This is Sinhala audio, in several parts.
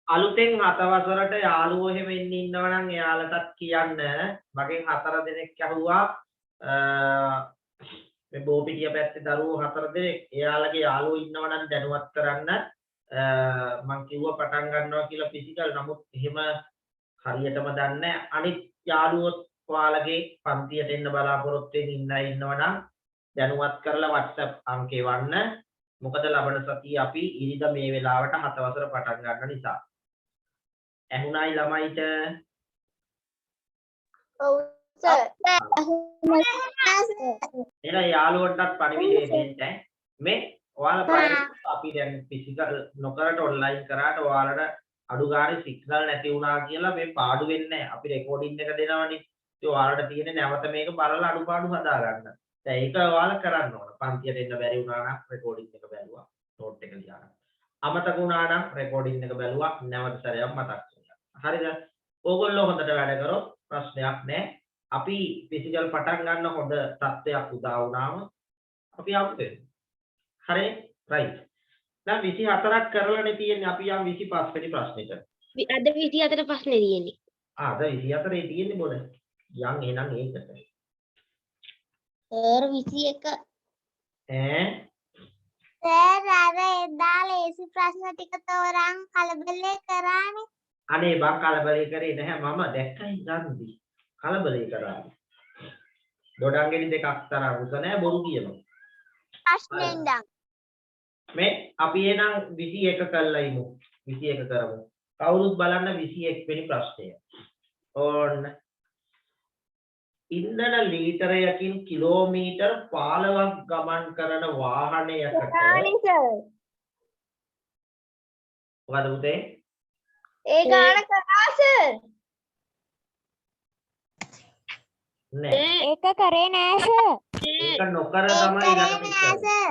අලුතෙන් 7 වසරට යාළුවෝ එහෙම ඉන්නව නම් එයාලටත් කියන්න මගෙන් 4 දෙනෙක් ඇහුවා මේ බෝපිටිය පැත්තේ දරුවෝ 4 දෙනෙක් එයාලගේ යාළුවෝ ඉන්නව නම් දැනුවත් කරන්න මං කිව්වා පටන් ගන්නවා කියලා ෆිසිකල් නමුත් එහෙම හරියටම දන්නේ අනිත් යාළුවොත් ඔයාලගේ පන්තියට එන්න බලාපොරොත්තු වෙන ඉන්නව නම් දැනුවත් කරලා WhatsApp අංකේ වන්න මොකද ලබන සතියේ අපි ඉරිදා මේ වෙලාවට 7 වසර පටන් ගන්න නිසා ඇහුණයි ළමයිට ඔව් සර්. එහෙනම් යාළුවන්ටත් පණිවිඩය දෙන්න මේ ඔයාලා බලන්න අපි දැන් ෆිසිකල් නොකරට ඔන්ලයින් කරාට ඔයාලට අඩු ගානේ සිග්නල් නැති වුණා කියලා මේ පාඩු වෙන්නේ නැහැ. අපි රෙකෝඩින් එක දෙනවනේ. ඒ ඔයාලට තියෙන්නේ නැවත මේක බලලා අඩුපාඩු හදා ගන්න. දැන් ඒක ඔයාලා කරන්න ඕන. පන්තියට එන්න බැරි වුණා නම් රෙකෝඩින් එක බැලුවා. නෝට් එක ලියන්න. අමතක වුණා නම් රෙකෝඩින් එක බැලුවා. නැවත සැරයක් මතක් කරගන්න. හරිද? ඕගොල්ලෝ හොඳට වැඩ කරොත් ප්‍රශ්නයක් නැහැ. අපි ෆිසිකල් පටන් ගන්න හොඳ තත්ත්වයක් උදා වුණාම අපි යමු වෙන්නේ. හරි? රයිට්. දැන් 24ක් කරලානේ තියෙන්නේ අපි යම් 25 වෙනි ප්‍රශ්නෙට. අද 24 ප්‍රශ්නේ තියෙන්නේ. අද 24 තියෙන්නේ මොකද? යන් එහෙනම් ඒකට. සර් 21. සර් අර එදා ලේසි ප්‍රශ්න ටික තෝරන් කලබලේ කරානේ. අනේ බං කලබලේ කරේ නැහැ මම දැක්කයි ගන්දි. කලබලේ කරා. දොඩංගෙඩි දෙකක් තරම් උස නැහැ බොරු කියනවා. ප්‍රශ්නේ ඉඳන්. මේ අපි එනම් 21 කළා ඉමු. 21 කරමු. කවුරුත් බලන්න 21 වෙනි ප්‍රශ්නය. ඕන්න. ඉන්ධන ලීටරයකින් කිලෝමීටර් 15ක් ගමන් කරන වාහනයකට මොකද පුතේ? ඒ ගාන කරා සර්. නෑ. ඒක කරේ නෑ සර්. ඒක නොකර තමයි ළඟට ඉන්නේ.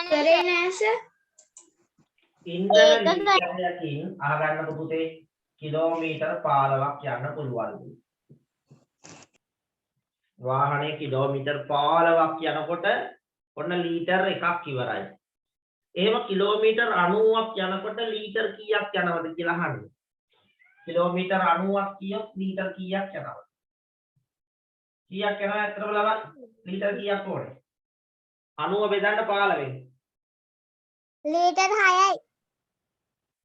කරේ නෑ සර්. ඉන්ධන ලීටරයකින් අහගන්නකො පුතේ කිලෝමීටර් 15ක් යන්න පුළුවන්. වාහනේ කිලෝමීටර් 15ක් යනකොට ඔන්න ලීටර් එකක් ඉවරයි. එහෙම කිලෝමීටර් 90ක් යනකොට ලීටර් කීයක් යනවද කියලා අහන්න. කිලෝමීටර් 90ක් කියොත් ලීටර් කීයක් යනවද? කීයක් යනවද අතරම ලබන ලීටර් කීයක් ඕනේ? 90 බෙදන්න 15 වෙනි. ලීටර් 6යි.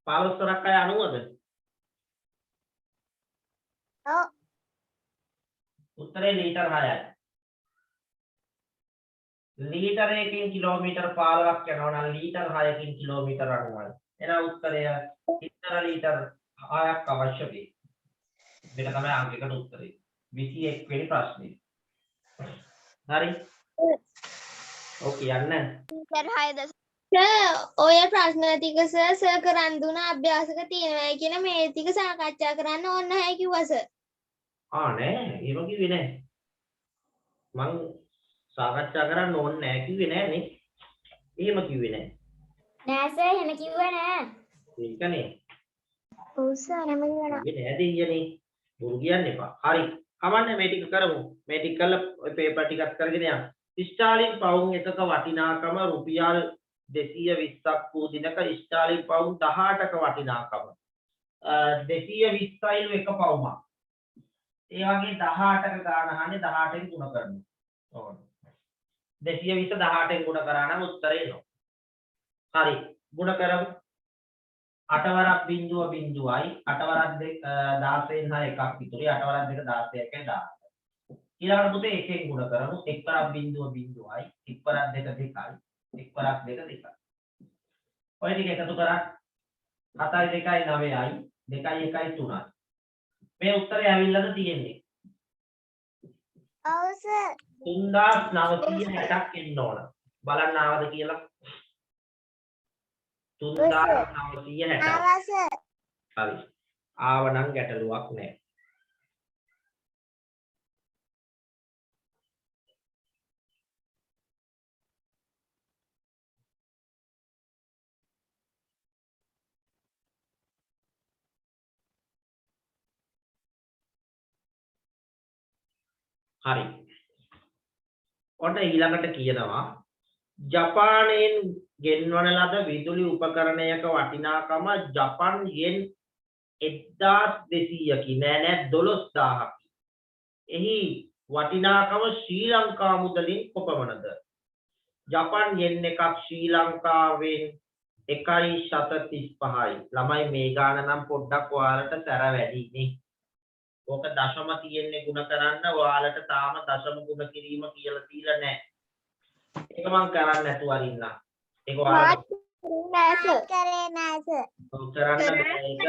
15 තරක් අය 90ද? ඔව්. උත්තරේ ලීටර් 6යි. ලීටර එකකින් කිලෝමීටර් 15ක් යනවා නම් ලීටර් 6කින් කිලෝමීටර් 90යි. එහෙනම් උත්තරය ඉතර ලීටර් 6ක් අවශ්‍ය වෙයි. මේක තමයි අංකයකට උත්තරේ. 21 වෙනි ප්‍රශ්නේ. හරි. ඔව් කියන්න. ලීටර් 6ද සර් ඔය ප්‍රශ්න ටික සර් කරන් දුන අභ්‍යාසක තියෙනවා කියන මේ ටික සාකච්ඡා කරන්න ඕන නැහැ කිව්වා සර්. නෑ එහෙම කිව්වේ නෑ. මං සාකච්ඡා කරන්න ඕනේ නෑ කිව්වේ නෑනේ. එහෙම කිව්වේ නෑ. නෑ සර් එහෙම කිව්වේ නෑ. ඒකනේ. ඔව් සර් එහෙම කිව්වා නෑ. මේ නෑ දෙයියනේ. බොරු කියන්න එපා. හරි. කමන්නේ මේ ටික කරමු. මේ ටික කරලා ඔය පේපර් ටිකක් කරගෙන යන්න. ස්ටාලින් පවුන් එකක වටිනාකම රුපියල් 220ක් වූ දිනක ස්ටාලින් පවුන් 18ක වටිනාකම 220යිලු එක පවුමක්. ඒ වගේ 18ක ගාන අහන්නේ 18න් ගුණ කරනවා. ඕන. 220 18න් ගුණ කරා නම් උත්තරේ එනවා. හරි. ගුණ කරමු. 8 වරක් බිංදුව බිංදුවයි 8 වරක් 16න් 6 එකක් ඉතුරුයි 8 වරක් 2 16යි 10. ඊළඟට පුතේ එකෙන් ගුණ කරමු. 1 වරක් බිංදුව බිංදුවයි 1 වරක් 2 2යි 1 වරක් 2 2යි. ඔය ටික එකතු කරා 7යි 2යි 9යි 2යි 1යි 3යි. මේ උත්තරය ඇවිල්ලාද තියෙන්නේ? ඔව් සර්. 3960ක් එන්න ඕන. බලන්න ආවද කියලා? 3960. ආවා සර්. හරි. ආව නම් ගැටලුවක් නැහැ. හරි. ඔන්න ඊළඟට කියනවා ජපානයෙන් ගෙන්වන ලද විදුලි උපකරණයක වටිනාකම ජපන් යෙන් 1200කි නෑ 12000කි. එහි වටිනාකම ශ්‍රී ලංකා මුදලින් කොපමණද? ජපන් යෙන් එකක් ශ්‍රී ලංකාවෙන් 1.35යි. ළමයි මේ ගාන නම් පොඩ්ඩක් ඔයාලට සැර වැඩි නේ. ඕක දශම තියෙන්නේ ಗುಣ කරන්න ඔයාලට තාම දශම ගුණ කිරීම කියලා තියලා නැහැ. ඒක මම කරන්නේ නැතුව අරින්න. ඒක ඔයාලට කරේ නෑ සර්. කරන්න බෑ. ඒක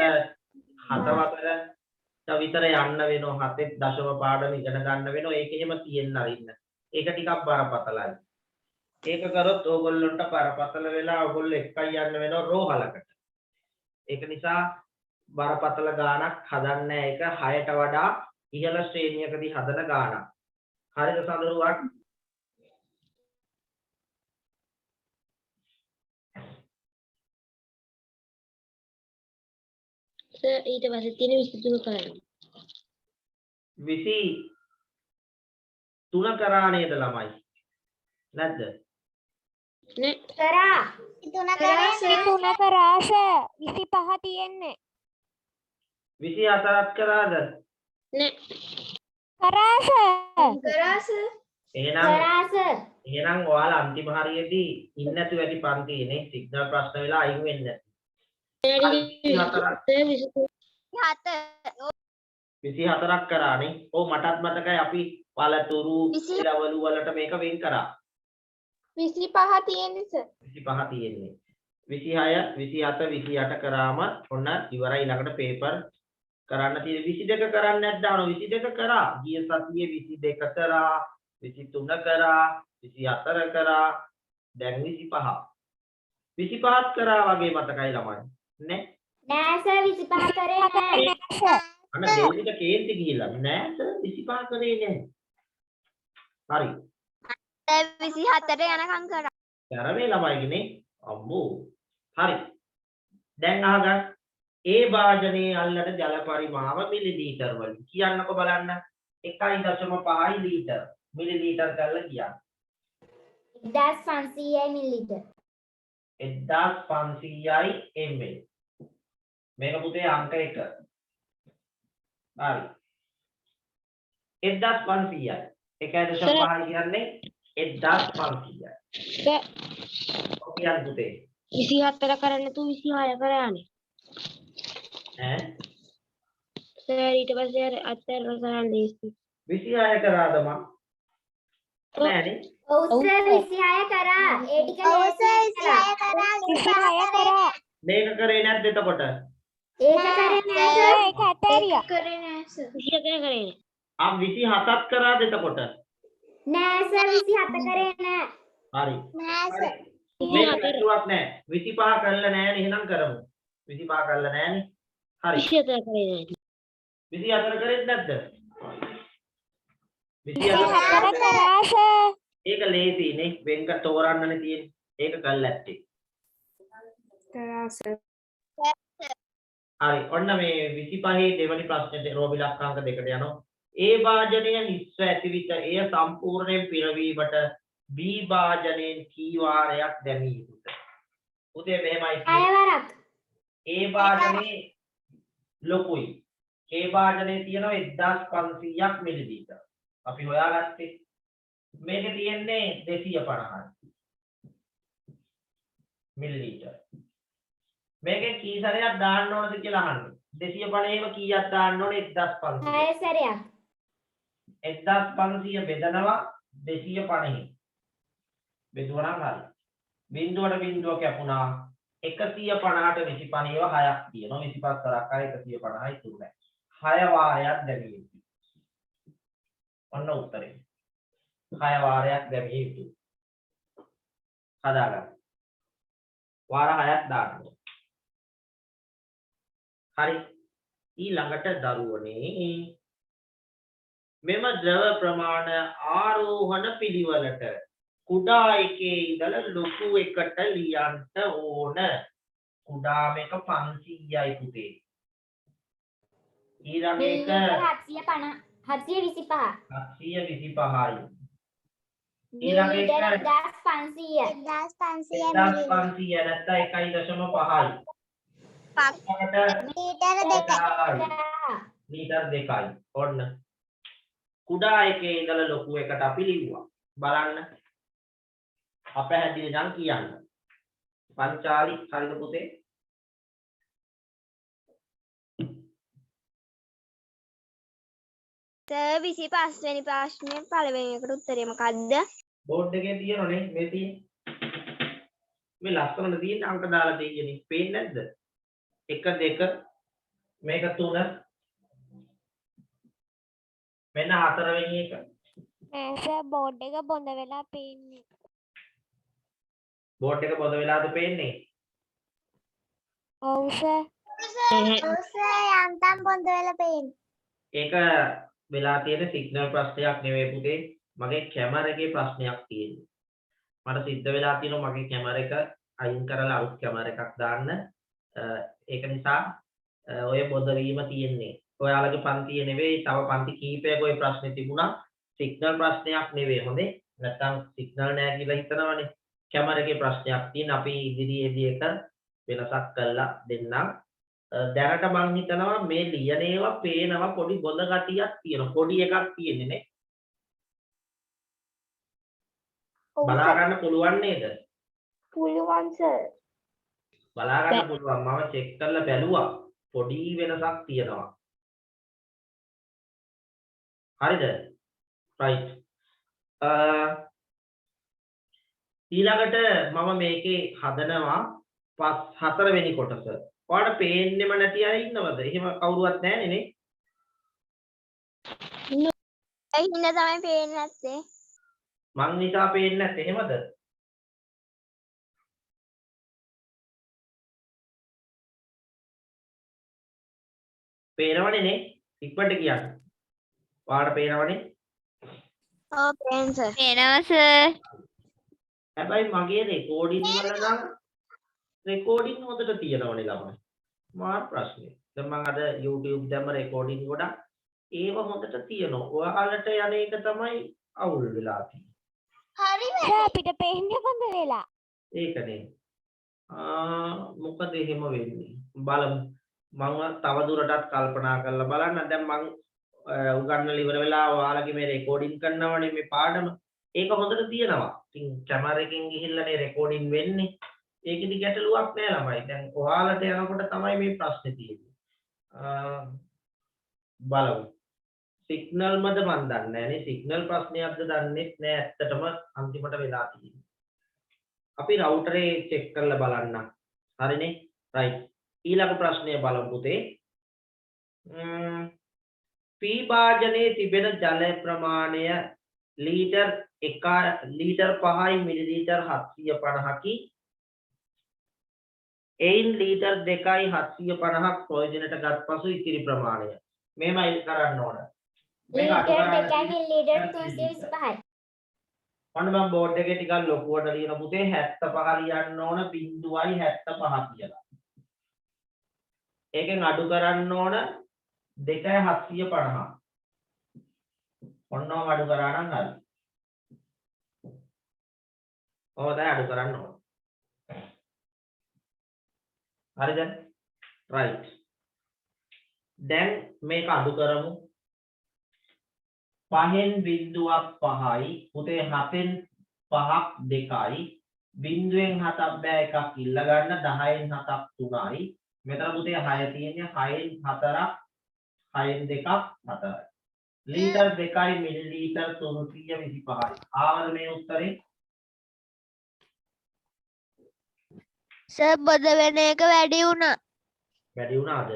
7 විතර යන්න වෙනවා. 7 දශම පාඩම ඉගෙන ගන්න වෙනවා. ඒක එහෙම තියෙන්න අරින්න. ඒක ටිකක් බරපතලයි. ඒක කරොත් ඕගොල්ලන්ට බරපතල වෙලා ඕගොල්ලෝ එක්කයි යන්න වෙනවා රෝහලකට. ඒක නිසා බරපතල ගාණක් හදන්න ඒක 6ට වඩා ඉහළ ශ්‍රේණියකදී හදන ගාණක්. හරිද සඳරුවක්? සර් ඊට පස්සේ තියෙන 23 කරන්න. 23 කරා නේද ළමයි? නැද්ද? නේ කරා 23 කරා සර් 25 තියෙන්නේ 24ක් කරාද? නේ කරා සර් එහෙනම් ඔයාලා අන්තිම හරියේදී ඉන්නේ නැතු වැඩි පන්තියේ සිග්නල් ප්‍රශ්න වෙලා අයින් වෙන්න. 24ක් කරානේ. ඔව් මටත් මතකයි අපි පළතුරු ඉලවලු වලට මේක වෙන් කරා. 25 තියෙන්නේ සර් 25 තියෙන්නේ. 26 27 28 කරාම ඔන්න ඉවරයි. ඊළඟට පේපර් කරන්න තියෙන 22 කරන්නේ නැද්ද? 22 කරා. ගිය සතියේ 22 කරා, 23 කරා, 24 කරා, දැන් 25. 25ක් කරා වගේ මතකයි ළමයි. නේ? නෑ සර් 25 කරේ නෑ අන්න දෙවිට කේන්ති ගිහිල්ලා නෑ සර් 25 කරේ නෑ. හරි. 24ට යනකම් කරා. කරවේ ළමයිනේ. අම්මෝ. හරි. දැන් අහගන්න. ඒ භාජනයේ අල්ලන ජල පරිමාව මිලිලීටර් වලින් කියන්නකො බලන්න. 1.5 ලීටර් මිලිලීටර් කරලා කියන්න. 1500 මිලිලීටර් 1500යි ml. මේක පුතේ අංක 1. හරි. 1500යි. 1.5 කියන්නේ 1500යි. කියන්න පුතේ. 24 කරන්න තු 26 කරානේ. ඈ සර් ඊට පස්සේ අතර කරන්න ලේසි. 26 කරාද මම? නෑනේ. ඔව් සර් 26 කරා. ඒ ටික ලේසි. 26 කරා. මේක කරේ නැද්ද එතකොට? ඒක කරේ නෑ සර්. ඒක ඇතරියා. කරේ නෑ සර්. 26 කරේ නෑ. 27ක් කරාද එතකොට? නෑ සර් 27 කරේ නෑ. හරි. නෑ සර්. මේක නැතුවක් නෑ. 25 කරලා නෑනේ එහෙනම් කරමු. 25 කරලා නෑනේ. හරි. 24 කරේ නෑ. 24 කරෙත් නැද්ද? 24 කරා සර්. ඒක ලේසි නේ. වෙන්ක තෝරන්නනේ තියෙන්නේ. ඒක කළා ඇත්තේ. කරා සර්. හරි. ඔන්න මේ 25 දෙවනි ප්‍රශ්නේ රෝබි ලක්කාංක දෙකට යනවා. ඒ වාජනය නිස්ස ඇති විට එය සම්පූර්ණයෙන් පිරවීමට B වාජනයෙන් කී වාරයක් දැමිය යුතුද? උදේ මෙහෙමයි කියන්නේ. 6 වරක්. ඒ වාජනේ ලොකුයි. ඒ වාජනේ තියෙනවා 1500ක් මිලිලීටර්. අපි හොයාගත්තේ. මේකේ තියෙන්නේ 250යි. මිලිලීටර්. මේකේ කී සැරයක් දාන්න ඕනද කියලා අහන්නේ. 250ේම කීයක් දාන්න ඕනේ? 1500. 6 සැරයක්. 1500 බෙදනවා 250. බෙදුවා නම් හරි. බිඳුවට බිඳුව කැපුණා. 150ට 25 ඒවා 6ක් තියෙනවා. 25 කරක් අය 150යි තුනේ. 6 වාරයක් දැමිය යුතුයි. ඔන්න උත්තරේ. 6 වාරයක් දැමිය යුතුයි. හදාගන්න. වාර 6ක් දාන්න. හරි. ඊළඟට දරුවනේ මෙම ද්‍රව ප්‍රමාණ ආරෝහණ පිළිවෙලට කුඩා එකේ ඉඳලා ලොකු එකට ලියන්න ඕන. කුඩාම එක 500යි පුතේ. ඊළඟ එක 725. 725යි. ඊළඟ එක මිලිලීටර 1500 1500 නැත්නම් 1.5යි. ලීටර් 2යි. ඔන්න. කුඩා එකේ ඉඳලා ලොකු එකට අපි ලිව්වා. බලන්න. අපැහැදිලි නම් කියන්න. පංචාලි හරිද පුතේ? සර් 25 වෙනි ප්‍රශ්නේ පළවෙනි එකට උත්තරේ මොකද්ද? බෝඩ් එකේ තියෙනනේ මේ තියෙන්නේ. මේ ලස්සනට තියෙන අංක දාලා තියෙන්නේ. පේන්නේ නැද්ද? 1 2 මේක 3 මෙන්න 4 වෙනි එක. සර් බෝඩ් එක බොඳ වෙලා පේන්නේ. බෝඩ් එක පොද වෙලාද පේන්නේ? ඔව් සර්. යන්තම් බොඳ වෙලා පේන්නේ. ඒක වෙලා තියෙන සිග්නල් ප්‍රශ්නයක් නෙවෙයි පුතේ. මගේ කැමරා එකේ ප්‍රශ්නයක් තියෙන්නේ. මට සිද්ධ වෙලා තියෙනවා මගේ කැමරා එක අයින් කරලා අලුත් කැමරා එකක් දාන්න. ඒක නිසා ඔය බොද වීම තියෙන්නේ. ඔයාලගේ පන්තියේ නෙවෙයි තව පන්ති කීපයක ඔය ප්‍රශ්නේ තිබුණා. සිග්නල් ප්‍රශ්නයක් නෙවෙයි හොඳේ. නැත්තම් සිග්නල් නෑ කියලා හිතනවනේ. කැමරා එකේ ප්‍රශ්නයක් තියෙන අපි ඉදිරියේදී එක වෙනසක් කරලා දෙන්නම්. දැනට මං හිතනවා මේ ලියන ඒවා පේනවා පොඩි බොඳ ගතියක් තියෙනවා. පොඩි එකක් තියෙන්නේ නේ. බලා ගන්න පුළුවන් නේද? පුළුවන් සර්. බලා ගන්න පුළුවන්. මම චෙක් කරලා බැලුවා. පොඩි වෙනසක් තියෙනවා. හරිද? right. ඊළඟට මම මේකේ හදනවා 4 වෙනි කොටස. ඔයාලට පේන්නෙම නැති අය ඉන්නවද? එහෙම කවුරුවත් නැහැ නේ. ඒ හින්දා තමයි පේන්නේ නැත්තේ. මං නිසා පේන්නේ නැත්තේ එහෙමද? පේනවනේ නේ. ඉක්මනට කියන්න. ඔයාලට පේනවනේ. ඔව් පේනවා සර්. පේනවා සර්. හැබැයි මගේ රෙකෝඩින් වල නම් රෙකෝඩින් හොඳට තියෙනවනේ ළමයි. මාර ප්‍රශ්නේ. දැන් මම අද YouTube දැම්ම රෙකෝඩින් ගොඩක් ඒව හොඳට තියෙනවා. ඔයාලට යන එක තමයි අවුල් වෙලා තියෙන්නේ. හරි අපිට පේන්නේ හොඳ වෙලා. ඒකනේ. මොකද එහෙම වෙන්නේ? බලමු. මම තව දුරටත් කල්පනා කරලා බලන්න. දැන් මම උගන්වලා ඉවර වෙලා ඔයාලගේ මේ රෙකෝඩින් කරනවනේ මේ පාඩම. ඒක හොඳට තියෙනවා. ඉතින් කැමරා එකෙන් ගිහිල්ලානේ රෙකෝඩින් වෙන්නේ. ඒකෙදි ගැටලුවක් නෑ ළමයි. දැන් ඔයාලට යනකොට තමයි මේ ප්‍රශ්නේ තියෙන්නේ. බලමු. සිග්නල් මද මන් දන්නේ නෑනේ. සිග්නල් ප්‍රශ්නයක්ද දන්නේ නෑ ඇත්තටම අන්තිමට වෙලා තියෙන්නේ. අපි රවුටරේ චෙක් කරලා බලන්න. හරිනේ? right. ඊළඟ ප්‍රශ්නය බලමු පුතේ. P භාජනයේ තිබෙන ජල ප්‍රමාණය ලීටර් 5යි මිලිලීටර් 750කි. එයින් ලීටර් 2යි 750ක් ප්‍රයෝජනට ගත් පසු ඉතිරි ප්‍රමාණය. මෙහෙමයි කරන්න ඕන. ලීටර් 2කින් ලීටර් 325යි. ඔන්න මම බෝඩ් එකේ ටිකක් ලොකුවට ලියන පුතේ 75 ලියන්න ඕන 0.75 කියලා. ඒකෙන් අඩු කරන්න ඕන 2.750. ඔන්නෝම අඩු කරා නම් හරි. ඔතන අඩු කරන්න ඕන. හරිද? right. දැන් මේක අඩු කරමු. 5න් 0.5යි පුතේ 7න් 5ක් 2යි 0න් 7ක් බෑ එකක් ඉල්ල ගන්න 10න් 7ක් 3යි මෙතන පුතේ 6 තියෙන්නේ 6න් 4ක් 6න් 2ක් 4යි ලීටර් 2යි මිලිලීටර් 325යි ආවද මේ උත්තරේ සර් බොද වෙන එක වැඩි වුණාද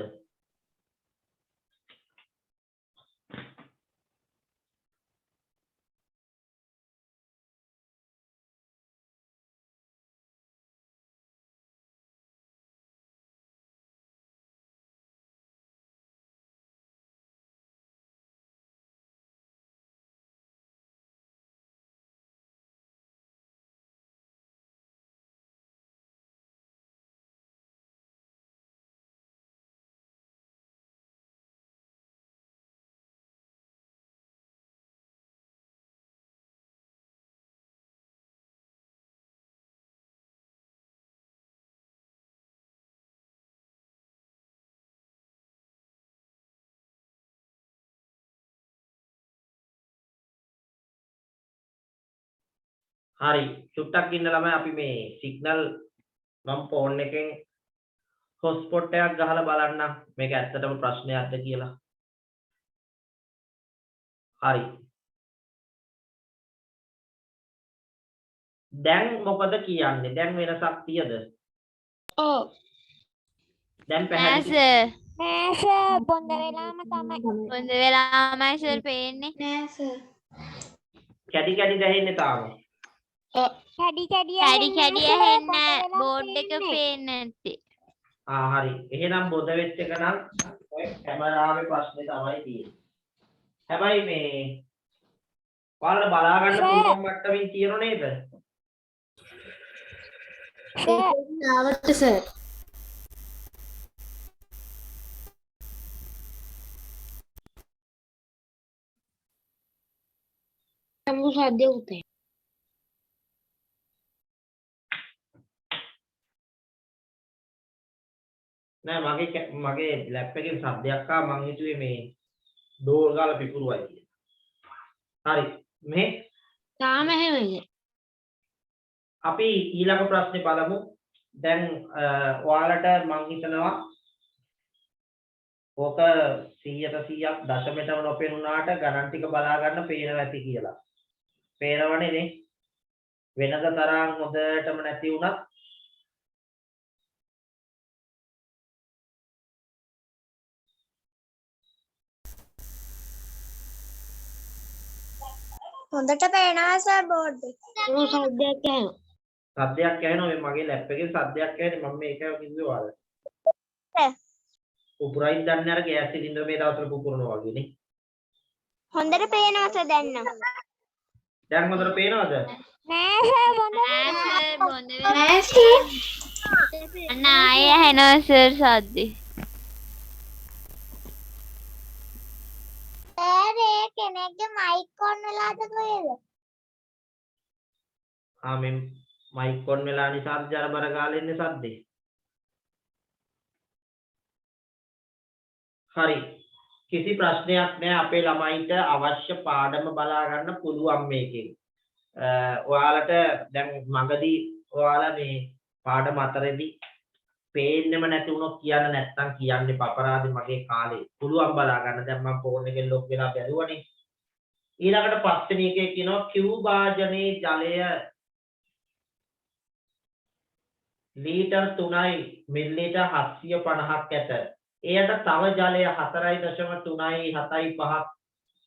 හරි චුට්ටක් ඉන්න ළමයි අපි මේ සිග්නල් මම ෆෝන් එකෙන් හොස්පොට් එකක් ගහලා බලන්න මේක ඇත්තටම ප්‍රශ්නයක්ද කියලා. හරි. දැන් මොකද කියන්නේ? දැන් වෙනසක් තියද? ඔව්. දැන් නෑ පැහැදිලි. සර්. නෑ සර් බොඳ වෙලාම තමයි. හොඳ වෙලාමයි සර් පේන්නේ. නෑ සර්. කැඩි කැඩි දැනෙන්නේ තාම. කැඩි කැඩි කැඩි කැඩි ඇහෙන්න බෝඩ් එක පේන්නේ නැත්තේ. හරි. එහෙනම් බොද වෙච්ච එක නම් ඔය කැමරාවේ ප්‍රශ්නේ තමයි තියෙන්නේ. හැබැයි මේ ඔයාලට බලා ගන්න පුළුවන් මට්ටමින් තියෙනව නේද? ආවට සර්. Kamu sadya උතේ. නෑ මගේ ලැප් එකෙන් සද්දයක් ආවා මං හිතුවේ මේ ඩෝර් ගාලා පිපුරුවයි කියලා. හරි. මේ තාම එහෙමද? අපි ඊළඟ ප්‍රශ්නේ බලමු. දැන් ඔයාලට මං හිතනවා ඕක 100ට 100ක් දශමයටම නොපෙනුනාට ගණන් ටික බලා ගන්න පේනවා ඇති කියලා. පේනවනේ නේ. වෙනද තරම් හොඳටම නැති වුණත් හොඳට පේනවා සර් බෝඩ් එක. මොන සද්දයක් ඇහෙනවා? සද්දයක් ඇහෙනවා මේ මගේ ලැප් එකේ සද්දයක් ඇහෙන්නේ මම මේක කිව්වේ ඔයාලට. පුපුරයි දන්නේ අර ගෑස් සිලින්ඩර් මේ දවස්වල පුපුරනවා වගේ නේ. හොඳට පේනවා සර් දැන් නම්. දැන් හොඳට පේනවද? නෑ සර් බොඳ නෑ සර් බොඳ නෑ සර්. අන්න ආයෙ ඇහෙනවා සර් සද්දේ. සර් ඒ කෙනෙක්ගේ මයික් ඔන් වෙලාද කොහෙද? මේ මයික් ඔන් වෙලා නිසා ජරබර ගාලා ඉන්නේ සද්දේ. හරි. කිසි ප්‍රශ්නයක් නැහැ අපේ ළමයින්ට අවශ්‍ය පාඩම බලා ගන්න පුළුවන් මේකෙන්. ඔයාලට දැන් මගදී ඔයාලා මේ පාඩම අතරේදී පේන්නෙම නැති වුණොත් කියන්න නැත්නම් කියන්නේ අපරාධේ මගේ කාලේ. පුළුවන් බලා ගන්න. දැන් මම ෆෝන් එකෙන් ලොග් වෙලා බැලුවනේ. ඊළඟට පස්වෙනි එකේ කියනවා Q භාජනයේ ජලය ලීටර් 3යි මිලිලීටර් 750ක් ඇත. එයට තව ජලය 4.375ක්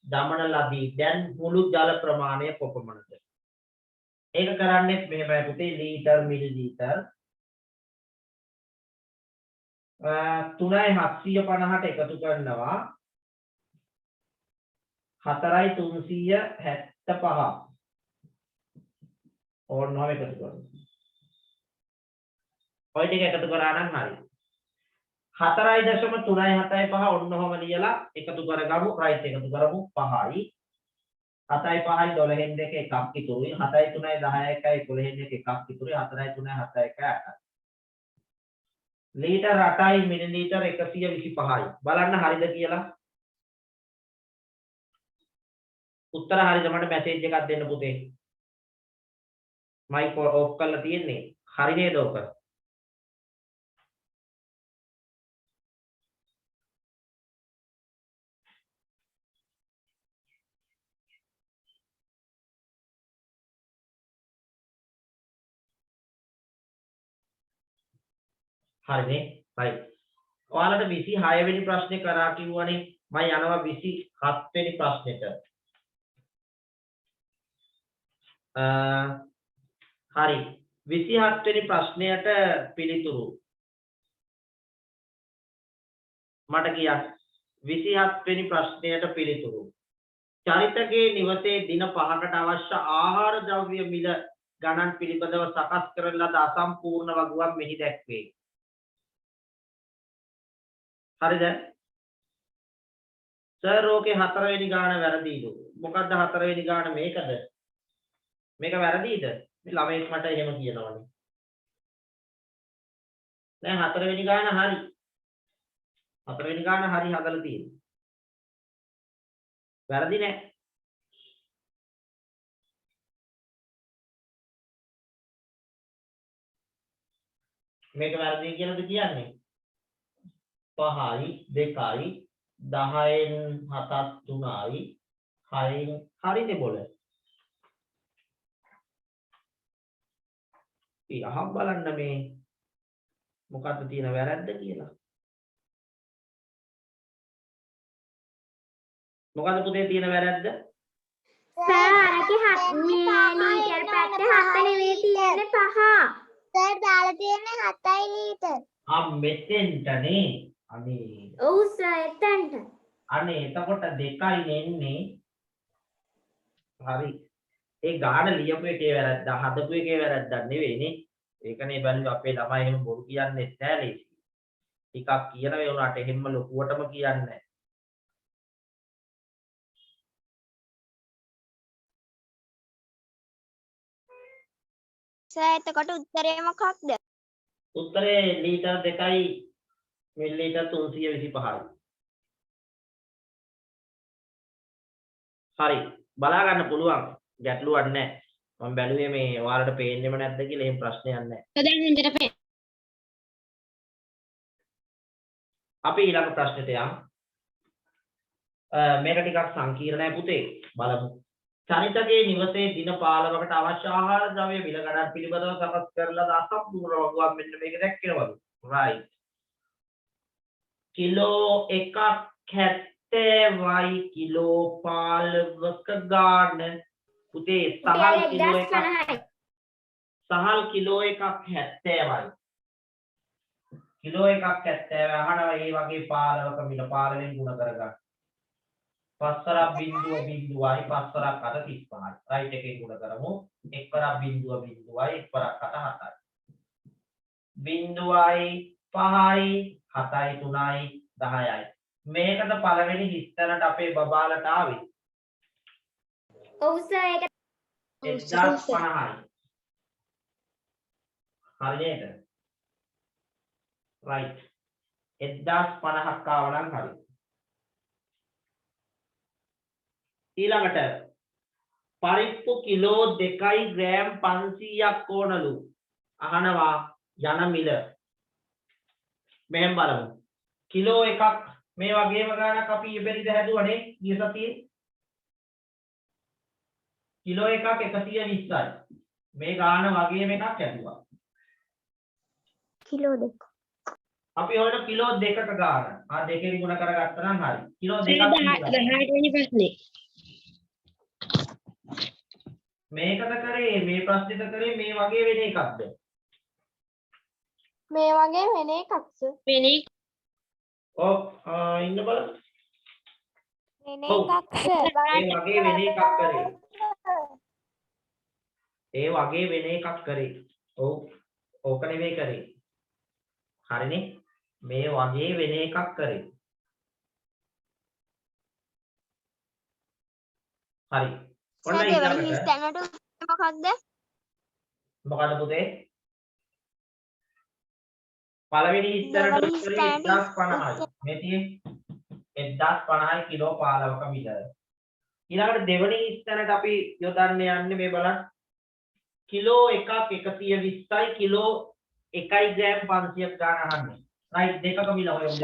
දමන ලදී. දැන් මුළු ජල ප්‍රමාණය කොපමණද? ඒක කරන්නේ මෙහෙමයි පුතේ ලීටර් මිලිලීටර් 3.750ට එකතු කරනවා 4.375 ඕනම එකතු කරනවා. ඔය ටික එකතු කරා නම් හරි. 4.375 ඔන්නෝම ලියලා එකතු කරගමු. රයිට් එකතු කරමු 5යි 7යි 5යි 12න් දෙක එකක් ඉතුරුයි. 7යි 3යි 10යි 1යි 11න් දෙක එකක් ඉතුරුයි. 4යි 3යි 7යි 1යි 8යි. Litre 8යි millilitre 125යි. බලන්න හරිද කියලා. උත්තර හරිද මට මැසේජ් එකක් දෙන්න පුතේ. මයික් ඔෆ් කරලා තියෙන්නේ. හරි නේද ඔක? හරිනේ. right. ඔයාලට 26 වෙනි ප්‍රශ්නේ කරා කිව්වනේ. මම යනවා 27 වෙනි ප්‍රශ්නෙට. හරි 27 වෙනි ප්‍රශ්නයට පිළිතුරු මට කියන්න 27 වෙනි ප්‍රශ්නයට පිළිතුරු චරිතගේ නිවසේ දින 5කට අවශ්‍ය ආහාර ද්‍රව්‍ය මිල ගණන් පිළිබඳව සකස් කරන ලද අසම්පූර්ණ වගුවක් මෙහි දැක්වේ. හරිද? සර් ඕකේ 4 වෙනි ගාන වැරදිද? මොකද්ද 4 වෙනි ගාන මේකද? මේක වැරදිද? මේ ළමයෙක් මට එහෙම කියනවනේ. නෑ 4 වෙනි ගාන හරි. 4 වෙනි ගාන හරි හදලා තියෙන්නේ. වැරදි නෑ. මේක වැරදි කියලාද කියන්නේ 5යි 2යි 10න් 7ක් 3යි 6න් හරිනේ බොල අහම් බලන්න මේ මොකද්ද තියෙන වැරද්ද කියලා මොකද්ද පුතේ තියෙන වැරද්ද සර් අරකේ ලීටර් පැත්ත 7 නෙවෙයි තියෙන්නේ 5. සර් දාලා තියෙන්නේ 7යි ලීටර්. මෙතෙන්ටනේ අනේ ඔව් සර් එතනට. අනේ එතකොට 2යි එන්නේ හරි ඒ ගාන ලියපු එකේ වැරද්ද හදපු එකේ වැරද්දක් නෙවෙයිනේ ඒකනේ බැලුවා අපේ ළමයි එහෙම බොරු කියන්නේ නැහැ ලේසි ටිකක් කියන වේ උනාට එහෙම ලොකුවටම කියන්නේ සර් එතකොට උත්තරේ මොකක්ද? උත්තරේ ලීටර් 2යි මිලිලීටර් 325යි හරි බලා ගන්න පුළුවන් ගැටලුවක් නැහැ මම බැලුවේ මේ ඔයාලට පේන්නේම නැද්ද කියලා එහෙම ප්‍රශ්නයක් නැහැ දැන් හොඳට පේන. අපි ඊළඟ ප්‍රශ්නෙට යමු මේක ටිකක් සංකීර්ණයි පුතේ බලමු චරිතගේ නිවසේ දින 15කට අවශ්‍ය ආහාර ද්‍රව්‍ය මිල ගණන් පිළිබඳව සකස් කරලා අසම්පූර්ණ වගුවක් මෙන්න මේක දැක්කේවලු right කිලෝ එකක් 70යි කිලෝ 15ක ගාන පුතේ සහල් කිලෝ එකක් 70යි කිලෝ එකක් 70 අහනවා මේ වගේ 15ක මිල 15ෙන් ගුණ කරගන්න පස්වරක් බිංදුව බිංදුවයි පස්වරක් අට 35යි රයිට් එකෙන් ගුණ කරමු එක්වරක් බිංදුව බිංදුවයි එක්වරක් අට 7යි බිංදුවයි 5යි 7යි 3යි 10යි මේකද පළවෙනි හිස්තැනට අපේ බබාලට ආවේ ඔව් සර් ඒක 1050යි හරියට right 1050ක් ආවනම් හරි ඊළඟට පරිප්පු කිලෝ 2යි ග්‍රෑම් 500ක් ඕනලු අහනවා යන මිල මෙහෙම බලමු කිලෝ එකක් මේ වගේම ගානක් අපි ඉබෙරිද හැදුවනේ ගිය සතියේ කිලෝ එකක් 120යි මේ ගාන වගේම එකක් හැදුවා කිලෝ 2. අපි හොයන කිලෝ 2ක ගාන ආ දෙකෙන් ගුණ කරගත්තා නම් හරි කිලෝ 2ක් 10ට වෙනි ප්‍රශ්නේ. මේකද කරේ මේ ප්‍රශ්නෙද කරේ මේ වගේ වෙන එකක්ද මේ වගේ වෙන එකක් සර්. වෙන ඔව් ඉන්න බලන්න එකක් සර්. ඒ වගේ වෙන එකක් කරේ ඒ වගේ වෙන එකක් කරේ ඔව් ඕක නෙවෙයි කරේ හරිනේ මේ වගේ වෙන එකක් කරේ හරි ඔන්න ඊළඟට මොකක්ද? මොකද පුතේ පළවෙනි ඉස්තරට දෙවෙනි උත්තරේ ස්ටෑන්ඩ් 1050යි මේ තියෙන්නේ 1050යි කිලෝ 15ක මිල ඊළඟට දෙවෙනි ඉස්තරට අපි යොදන්න යන්නේ මේ බලන්න කිලෝ එකක් 120යි කිලෝ 1යි ග්‍රෑම් 500ක් ගන්න අහන්නේ රයිට් දෙකක මිල හොයමු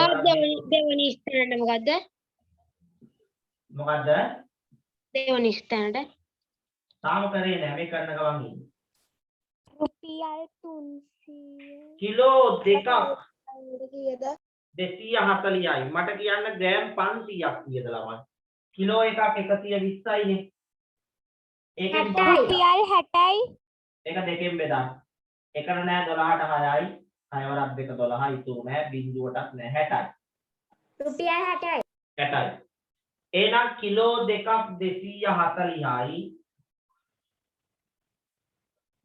දෙවෙනි ස්ථානට මොකද්ද? මොකද්ද දෙවෙනි ස්ථානට තාම කරේ නැහැ මේ කරන ගමන් ඉන්නේ රුපියල් 300 කිලෝ දෙකක් කීයද? 240යි මට කියන්න ග්‍රෑම් 500ක් කීයද ළමයි කිලෝ එකක් 120යිනේ ඒකෙන් රුපියල් 60යි. ඒක දෙකෙන් බෙදන්න එකට නෑ 12ට 6යි 6 වරක් 2 12 ඉතුරු නෑ බිංදුවටත් නෑ 60යි රුපියල් 60යි. 60යි එහෙනම් කිලෝ දෙකක් 240යි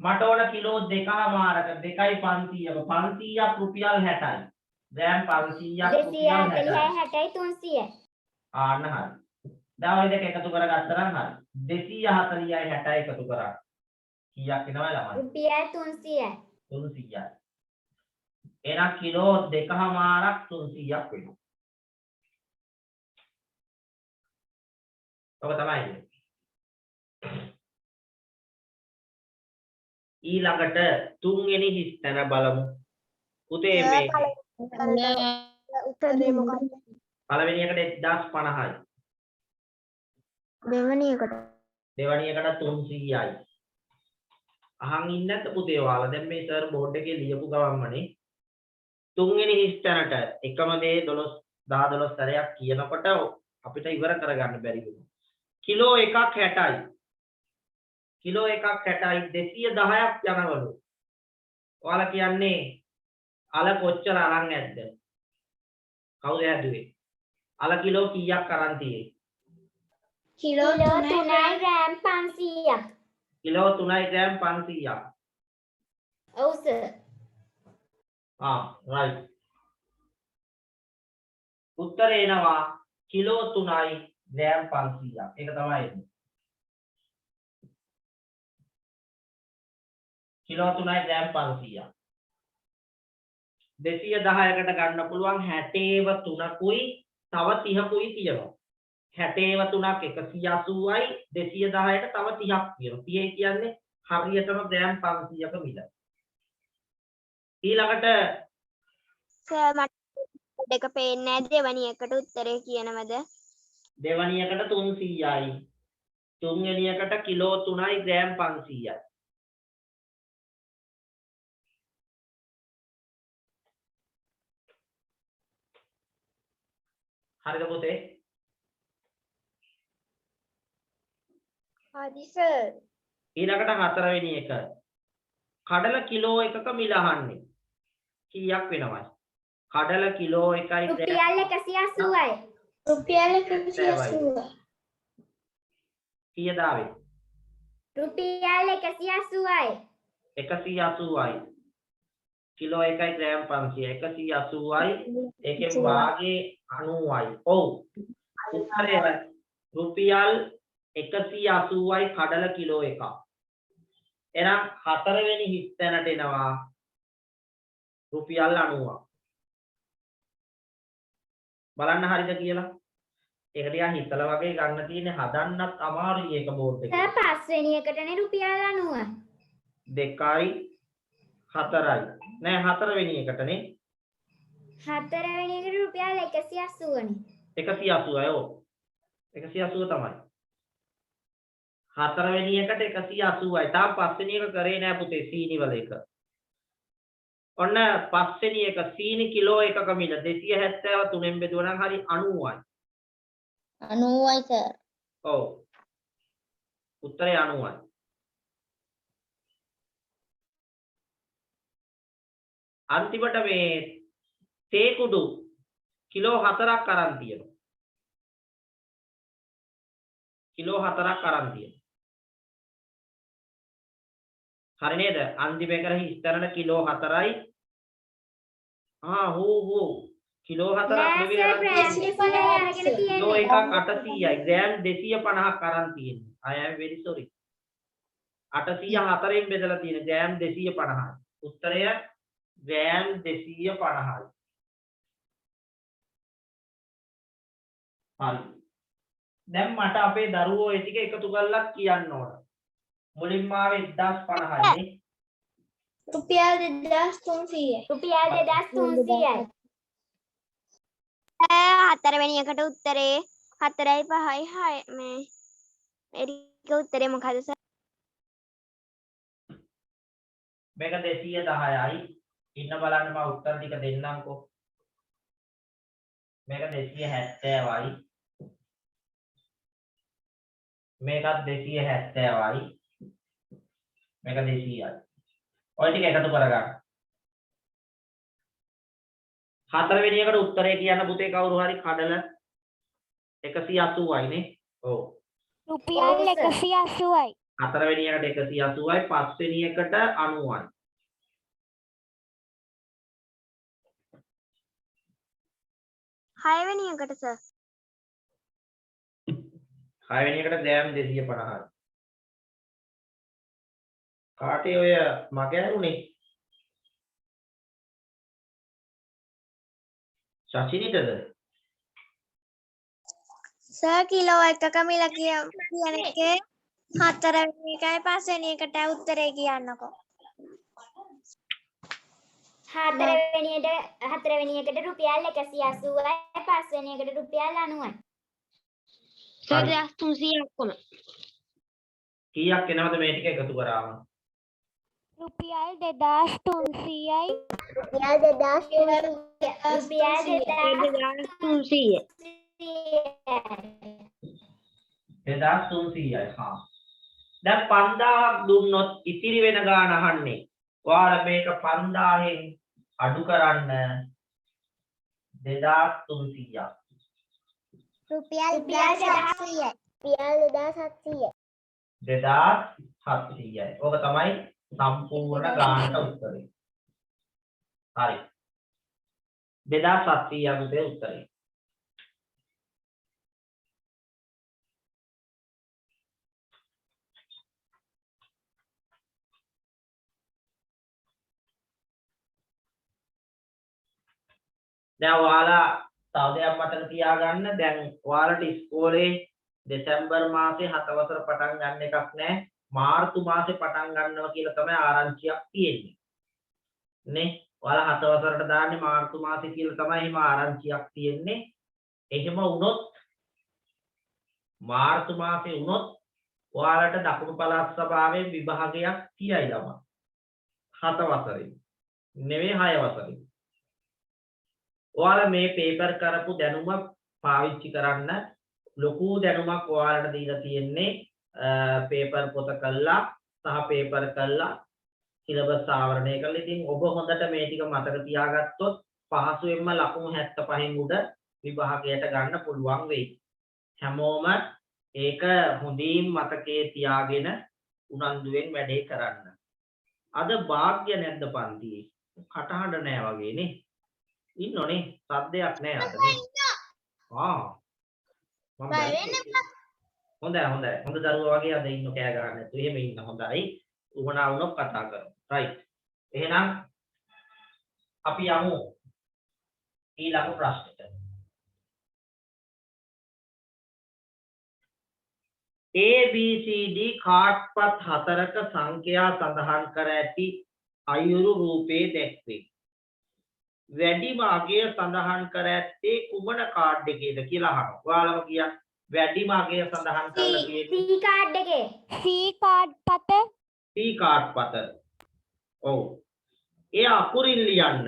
මට ඕන කිලෝ දෙකමාරක 2යි 500ක 500ක් රුපියල් 60යි ග්‍රෑම් 500ක් රුපියල් 60යි 60යි 300යි. ආන්න හරි දැන් ඔය දෙක එකතු කරගත්තා නම් හරි 240යි 60යි එකතු කරා කීයක් එනවද ළමයි රුපියල් 300යි. 300යි එහෙනම් කිලෝ දෙකමාරක් 300ක් වෙනවා ඔක තමයි ඊළඟට තුන්වෙනි හිස්තැන බලමු පුතේ මේ උත්තරේ මොකක්ද? පළවෙනි එකට 1050යි. දෙවෙනි එකට දෙවෙනි එකට 300යි. අහන් ඉන්නේ නැද්ද පුතේ ඔයාලා? දැන් මේ සර් බෝඩ් එකේ ලියපු ගමන්මනේ තුන්වෙනි හිස්තැනට එකම දේ 10 සැරයක් කියනකොට අපිට ඉවර කරගන්න බැරි වෙනවා. කිලෝ එකක් 60යි. කිලෝ එකක් 60යි 210ක් යනවලු. ඔයාලා කියන්නේ අල කොච්චර අරන් ඇද්ද? කවුද හැදුවේ? අල කිලෝ කීයක් අරන් තියෙන්නේ? කිලෝ 3යි ග්‍රෑම් 500ක්. කිලෝ 3යි ග්‍රෑම් 500ක්. ඔව් සර්. right. උත්තරේ එනවා කිලෝ 3යි ග්‍රෑම් 500ක්. ඒක තමයි එන්නේ. කිලෝ 3යි ග්‍රෑම් 500ක්. 210කට ගන්න පුළුවන් 60ව 3කුයි තව 30කුයි තියෙනවා. 60ව 3ක් 180යි 210ට තව 30ක් තියෙනවා. 30 කියන්නේ හරියටම ග්‍රෑම් 500ක මිල. ඊළඟට සර් මට දෙක පේන්නේ නැහැ. දෙවෙනි එකට උත්තරේ කියනවද? දෙවෙනි එකට 300යි. තුන්වෙනි එකට කිලෝ 3යි ග්‍රෑම් 500යි. හරිද පුතේ? හරි සර්. ඊළඟට හතරවෙනි එක. කඩල කිලෝ එකක මිල අහන්නේ. කීයක් වෙනවද? කඩල කිලෝ එකයි රුපියල් 180යි. රුපියල් 180යි. කීයද ආවේ? රුපියල් 180යි. 180යි. කිලෝ එකයි ග්‍රෑම් 500. 180යි. ඒකෙන් භාගේ 90යි. ඔව්. උත්තරය රුපියල් 180යි කඩල කිලෝ එකක්. එහෙනම් හතරවෙනි හිස්තැනට එනවා රුපියල් 90ක්. බලන්න හරිද කියලා? ඒක ටිකක් හිතලා වගේ ගන්න තියෙන්නේ හදන්නත් අමාරුයි ඒක බෝඩ් එකේ. සර් පස්වෙනි එකටනේ රුපියල් 90. 2යි 4යි. නෑ හතරවෙනි එකටනේ. හතරවෙනි එකට රුපියල් 180නේ. 180යි ඔව්. 180 තමයි. හතරවෙනි එකට 180යි. තාම පස්වෙනි එක කරේ නෑ පුතේ සීනි වල එක. ඔන්න පස්වෙනි එක සීනි කිලෝ එකක මිල 270 3ෙන් බෙදුවා නම් හරි 90යි. 90යි සර්. ඔව්. උත්තරේ 90යි. අන්තිමට මේ තේ කුඩු කිලෝ 4ක් අරන් තියෙනවා. කිලෝ 4ක් අරන් තියෙනවා. හරි නේද? අන්තිම එකට හිස්තරන කිලෝ 4යි. හෝ කිලෝ 4ක් නෙවෙයි කිලෝ එකක් 800යි. ග්‍රෑම් 250ක් අරන් තියෙනවා. I am very sorry. 800 4ෙන් බෙදලා තියෙන ග්‍රෑම් 250යි. උත්තරය ග්‍රෑම් 250යි. හරි. දැන් මට අපේ දරුවෝ ඒ ටික එකතු කරලා කියන්න ඕන. මුලින්ම ආවේ 1050යි නේ. රුපියල් 2300යි. රුපියල් 2300යි. හතරවෙනි එකට උත්තරේ 4යි 5යි 6 මේ ඒකේ උත්තරේ මොකද සර්? මේක 210යි. ඉන්න බලන්න මම උත්තර ටික දෙන්නම්කෝ. මේක 270යි. මේකත් 270යි. මේක 200යි. ඔය ටික එකතු කරගන්න. හතරවෙනි එකට උත්තරේ කියන්න පුතේ කවුරු හරි කඩල 180යි නේ. ඔව්. රුපියල් 180යි. හතරවෙනි එකට 180යි පස්වෙනි එකට 90යි. හයවෙනි එකට සර්. හයවෙනි එකට ග්‍රෑම් 250යි. කාටේ ඔය මගේ ඇරුනේ? ශෂිනිටද? සර් කිලෝ එකක මිල කියන එකේ හතරවෙනි එකයි පස්වෙනි එකට උත්තරේ කියන්නකෝ. හතරවෙනි එකට රුපියල් 180යි පස්වෙනි එකට රුපියල් 90යි. සර් 2300ක්ම කීයක් එනවද මේ ටික එකතු කරාම? රුපියල් 2300යි රුපියල් 2300. 2300යි. හා. දැන් 5000ක් දුන්නොත් ඉතිරි වෙන ගාණ අහන්නේ. ඔයාලා මේක 5000න් අඩු කරන්න 2300ක්. රුපියල් 2700යි. රුපියල් 2700යි. 2700යි. ඕක තමයි සම්පූර්ණ ගානට උත්තරේ. හරි. 2700ක් උදේ උත්තරේ. දැන් ඔයාලා තව දෙයක් මතක තියාගන්න. දැන් ඔයාලට ඉස්කෝලේ දෙසැම්බර් මාසේ 7 වසර පටන් ගන්න එකක් නැහැ. මාර්තු මාසේ පටන් ගන්නවා කියලා තමයි ආරංචියක් තියෙන්නේ. නේ? ඔයාලා 7 වසරට දාන්නේ මාර්තු මාසේ කියලා තමයි එහෙම ආරංචියක් තියෙන්නේ. එහෙම වුණොත් මාර්තු මාසේ වුණොත් ඔයාලට දකුණු පළාත් සභාවේ විභාගයක් තියයි ළමා. 7 වසරේ. නෙවෙයි 6 වසරේ. ඔයාලා මේ පේපර් කරපු දැනුම පාවිච්චි කරන්න. ලොකු දැනුමක් ඔයාලට දීලා තියෙන්නේ පේපර් පොත කළා සහ පේපර් කළා සිලබස් ආවරණය කළා. ඉතින් ඔබ හොඳට මේ ටික මතක තියාගත්තොත් පහසුවෙන්ම ලකුණු 75න් උඩ විභාගයට ගන්න පුළුවන් වෙයි. හැමෝම ඒක හොඳින් මතකයේ තියාගෙන උනන්දුවෙන් වැඩේ කරන්න. අද වාග්ය නැද්ද පන්තියේ? කටහඬ නෑ වගේ නේ. ඉන්නෝනේ සද්දයක් නෑ අද නේ. හොඳයි. හොඳ දරුවා වගේ අද ඉන්න කෑ ගහන්න නැතුව එහෙම ඉන්න හොඳයි. උවමනා වුණොත් කතා කරමු. රයිට්. එහෙනම් අපි යමු ඊළඟ ප්‍රශ්නෙට. ABCD කාඩ්පත් 4ක සංඛ්‍යා සඳහන් කර ඇති අයුරු රූපේ දැක්වේ. වැඩිම අගය සඳහන් කර ඇත්තේ කුමන කාඩ් එකේද කියලා අහනවා. ඔයාලම කියන්න. වැඩිම අගය සඳහන් කරලා තියෙන්නේ C කාඩ් එකේ. C කාඩ් පත C කාඩ් පත. ඔව්. ඒ අකුරින් ලියන්න.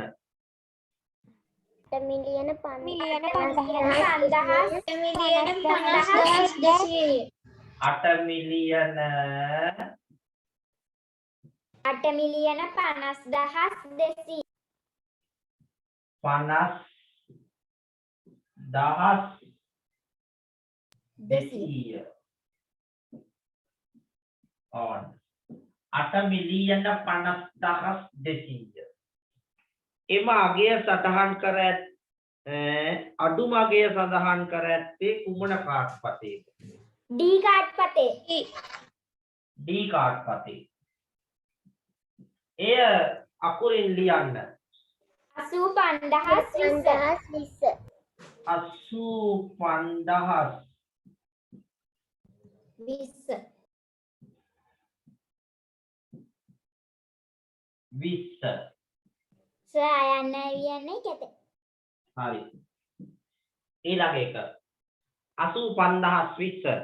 මිලියන 5000. මිලියන 5000. 8 මිලියන 8,50,200. 50,200 on 8,50,200. එම අගය සටහන් කර අඩුම අගය සඳහන් කර ඇත්තේ කුමන කාඩ් පතේද? D කාඩ් පතේ. D කාඩ් පතේ. එය අකුරින් ලියන්න. 85,20. 85,20. 20. සයන්න වියන්නේ කැත. හරි. ඊළඟ එක 85,20.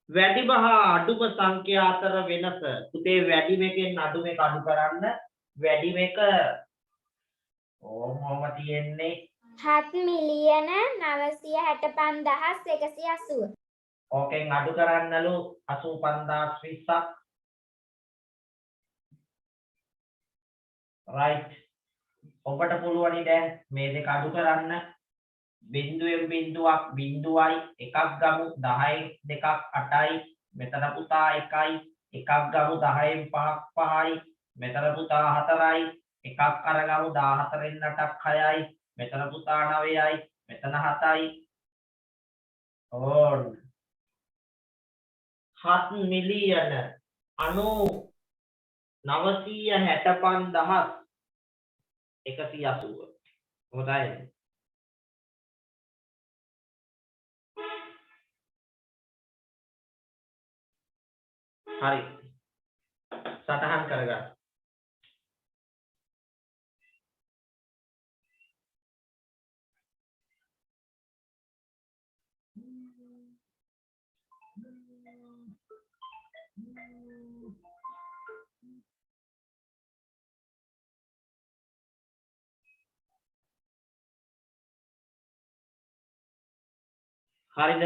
වැඩිම හා අඩුම සංඛ්‍යා අතර වෙනස. පුතේ වැඩිම එකෙන් අඩුම එක අඩු කරන්න. වැඩිම එක ඕමම තියෙන්නේ 7,965,180. ඕකෙන් අඩු කරන්නලු 85,20ක්. right. ඔබට පුළුවනි දැන් මේ දෙක අඩු කරන්න. බිඳුවෙන් බිඳුවක් බිඳුවයි එකක් ගමු 10න් දෙකක් 8යි. මෙතන පුතා 1යි එකක් ගමු 10න් 5ක් 5යි. මෙතන පුතා 4යි එකක් අරගමු 14න් 8ක් 6යි. මෙතන පුතා 9යි මෙතන 7යි. ඕන් 7 මිලියන 965,180. හොඳයි. හරි. සටහන් කරගන්න. හරිද?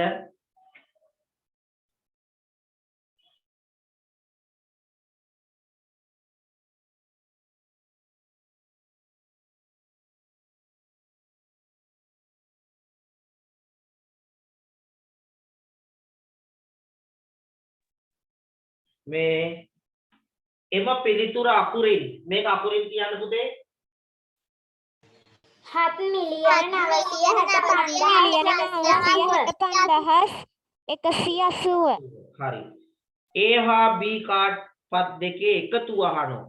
මේ එම පිළිතුර අකුරින් මේක අකුරින් කියන්න පුතේ 7,975,180. හරි. A හා B කාඩ් පත් දෙකේ එකතු අහනවා.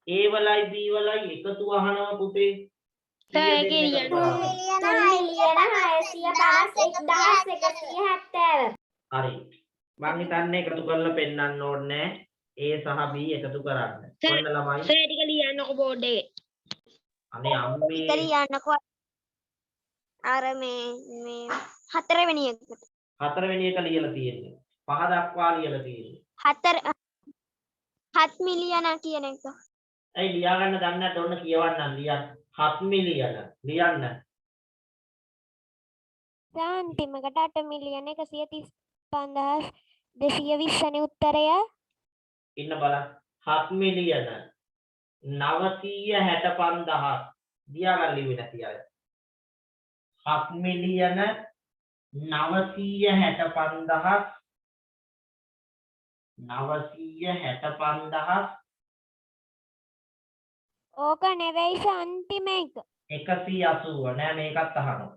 A වලයි B වලයි එකතු අහනවා පුතේ. සර් ඒක හරි. මම හිතන්නේ එකතු කරලා පෙන්නන්න ඕනේ A සහ B එකතු කරන්න. ඔන්න ළමයි. සර් ටික ලියන්නකො බෝඩ් එකේ. අනේ අම්මේ ලියන්නකෝ අර මේ හතරවෙනි එකට හතරවෙනි එක ලියලා තියෙන්නේ. පහ දක්වා ලියලා තියෙන්නේ. 7 මිලියන කියන එක. ඇයි ලියා ගන්න දන්නේ නැත්නම් ඔන්න කියවන්නම් ලියන්න. 7 මිලියන ලියන්න. අන්තිමකට 8,135,220 නේ උත්තරය. ඉන්න බලන්න. 7 මිලියන 965,000 ලියා ගන්න ලිව්වේ නැති අය. 7 මිලියන 965,000 ඕක නෙවෙයි අන්තිම එක. 180 නෑ මේකත් අහනවා.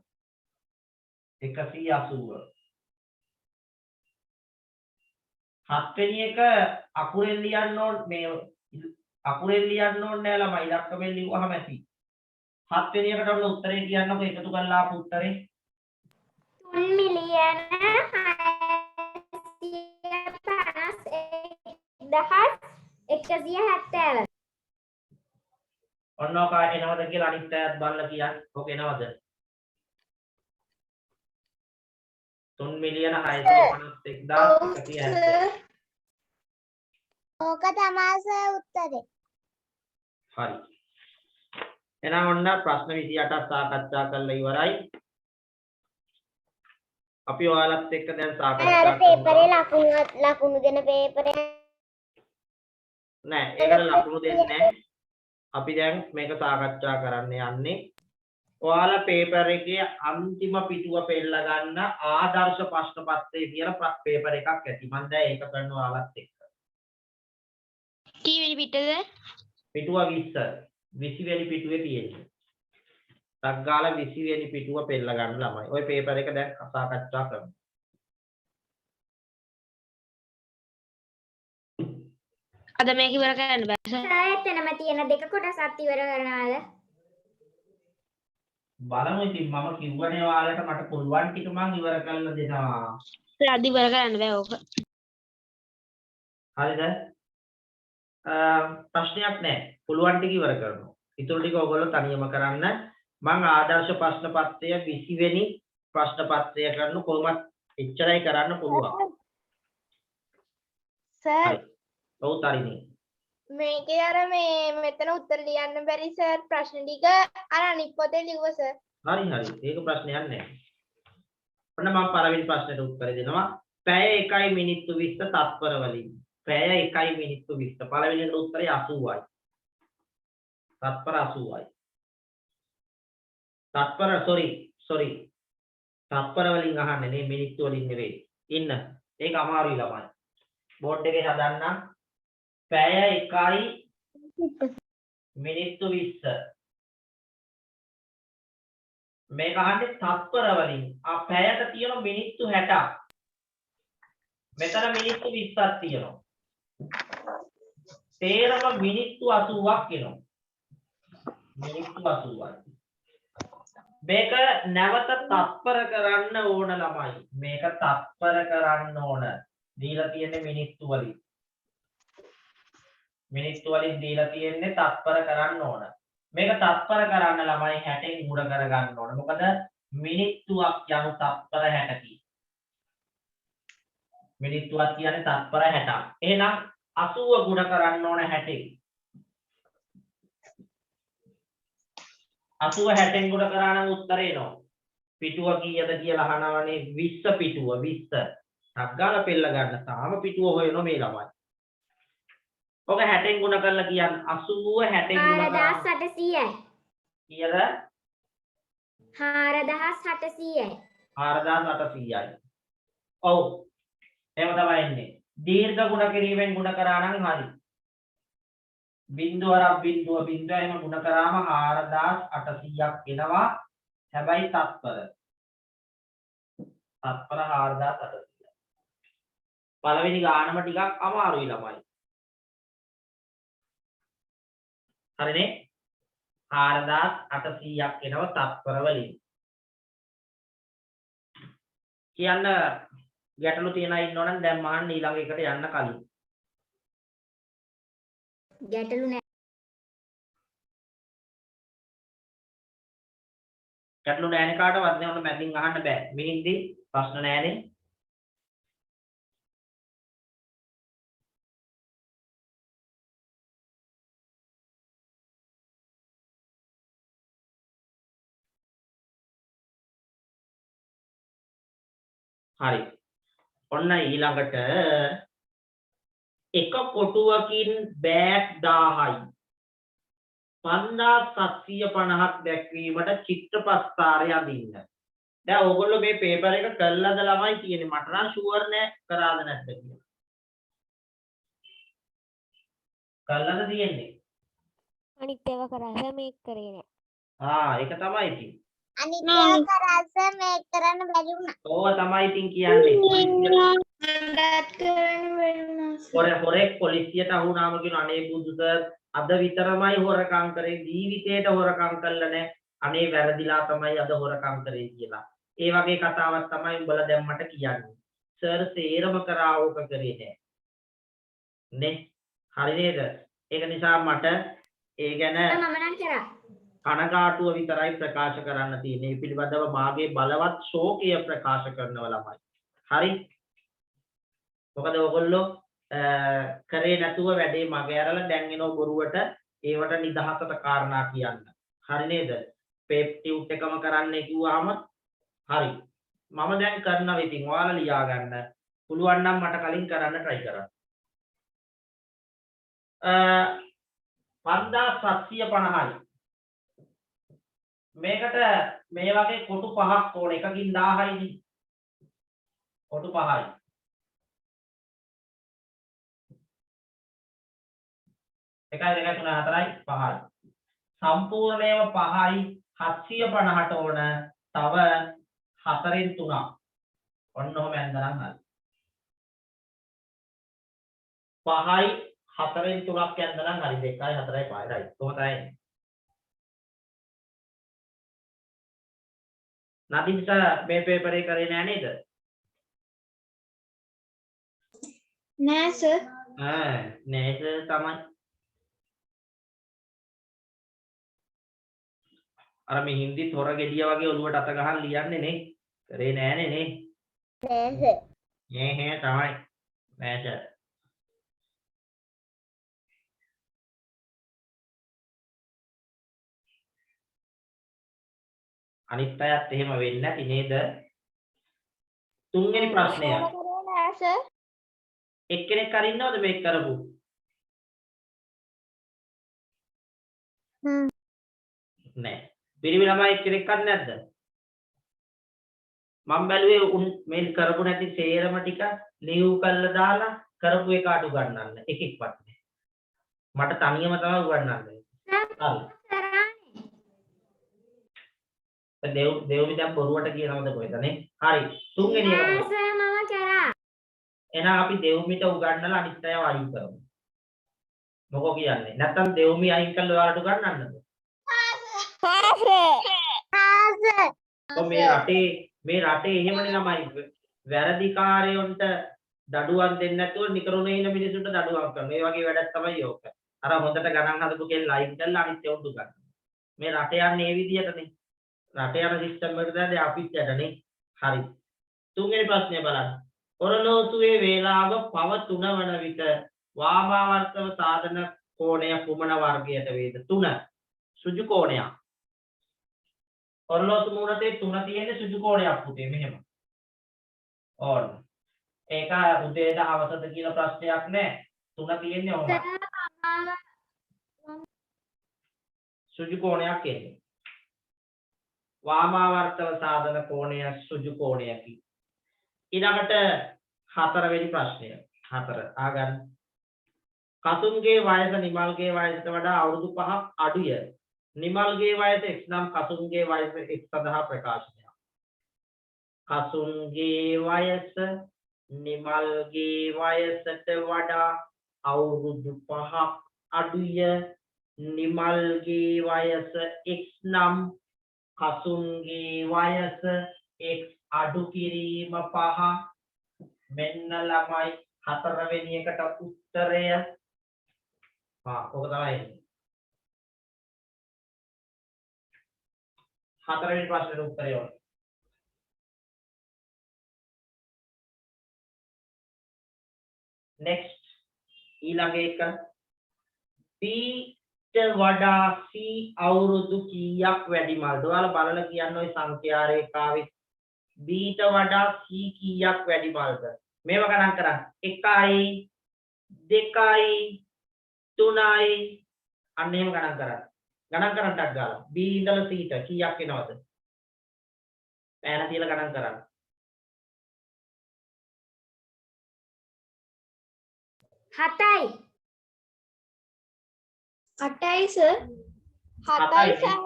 180 හත්වෙනි එක අකුරෙන් ලියන්න ඕන මේ අකුරෙන් ලියන්න ඕනේ නෑ ළමයි ඉලක්කමෙන් ලිව්වහම ඇති. හත්වෙනි එකට ඔන්න උත්තරේ කියන්නකො එකතු කරලා ආපු උත්තරේ 3,651,170. ඔන්න ඔක එනවද කියලා අනිත් අයත් බලලා කියන්න. ඔක එනවද? 3,651,170. ඕක තමයි සර් උත්තරේ. හරි. එහෙනම් ඔන්න ප්‍රශ්න 28ක් සාකච්ඡා කරලා ඉවරයි. අපි ඔයාලත් එක්ක දැන් සාකච්ඡා පේපරේ ලකුණු දෙන පේපරේ නෑ ඒකට ලකුණු දෙන්නේ නෑ. අපි දැන් මේක සාකච්ඡා කරන්න යන්නේ. ඔයාලා පේපර් එකේ අන්තිම පිටුව පෙන්නලා ගන්න ආදර්ශ ප්‍රශ්න පත්‍රය කියලා පේපර් එකක් ඇති. මම දැන් ඒක කරනවා ඔයාලත් එක්ක. කීවෙනි පිටද? පිටුව 20 වෙනි පිටුවේ තියෙන්නේ. ටක් ගාලා 20 වෙනි පිටුව පෙන්නලා ගන්න ළමයි. ওই පේපර් එක දැන් සාකච්ඡා කරමු. අද මේක ඉවර කරන්න බෑ සර්. එතනම තියෙන දෙක කොටසක් ඉවර කරනවාද? බලමු ඉතින් මම කිව්වනේ ඔයාලට මට පුළුවන් ටික මම ඉවර කරලා දෙනවා. සර් අද ඉවර කරන්න බෑ ඕක. හරිද? ප්‍රශ්නයක් නැහැ. පුළුවන් ටික ඉවර කරනවා. ඊටු ටික ඔයගොල්ලෝ තනියම කරන්න. මම ආදර්ශ ප්‍රශ්න පත්‍රය 20 වෙනි ප්‍රශ්න පත්‍රය කරන කොහොමද එච්චරයි කරන්න පුළුවන්. සර් ඔව් තරිනේ. මේකේ අර මෙතන උත්තර ලියන්න බැරි සර් ප්‍රශ්න ටික අර අනිත් පොතේ ලිව්ව සර්. හරි. ඒක ප්‍රශ්නයක් නැහැ. ඔන්න මම පළවෙනි ප්‍රශ්නෙට උත්තර දෙනවා. පැය 1 මිනිත්තු 20 තත්පර වලින්. පැය 1 මිනිත්තු 20. පළවෙනිට උත්තරේ 80යි. තත්පර 80යි. තත්පර sorry. තත්පර වලින් අහන්නේ නේ මිනිත්තු වලින් නෙවෙයි. ඉන්න. ඒක අමාරුයි ළමයි. බෝඩ් එකේ හදන්න. පැය 1 මිනිත්තු 20. මේක අහන්නේ තත්පර වලින්. පැයට තියෙන මිනිත්තු 60ක්. මෙතන මිනිත්තු 20ක් තියෙනවා. තේරම මිනිත්තු 80ක් එනවා. මිනිත්තු 80යි. මේක නැවත තත්පර කරන්න ඕන ළමයි. මේක තත්පර කරන්න ඕන. දීලා තියෙන්නේ මිනිත්තු වලින්. මිනිත්තු වලින් දීලා තියෙන්නේ තත්පර කරන්න ඕන. මේක තත්පර කරන්න ළමයි 60න් මුල කරගන්න ඕන. මොකද මිනිත්තුවක් යනු තත්පර 60කි. මිනිත්තුවක් කියන්නේ තත්පර 60ක්. එහෙනම් 80 ගුණ කරන්න ඕන 60. 80 60න් ගුණ කරා නම් උත්තරේ එනවා. පිටුව කීයද කියලා අහනවනේ 20 පිටුව 20. ටග්ගාල පෙළ ගන්න තාම පිටුව හොයනවා මේ ළමයි. ඔක 60න් ගුණ කරලා කියන්නේ 80 60න් ගුණ කරා 4800යි. කීයද? 4800යි. 4800යි. ඔව්. එහෙම තමයි එන්නේ. දීර්ඝ ගුණ කිරීමෙන් ගුණ කරා නම් හරි. බිංදුවරක් බිංදුව බිංදුව එහෙම ගුණ කරාම 4800ක් එනවා. හැබැයි තත්පර 4800. පළවෙනි ගානම ටිකක් අමාරුයි ළමයි. හරිනේ? 4800ක් එනවා තත්පර වලින්. කියන්න ගැටලු තියනා ඉන්නවනම් දැන් මහන්න ඊළඟ එකට යන්න කලින්. ගැටලු නැහැ. ගැටලු නැහැනේ කාටවත් නේ ඔන්න මැදින් අහන්න බෑ. මිහින්දි ප්‍රශ්න නැහැනේ. හරි. ඔන්න ඊළඟට එක කොටුවකින් බෑග් 1000යි 5750ක් දැක්වීමට චිත්‍රපස්ථාරය අඳින්න. දැන් ඕගොල්ලෝ මේ පේපර් එක කළාද ළමයි කියන්නේ මට නම් ෂුවර් නෑ කරාද නැද්ද කියලා. කළාද තියෙන්නේ? අනිත් ඒවා කරා මේක කරේ ඒක නෑ. තමයි ඉතින්. අනිත් ඒවා කරාස මේක කරන්න බැරි වුණා. ඕව තමයි ඉතින් කියන්නේ. මටත් කරන්න බැරි වුණා. හොරෙක් පොලිසියට අහුනාම කියන අනේ බුදුස අද විතරමයි හොරකම් කරේ ජීවිතේට හොරකම් කළා නෑ. අනේ වැරදිලා තමයි අද හොරකම් කරේ කියලා. ඒ වගේ කතාවක් තමයි උඹලා දැන් මට කියන්නේ. සර් සේරම කරා ඕක කරේ නෑ. නේ? හරි නේද? ඒක නිසා මට ඒ ගැන මම නම් කරා. කනගාටුව විතරයි ප්‍රකාශ කරන්න තියෙන්නේ. මේ පිළිබඳව මාගේ බලවත් ශෝකය ප්‍රකාශ කරනවා ළමයි. හරි? මොකද ඔයගොල්ලෝ කරේ නැතුව වැඩේ මගේ අරලා දැන් එනව බොරුවට ඒවට නිදහසට කාරණා කියන්න. හරි නේද? පේප් ටියුට් එකම කරන්න කිව්වහම හරි. මම දැන් කරනවා ඉතින් ඔයාලා ලියා ගන්න. පුළුවන් නම් මට කලින් කරන්න try කරන්න. 5750යි. මේකට මේ වගේ කොටු පහක් ඕන. එකකින් 1000යි නේ. කොටු 5යි. එකයි දෙකයි තුනයි හතරයි 5යි. සම්පූර්ණයම 5යි 750ට ඕන. තව 4න් 3ක්. ඔන්න ඔහම ඇන්දනම් හරි. 5යි 4න් 3ක් ඇන්දනම් හරි. 2යි 4යි 5යි right. කොහොමද ආයේ? නදීට මේ පේපර් එක කරේ නෑ නේද? නෑ සර්. නෑ සර් තමයි. අර මේ හින්දි තොර ගෙඩිය වගේ ඔලුවට අත ගහන් ලියන්නේ නේ. කරේ නෑනේ නේ. නෑ සර්. තමයි. නෑ සර්. අනිත් අයත් එහෙම වෙන්නේ නැති නේද? තුන්වෙනි ප්‍රශ්නය. නෑ සර්. එක්කෙනෙක් හරි ඉන්නවද මේක කරපු? නෑ. පිරිමි ළමයි එක්කෙනෙක් හරි නැද්ද? මම බැලුවේ උන් මේ කරපු නැති සේරම ටික ලියු කරලා දාලා කරපු එක අඩු ගන්නන්න එකෙක්වත් නෑ. මට තනියම තමයි උගන්වන්නේ. හරි. දෙව්මි දැන් බොරුවට කියනවද කොහෙදනේ? හරි. තුන්වෙනි එක. මම කරා. එහෙනම් අපි දෙව්මිට උගන්වලා අනිත් අයව අයින් කරමු. මොකෝ කියන්නේ? නැත්තම් දෙව්මි අයින් කරලා ඔයාලට උගන්වන්නද? මේ රටේ එහෙමනේ ළමයි වැරදිකාරයන්ට දඩුවම් දෙන්නේ නැතුව නිකරුණේ ඉන්න මිනිසුන්ට දඩුවම් කරනවා. මේ වගේ වැඩක් තමයි ඕක. අර හොඳට ගණන් හදපු කෙල්ල ලයින් කරලා අනිත් ඒවා උගන්වනවා. මේ රට යන්නේ මේ විදිහටනේ. රට යන සිස්ටම් එකට දැන් අපිත් යටනේ. හරි. තුන්වෙනි ප්‍රශ්නය බලන්න. ඔරලෝසුවේ වේලාව පව 3 වන විට වාමාවර්තව සාධන කෝණය කුමන වර්ගයට වේද? 3 සුජු කෝණයක්. ඔරලෝසු මූණතේ 3 තියෙන සුජු කෝණයක් පුතේ මෙහෙම. ඕන. ඒක උදේට හවසද කියලා ප්‍රශ්නයක් නැහැ. 3 තියෙන්නේ ඔහොමයි. සුජු කෝණයක් එන්නේ. වාමාවර්තව සාධන කෝණය සුජු කෝණයකි. ඊළඟට 4 වෙනි ප්‍රශ්නය. 4 ආගන්න. කසුන්ගේ වයස නිමල්ගේ වයසට වඩා අවුරුදු 5ක් අඩුය. නිමල්ගේ වයස x නම් කසුන්ගේ වයස x සඳහා ප්‍රකාශනයක්. කසුන්ගේ වයස නිමල්ගේ වයසට වඩා අවුරුදු 5ක් අඩුය. නිමල්ගේ වයස x නම් කසුන්ගේ වයස x අඩු කිරීම 5. මෙන්න ළමයි 4 වෙනි එකට උත්තරය. ඔක තමයි. 4 වෙනි ප්‍රශ්නෙට උත්තරය ඔන්න. next ඊළඟ එක B ට වඩා C අවුරුදු කීයක් වැඩිමල්ද? ඔයාලා බලලා කියන්න ওই සංඛ්‍යා රේඛාවේ B ට වඩා C කීයක් වැඩිමල්ද? මේව ගණන් කරන්න. 1යි 2යි 3යි අන්න එහෙම ගණන් කරන්න. ගණන් කරන්නටක් ගාලා B ඉඳලා C ට කීයක් එනවද? පෑන තියලා ගණන් කරන්න. 7යි 8යි සර් 7යි සර්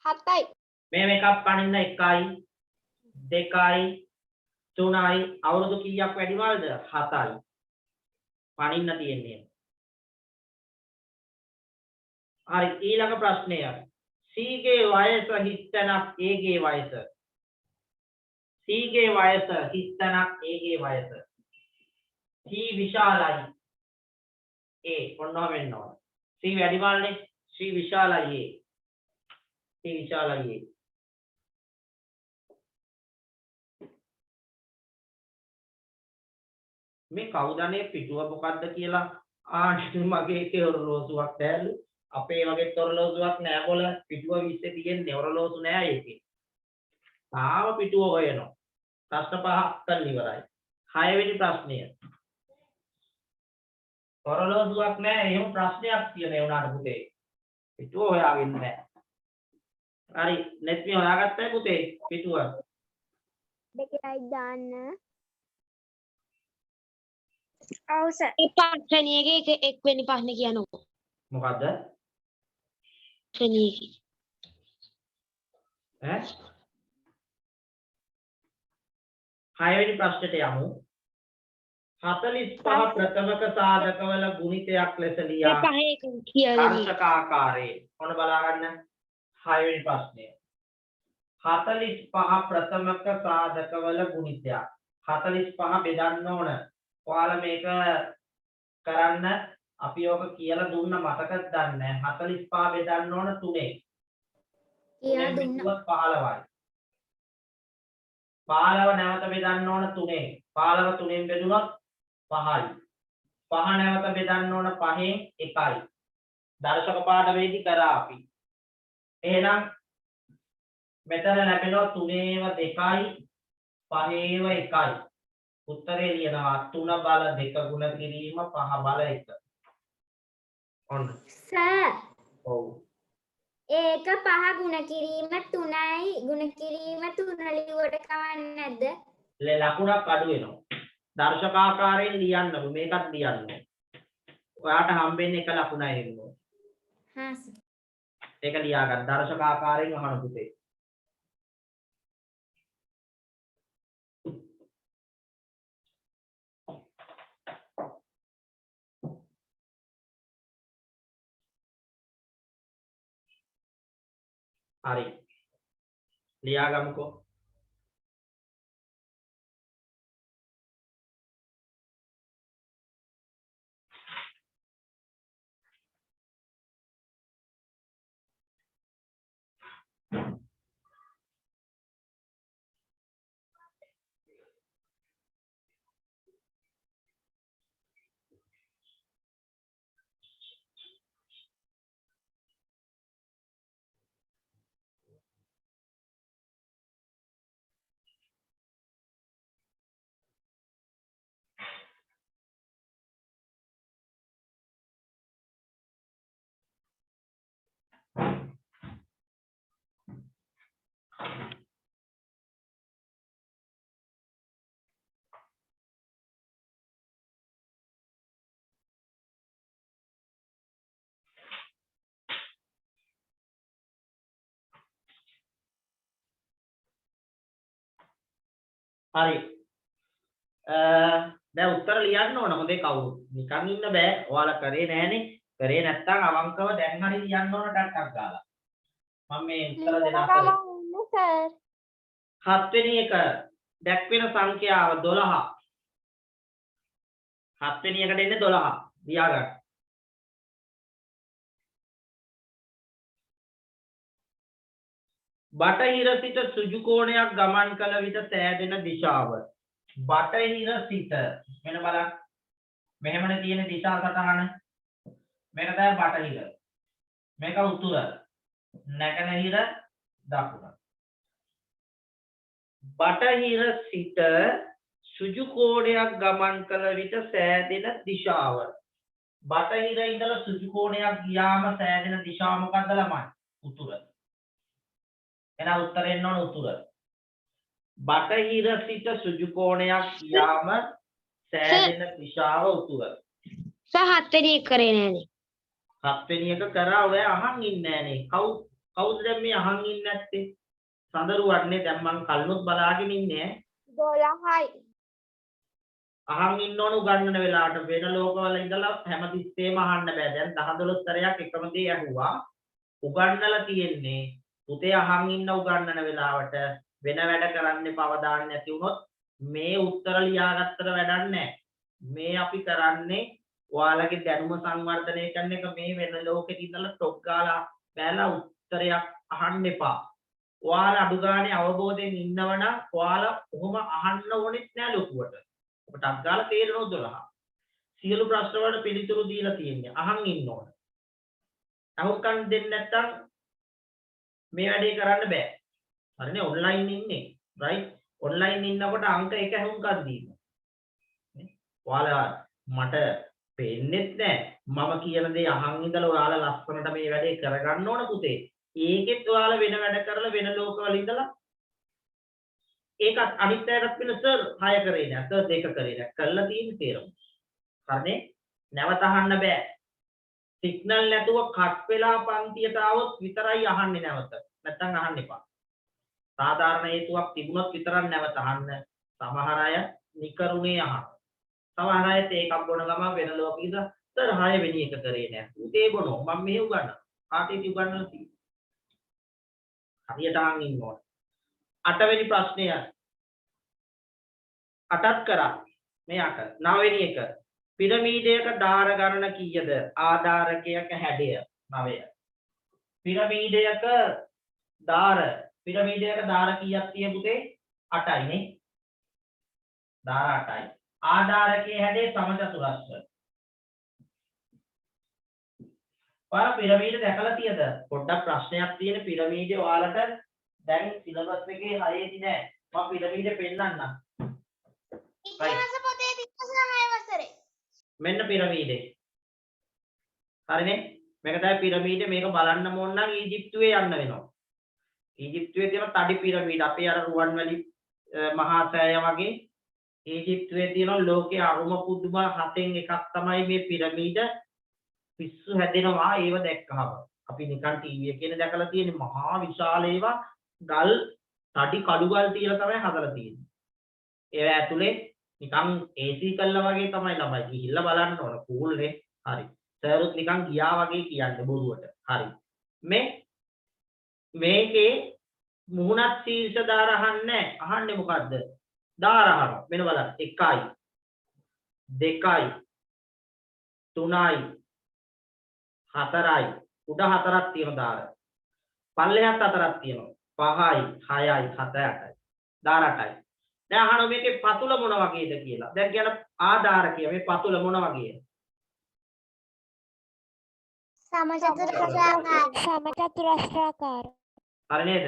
7යි මේ එකක් පනින්න 1යි 2යි 3යි අවුරුදු කීයක් වැඩිමල්ද? 7යි. පනින්න තියෙන්නේ. හරි ඊළඟ ප්‍රශ්නය. C ගේ වයස හිස්තැනක් A ගේ වයස. C ගේ වයස හිස්තැනක් A ගේ වයස. C විශාලයි. A ඔන්නම වෙන්න ඕන. C වැඩිමල්නේ. C විශාලයි A. C විශාලයි A. මේ කවුදනේ පිටුව මොකද්ද කියලා ආන්නේ මගේ එකේ ඔරලෝසුවක් දැල්ලු. අපේ වගේ ඔරලෝසුවක් නෑ බොල පිටුව 20 තියෙන්නේ ඔරලෝසු නෑ ඒකේ. තාම පිටුව හොයනවා. ප්‍රශ්න 5ක් කරලා ඉවරයි. 6 වෙනි ප්‍රශ්නය. ඔරලෝසුවක් නෑ එහෙම ප්‍රශ්නයක් තියෙන ඒ උනාට පුතේ. පිටුව හොයාගෙන නෑ. හරි නැත්නම් හොයාගත්තයි පුතේ පිටුව. දෙකයි දාන්න. ඔව් සර් ඒ පස්වෙනියගේ එක් වෙනි ප්‍රශ්නේ කියනවා. මොකද්ද? පස්වෙනියගේ. ඈ 6 වෙනි ප්‍රශ්නට යමු. 45 ප්‍රථමක සාධකවල ගුණිතයක් ලෙස ඒ ලියා පහේ එක කියලා දර්ශක ආකාරයේ ඔන්න බලා ගන්න 6 වෙනි ප්‍රශ්නය. 45 ප්‍රථමක සාධකවල ගුණිතයක්. 45 බෙදන්න ඕන. ඔයාලා මේක කරන්න අපි ඔක කියලා දුන්න මතකද දන්නේ නැහැ. 45 බෙදන්න ඕන 3. කියලා දුන්න 15යි. 15 නැවත බෙදන්න ඕන 3. 15 3ෙන් බෙදුනොත් 5යි. 5 නැවත බෙදන්න ඕන 5ෙන් 1යි. දර්ශක පාඩමේදී කරා අපි. එහෙනම් මෙතන ලැබෙනවා 3ේව 2යි 5ේව 1යි. උත්තරේ ලියනවා 3 බල 2 ගුණ කිරීම 5 බල 1. ඔන්න. සර් ඔව්. ඒක 5 ගුණ කිරීම 3යි ගුණ කිරීම 3 ලියුවට කවන්නේ නැද්ද? ලකුණක් අඩු වෙනවා. දර්ශකාකාරයෙන් ලියන්න මේකත් ලියන්න. ඔයාට හම්බෙන්නේ එක ලකුණයි එන්නේ. හා සර්. ඒක ලියා ගන්න. දර්ශකාකාරයෙන් අහන පුතේ. හරි. ලියා ගමුකෝ. හරි. දැන් උත්තර ලියන්න ඕන හොඳේ කවුරු. නිකන් ඉන්න බෑ. ඔයාලා කරේ නෑනේ. කරේ නැත්තම් අවංකව දැන් හරි ලියන්න ඕන ටක්ටක් ගාලා. මම මේ උත්තර දෙන අතර සර් 7 වෙනි එක දැක්වෙන සංඛ්‍යාව 12. 7 වෙනි එකට එන්නේ 12. ලියා ගන්න. බටහිර සිට සුජු කෝණයක් ගමන් කළ විට සෑදෙන දිශාව. බටහිර සිට මෙන්න බලන්න. මෙහෙමනේ තියෙන දිශා සටහන. මේක තමයි බටහිර. මේක උතුර. නැගෙනහිර දකුණ. බටහිර සිට සුජු කෝණයක් ගමන් කළ විට සෑදෙන දිශාව. බටහිර ඉඳලා සුජු කෝණයක් ගියාම සෑදෙන දිශාව මොකක්ද ළමයි? උතුර. එහෙනම් උත්තරේ එන්න ඕන උතුර. බටහිර සිට සුජු කෝණයක් ගියාම සෑදෙන දිශාව උතුර. සහ 7 වෙනි එක කරේ නෑනේ. 7 වෙනි එක කරා ඔය අහන් ඉන්නේ නෑනේ. කවුද දැන් මේ අහන් ඉන්නේ නැත්තේ? සඳරුවන්නේ දැන් මං කල්නොත් බලාගෙන ඉන්නේ. 12යි. අහන් ඉන්න ඕන උගන්නන වෙලාවට වෙන ලෝකවල ඉඳලා හැමතිස්සෙම අහන්න බෑ. දැන් 10 12 තරයක් එකම දේ ඇහුවා. උගන්නලා තියෙන්නේ පුතේ අහන් ඉන්න උගන්නන වෙලාවට වෙන වැඩ කරන්න එපා දාන්න නැති වුණොත් මේ උත්තර ලියාගත්තට වැඩක් නැහැ. මේ අපි කරන්නේ ඔයාලගේ දැනුම සංවර්ධනය කරන එක. මේ වෙන ලෝකෙට ඉඳලා ටොක් ගාලා බෑලා උත්තරයක් අහන්න එපා. ඔයාලා අඩු ගානේ අවබෝධයෙන් ඉන්නවනම් ඔයාලා කොහොම අහන්න ඕනෙත් නෑ ලොකුවට. ඔබට අග්ගාලා තේරෙනවද 12? සියලු ප්‍රශ්න වලට පිළිතුරු දීලා තියෙන්නේ. අහන් ඉන්න ඕන. අහුම්කම් දෙන්නේ නැත්තම් මේ වැඩේ කරන්න බෑ. හරිනේ ඔන්ලයින් ඉන්නේ. රයිට්? ඔන්ලයින් ඉන්නකොට අංක 1 අහුම්කම් දීම. ඔයාලා මට පේන්නේත් නෑ. මම කියන දේ අහන් ඉඳලා ඔයාලා ලස්සනට මේ වැඩේ කරගන්න ඕන පුතේ. ඒකෙත් ඔයාලා වෙන වැඩ කරලා වෙන ලෝකවල ඉඳලා ඒකත් අනිත් පැයකට වෙන සර් 6 කරේ නෑ සර් 2 කරේ නෑ කරලා තියෙන තේරෙමු. හරිනේ? නැවත අහන්න බෑ. සිග්නල් නැතුව කට් වෙලා පන්තියට આવොත් විතරයි අහන්නේ නැවත. නැත්තම් අහන්න එපා. සාධාරණ හේතුවක් තිබුණොත් විතරක් නැවත අහන්න. සමහර අය නිකරුණේ අහන. සමහර අය ඒකක් බොන ගමන් වෙන ලෝකෙක සර් 6 වෙනි එක කරේ නෑ. උදේ බොනෝ මම මෙහෙ උගන්වනවා. කාටද උගන්වලා තියෙන්නේ? හරියට අහන් ඉන්න ඕන. 8 වෙනි ප්‍රශ්නය 8ක් කරා. මේ 8. 9 වෙනි එක. පිරමීඩයක ධාර ගණන කීයද? ආධාරකයක හැඩය 9. පිරමීඩයක ධාර කීයක් තියෙ පුතේ? 8යි නේ. ධාර 8යි. ආධාරකයේ හැඩය සමචතුරස්‍ර. ඔයාලා පිරමීඩ දැකලා තියෙද? පොඩ්ඩක් ප්‍රශ්නයක් තියෙන පිරමීඩය ඔයාලට දැන් සිලබස් එකේ 6ේදී නෑ. මම පිරමීඩය පෙන්නන්නම්. ඉතිහාස පොතේ 36 වසරේ. මෙන්න පිරමීඩේ. හරිනේ? මේක තමයි පිරමීඩ. මේක බලන්න ඕන නම් ඊජිප්තුවේ යන්න වෙනවා. ඊජිප්තුවේ තියෙන තඩි පිරමීඩ අපේ අර රුවන්වැලි මහා සෑය වගේ ඊජිප්තුවේ තියෙන ලෝකයේ අරුම පුදුම 7න් එකක් තමයි මේ පිරමීඩ. පිස්සු හැදෙනවා ඒව දැක්කහම. අපි නිකන් ටීවී එකේ දැකලා තියෙන මහා විශාල ඒවා ගල් තඩි කඩු ගල් තියලා තමයි හදලා තියෙන්නේ. ඒවා ඇතුලේ නිකන් AC කළා වගේ තමයි ළමයි ගිහිල්ලා බලන්න ඕන. කූල් නේ. හරි. සර්ුත් නිකන් ගියා වගේ කියන්නේ බොරුවට. හරි. මේකේ මුහුණත් ශීර්ෂ ධාර අහන්නේ. අහන්නේ මොකද්ද? ධාර අහනවා. මෙන්න බලන්න. 1යි 2යි 3යි 4යි උඩ 4ක් තියෙන ධාර. පල්ලෙහාත් 4ක් තියෙනවා. 5යි 6යි 7යි 8යි. ධාර 8යි. දැන් අහන මේකේ පතුල මොන වගේද කියලා. දැන් කියන ආධාරකය මේ පතුල මොන වගේද? සමචතුරස්‍රාකාර. හරි නේද?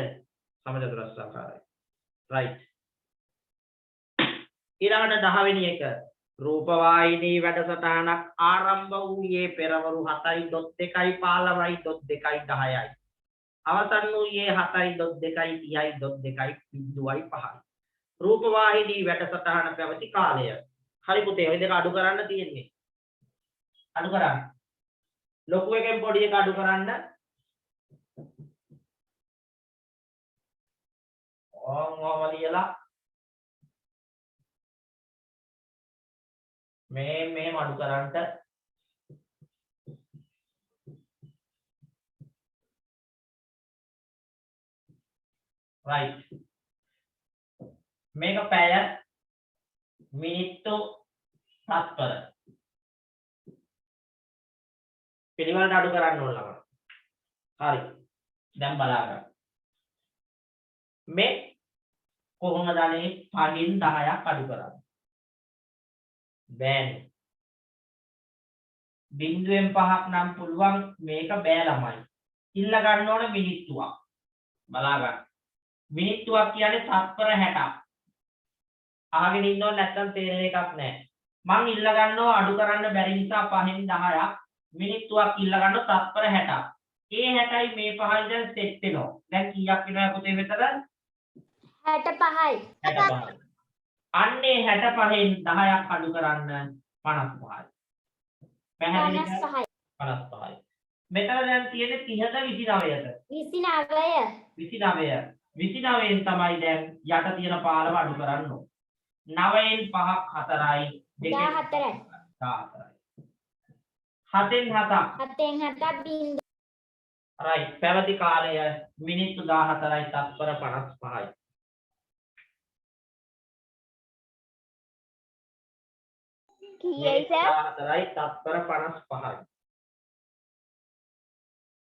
සමචතුරස්‍රාකාරයි. රයිට්. ඊළඟට 10 වෙනි එක. රූපවාහිනී වැඩසටහනක් ආරම්භ වූයේ පෙරවරු 7.2.15.2.10යි. අවසන් වූයේ 7.2.30.2.5යි. රූපවාහිනී වැඩසටහන පැවති කාලය. හරි පුතේ ඔය දෙක අඩු කරන්න තියෙන්නේ. අඩු කරන්න. ලොකු එකෙන් පොඩි එක අඩු කරන්න. ඔහොම ලියලා මෙහෙම අඩු කරන්න. right මේක පැය මිනිත්තු 7 පිළිවෙලට අඩු කරන්න ඕන ළමයි. හරි. දැන් බලන්න. මේ කොහොමද අනේ 5න් 10ක් අඩු කරන්නේ? බෑනේ. බිංදුවෙන් 5ක් නම් පුළුවන් මේක බෑ ළමයි. ඉල්ල ගන්න ඕන මිනිත්තුවක්. බලා ගන්න. මිනිත්තුවක් කියන්නේ 7/60ක්. අහගෙන ඉන්නව නැත්තම් තේරෙන එකක් නැහැ. මං ඉල්ල ගන්නවා අඩු කරන්න බැරි නිසා 5න් 10ක් මිනිත්තුවක් ඉල්ල ගන්නවා 7/60ක්. ඒ 60යි මේ 5යි දැන් සෙට් වෙනවා. දැන් කීයක් වෙනවද පුතේ මෙතන? 65යි. 65. අන්නේ 65න් 10ක් අඩු කරන්න 55යි. පැහැදිලිද? 55යි. 55යි. මෙතන දැන් තියෙන්නේ 30ද 29ද? 29. 29න් තමයි දැන් යට තියෙන පාලම අඩු කරන්න ඕන. 9න් 5ක් 4යි 2න් 14යි. 14යි. 7න් 7ක් 7න් 7ක් බිංදුව. right පැවති කාලය මිනිත්තු 14යි තත්පර 55යි. කීයයි සර්? 14යි තත්පර 55යි.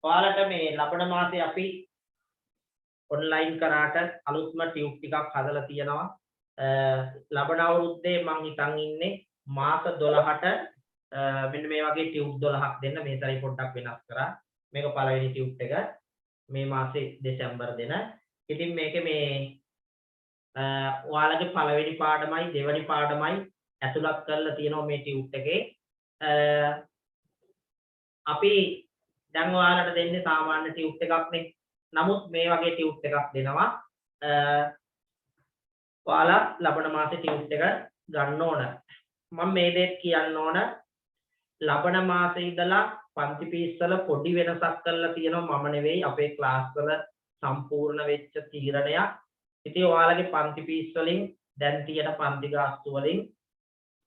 ඔයාලට මේ ලබන මාසේ අපි ඔන්ලයින් කරාට අලුත්ම ටියුබ් ටිකක් හදලා තියෙනවා. ලබන අවුරුද්දේ මම හිතන් ඉන්නේ මාස 12ට මෙන්න මේ වගේ ටියුබ් 12ක් දෙන්න. මේ සැරේ පොඩ්ඩක් වෙනස් කරා. මේක පළවෙනි ටියුබ් එක මේ මාසේ දෙසැම්බර් දෙන. ඉතින් මේකේ මේ ඔයාලගේ පළවෙනි පාඩමයි දෙවෙනි පාඩමයි ඇතුළත් කරලා තියෙනවා මේ ටියුබ් එකේ. අපි දැන් ඔයාලට දෙන්නේ සාමාන්‍ය ටියුබ් එකක් නේ. නමුත් මේ වගේ ටියුබ් එකක් දෙනවා. ඔයාලා ලබන මාසේ ටියුබ් එක ගන්න ඕන. මම මේ දෙත් කියන්න ඕන. ලබන මාසේ ඉඳලා පන්ති පිස්සල පොඩි වෙනසක් කරලා තියෙනවා. මම නෙවෙයි අපේ ක්ලාස් වල සම්පූර්ණ වෙච්ච තීරණයක්. ඉතින් ඔයාලගේ පන්ති පිස් වලින් දැන් තියෙන පන්ති ගාස්තු වලින්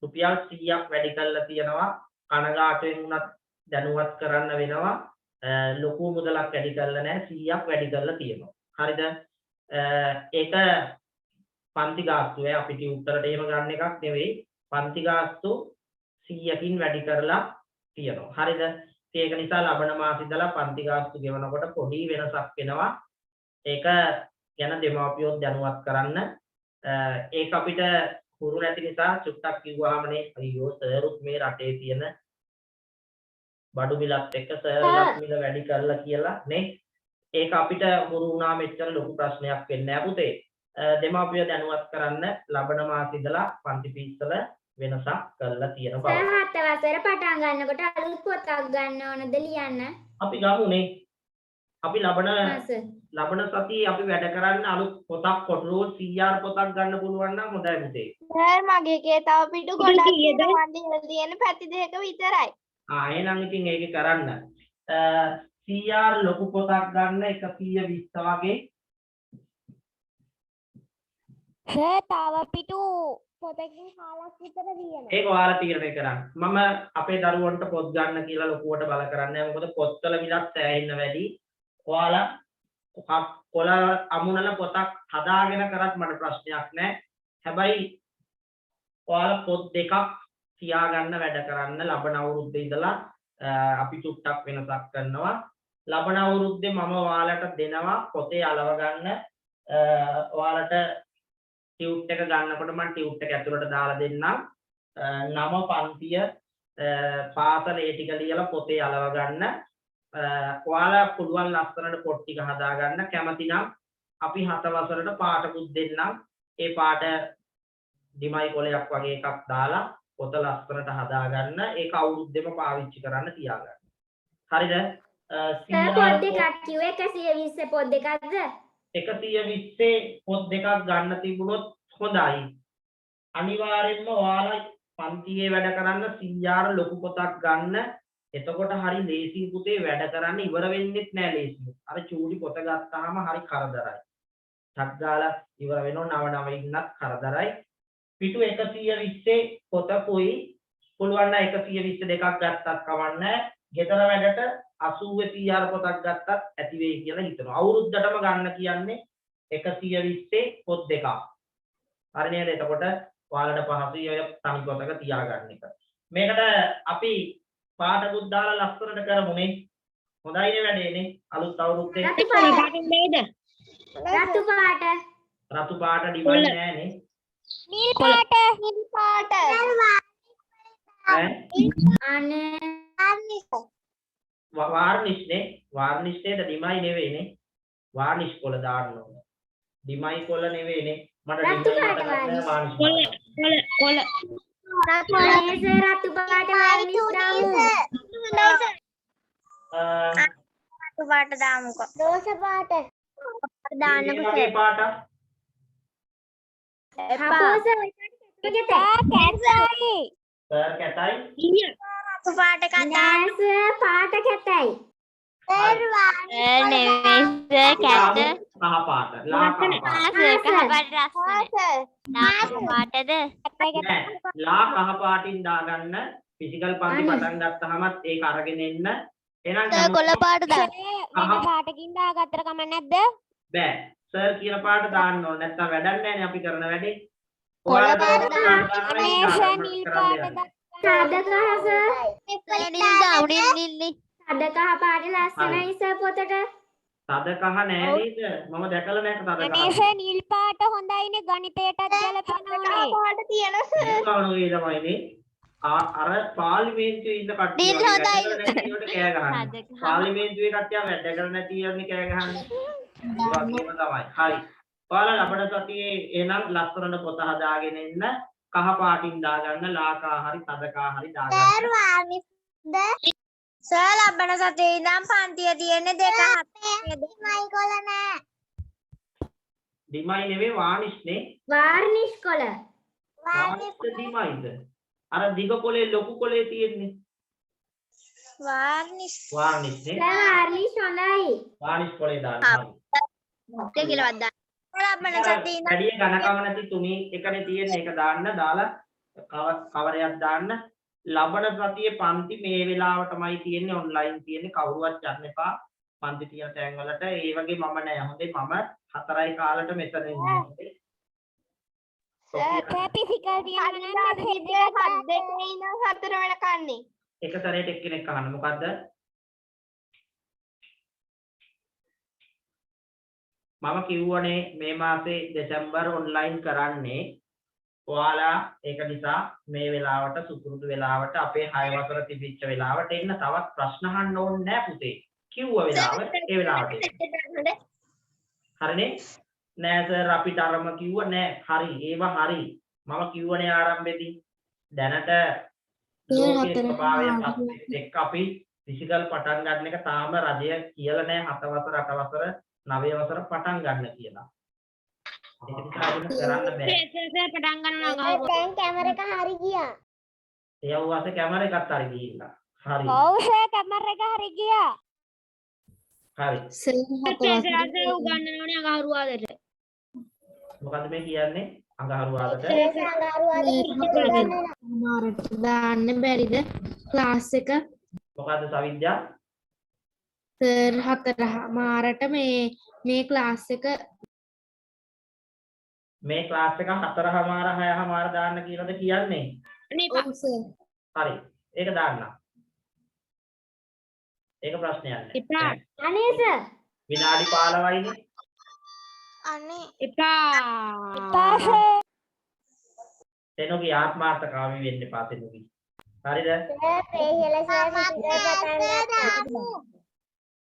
රුපියල් 100ක් වැඩි කරලා තියෙනවා. කනගාටුවෙන් උනත් දැනුවත් කරන්න වෙනවා. ලොකු මුදලක් වැඩි කරලා නැහැ 100ක් වැඩි කරලා තියෙනවා. හරිද? ඒක පන්ති ගාස්තුවේ අපි ටියුටරට එහෙම ගන්න එකක් නෙවෙයි. පන්ති ගාස්තු 100කින් වැඩි කරලා තියෙනවා. හරිද? ඒක නිසා ලබන මාසෙ ඉඳලා පන්ති ගාස්තු ගෙවනකොට පොඩි වෙනසක් වෙනවා. ඒක ගැන දෙමාපියෝ දැනුවත් කරන්න. ඒක අපිට හුරු නැති නිසා චුට්ටක් කිව්වහමනේ අයියෝ සර්ුත් මේ රටේ තියෙන බඩු මිලත් එක්ක සර්ලත් මිල වැඩි කරලා කියලා නේ. ඒක අපිට හුරු වුණා මෙච්චර ලොකු ප්‍රශ්නයක් වෙන්නේ නැහැ පුතේ. දෙමාපියෝ දැනුවත් කරන්න ලබන මාසෙ ඉඳලා පන්ති පිස්සල වෙනසක් කරලා තියෙන බව. 7 වසර පටන් ගන්නකොට අලුත් පොතක් ගන්න ඕනද ලියන්න? අපි ගමුනේ. අපි ලබන මාස. ලබන සතියේ අපි වැඩ කරන්න අලුත් පොතක් කොටුවෝ CR පොතක් ගන්න පුළුවන් නම් හොඳයි පුතේ. සර් මගේ එකේ තව පිටු ගොඩක් තියෙනවා. වන්දි තියෙන පැති දෙක විතරයි. එහෙනම් ඉතින් ඒක කරන්න. CR ලොකු පොතක් ගන්න 120 වගේ. සර් තව පිටු පොතකින් කාලක් විතර ලියන. ඒක ඔයාලා තීරණය කරන්න. මම අපේ දරුවන්ට පොත් ගන්න කියලා ලොකුවට බල කරන්නේ නැහැ. මොකද පොත්වල විලක් සෑහෙන්න වැඩි. ඔයාලා කොළ අමුණල පොතක් හදාගෙන කරත් මට ප්‍රශ්නයක් නැහැ. හැබැයි ඔයාලා පොත් දෙකක් තියාගන්න වැඩ කරන්න. ලබන අවුරුද්දේ ඉඳලා අපි චුට්ටක් වෙනසක් කරනවා. ලබන අවුරුද්දේ මම ඔයාලට දෙනවා පොතේ අලව ගන්න. ඔයාලට ටියුට් එක ගන්නකොට මම ටියුට් එක ඇතුළට දාලා දෙන්නම්. නම පන්තිය පාසල ඒ ටික ලියලා පොතේ අලව ගන්න. ඔයාලා පුළුවන් ලස්සනට පොත් ටික හදා ගන්න. කැමති නම් අපි 7 වසරට පාටකුත් දෙන්නම්. ඒ පාට දිමයි කොලයක් වගේ එකක් දාලා පොත ලස්සනට හදා ගන්න. ඒක අවුරුද්දෙම පාවිච්චි කරන්න තියාගන්න. හරිද? සර් පොත් දෙකක් කිව්වේ 120 පොත් දෙකක්ද? 120 පොත් දෙකක් ගන්න තිබුණොත් හොඳයි. අනිවාර්යෙන්ම ඔයාලා පන්තියේ වැඩ කරන්න 100 ලොකු පොතක් ගන්න. එතකොට හරි ලේසි පුතේ වැඩ කරන්න ඉවර වෙන්නෙත් නෑ ලේසි. අර චූටි පොත ගත්තාම හරි කරදරයි. ටක් ගාලා ඉවර වෙනව නව ඉන්නත් කරදරයි. පිටු 120 පොතකුයි පුළුවන් නම් 120 දෙකක් ගත්තත් කවන්නේ. ගෙදර වැඩට 80 පොතක් ගත්තත් ඇති වෙයි කියලා හිතනවා. අවුරුද්දටම ගන්න කියන්නේ 120 පොත් දෙකක්. හරි නේද? එතකොට ඔයාලට පහසුයි ඔය තනි පොතක තියාගන්න එක. මේකට අපි පාඩකුත් දාලා ලස්සනට කරමුනේ. හොඳයිනේ වැඩේනේ. අලුත් අවුරුද්දේ රතු පාට. රතු පාට ඩිවයින් නෑනේ. නිල් පාට. අනේ වාර්නිෂ් නේ. වාර්නිෂ් නේද? ඩිමයි නෙවෙයිනේ. වාර්නිෂ් කොළ දාන්න ඕනේ. ඩිමයි කොළ නෙවෙයිනේ. මට රතු ඩිමයි පාට මතක වාර්නිෂ්. නැහැ වාර්නිෂ්. අනේ සර් රතු පාට වර්ණිස් දාමු. රතු පාට දාමුකෝ. රෝස පාට. මේ වගේ පාටක් හපෝ සර් කැතයි. සර් කැතයි. රතු පාට එකක් දාන්න. නෑ සර් පාට කැතයි. නෙවෙයි සර් කැත. කහ පාට. ලා කහ පාට. කහ පාට ලස්සන. නාම පාටද? නෑ. ලා කහ පාටින් දාගන්න. ෆිසිකල් පන්ති පටන් ගත්තාමත් ඒක අරගෙන එන්න. එහෙනම් කොළ පාට දාන්න. පාටකින් දාගත්තට කමක් නැද්ද? බෑ. සර් කියන පාට දාන්න ඕනේ. නැත්නම් වැඩක් නෑනේ අපි කරන වැඩේ. කොළ පාට දාන්න. අනේ සර් නිල් පාට සාද කහ සර්. නිල් දාමු නිල්. සාද කහ පාට ලස්සනයි සර් පොතට. තද කහ නෑ නේද? මම දැකලා නැහැ තද කහ. අනේ සර් නිල් පාට හොඳයිනේ ගණිතයටත් ගැලපෙනෝනේ. පාට තියෙනවා. කවුරුයි තමයිනේ? අර පාර්ලිමේන්තුවේ ඉන්න කට්ටිය නිල් වගේ හොඳයි. වැඩ කරන කට්ටියට කෑ ගහන්නේ. පාර්ලිමේන්තුවේ කට්ටිය වැඩ කරන නැති යන්නේ කෑ ගහන්නේ. ඒ වගේම තමයි. හරි. ඔයාලා ලබන සතියේ එනම් ලස්සනට පොත හදාගෙන එන්න. කහ පාටින් දාගන්න, ලාකා හරි තදකා හරි දාගන්න. සර් ලබන සතියේ ඉඳන් පන්තිය තියෙන්නේ 2:00. ඩිමයි කොළ නෑ. ඩිමයි නෙවෙයි වානිෂ්නේ. වර්ණිස් කොළ. වානිෂ් ඩිමයිද? අර දිග කොලේ ලොකු කොලේ තියෙන්නේ. වාර්නිෂ්. වානිෂ්නේ. සර් වර්ණිස් හොඳයි. වානිෂ් කොලේ දාන්න. කියලාවත් දාන්න. ලබන සතියේ ඉඳන් වැඩි ඝනකම නැති තුනී එකනේ තියෙන්නේ. ඒක දාන්න. දාලා කවරයක් දාන්න. ලබන සතියේ පන්ති මේ වෙලාවටමයි තියෙන්නේ. ඔන්ලයින් තියෙන්නේ. කවුරුවත් යන්න එපා. පන්ති තියෙන තැන් වලට. ඒ වගේ මම නෑ. හොඳේ මම 4යි කාලට මෙතන ඉන්නේ. ෆිසිකල් තියෙනවා නම් සතියේ 7 ඉඳන් 4 වෙනකන්නේ. එක සැරේට එක්කෙනෙක් අහන්න මොකද්ද? මම කිව්වනේ මේ මාසේ දෙසැම්බර් ඔන්ලයින් කරන්නේ. ඔයාලා ඒක නිසා මේ වෙලාවට සුපුරුදු වෙලාවට අපේ 6 වසර තිබිච්ච වෙලාවට එන්න. තවත් ප්‍රශ්න අහන්න ඕනේ නෑ පුතේ. කිව්ව වෙලාවට ඒ වෙලාවට එන්න. හරිනේ? නෑ සර් අපිට අරම කිව්ව නෑ. හරි. ඒවා හරි. මම කිව්වනේ ආරම්භයේදී දැනට ලෝකයේ ස්වභාවය පස්සේ එක්ක අපි ෆිසිකල් පටන් ගන්න එක තාම රජය කියලා නෑ 7 වසර 8 වසර 9 වසර පටන් ගන්න කියලා. ඒක නිසා අපිට කරන්න බෑ. සර් පටන් ගන්නවා දැන් කැමරා එක හරි ගියා. ඒ අවුවාසේ කැමරා එකත් හරි ගිහිල්ලා. හරි. ඔව් සර් කැමරා එක හරි ගියා. හරි. සර් උගන්වනෝනේ අඟහරුවාදට. මොකද්ද මේ කියන්නේ? අඟහරුවාදට. මාරට දාන්න බැරිද ක්ලාස් එක? මොකද්ද සවිද්‍යා? සර් 4:00 මේ ක්ලාස් එක මේ ක්ලාස් එක 4:00 6:00 දාන්න කියලාද කියන්නේ? ඔව් සර්. හරි. ඒක දාන්න. ඒක ප්‍රශ්නයක් නෑ. එපා. අනේ සර්. විනාඩි 15යිනේ. අනේ එපා සර්. තෙනුගේ ආත්මාර්ථකාමී වෙන්න එපා තෙනුගේ. හරිද?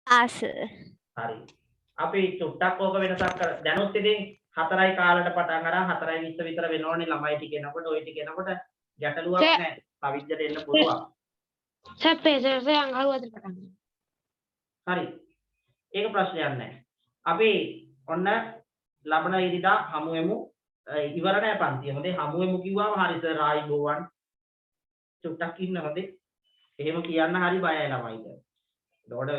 ආස. හරි. අපි චුට්ටක් ඕක වෙනසක් කර දැනුත් ඉතින් 4යි කාලට පටන් අරන් 4:20 විතර වෙනෝනේ ළමයි ටික එනකොට ওই ටික එනකොට ගැටලුවක් නැහැ. පවිද්දට එන්න පුළුවන්. සර් පේසර් අඟහරුවාදට පටන් ගන්නවා. හරි. ඒක ප්‍රශ්නයක් නැහැ. අපි ඔන්න ලබන ඉරිදා හමු වෙමු. ඉවර නැහැ පන්තිය. හොඳේ හමු වෙමු කිව්වම හරි සර් ආයිබෝවන්. චුට්ටක් ඉන්න හොඳේ. එහෙම කියන්න හරි බයයි ළමයිට. ඒකට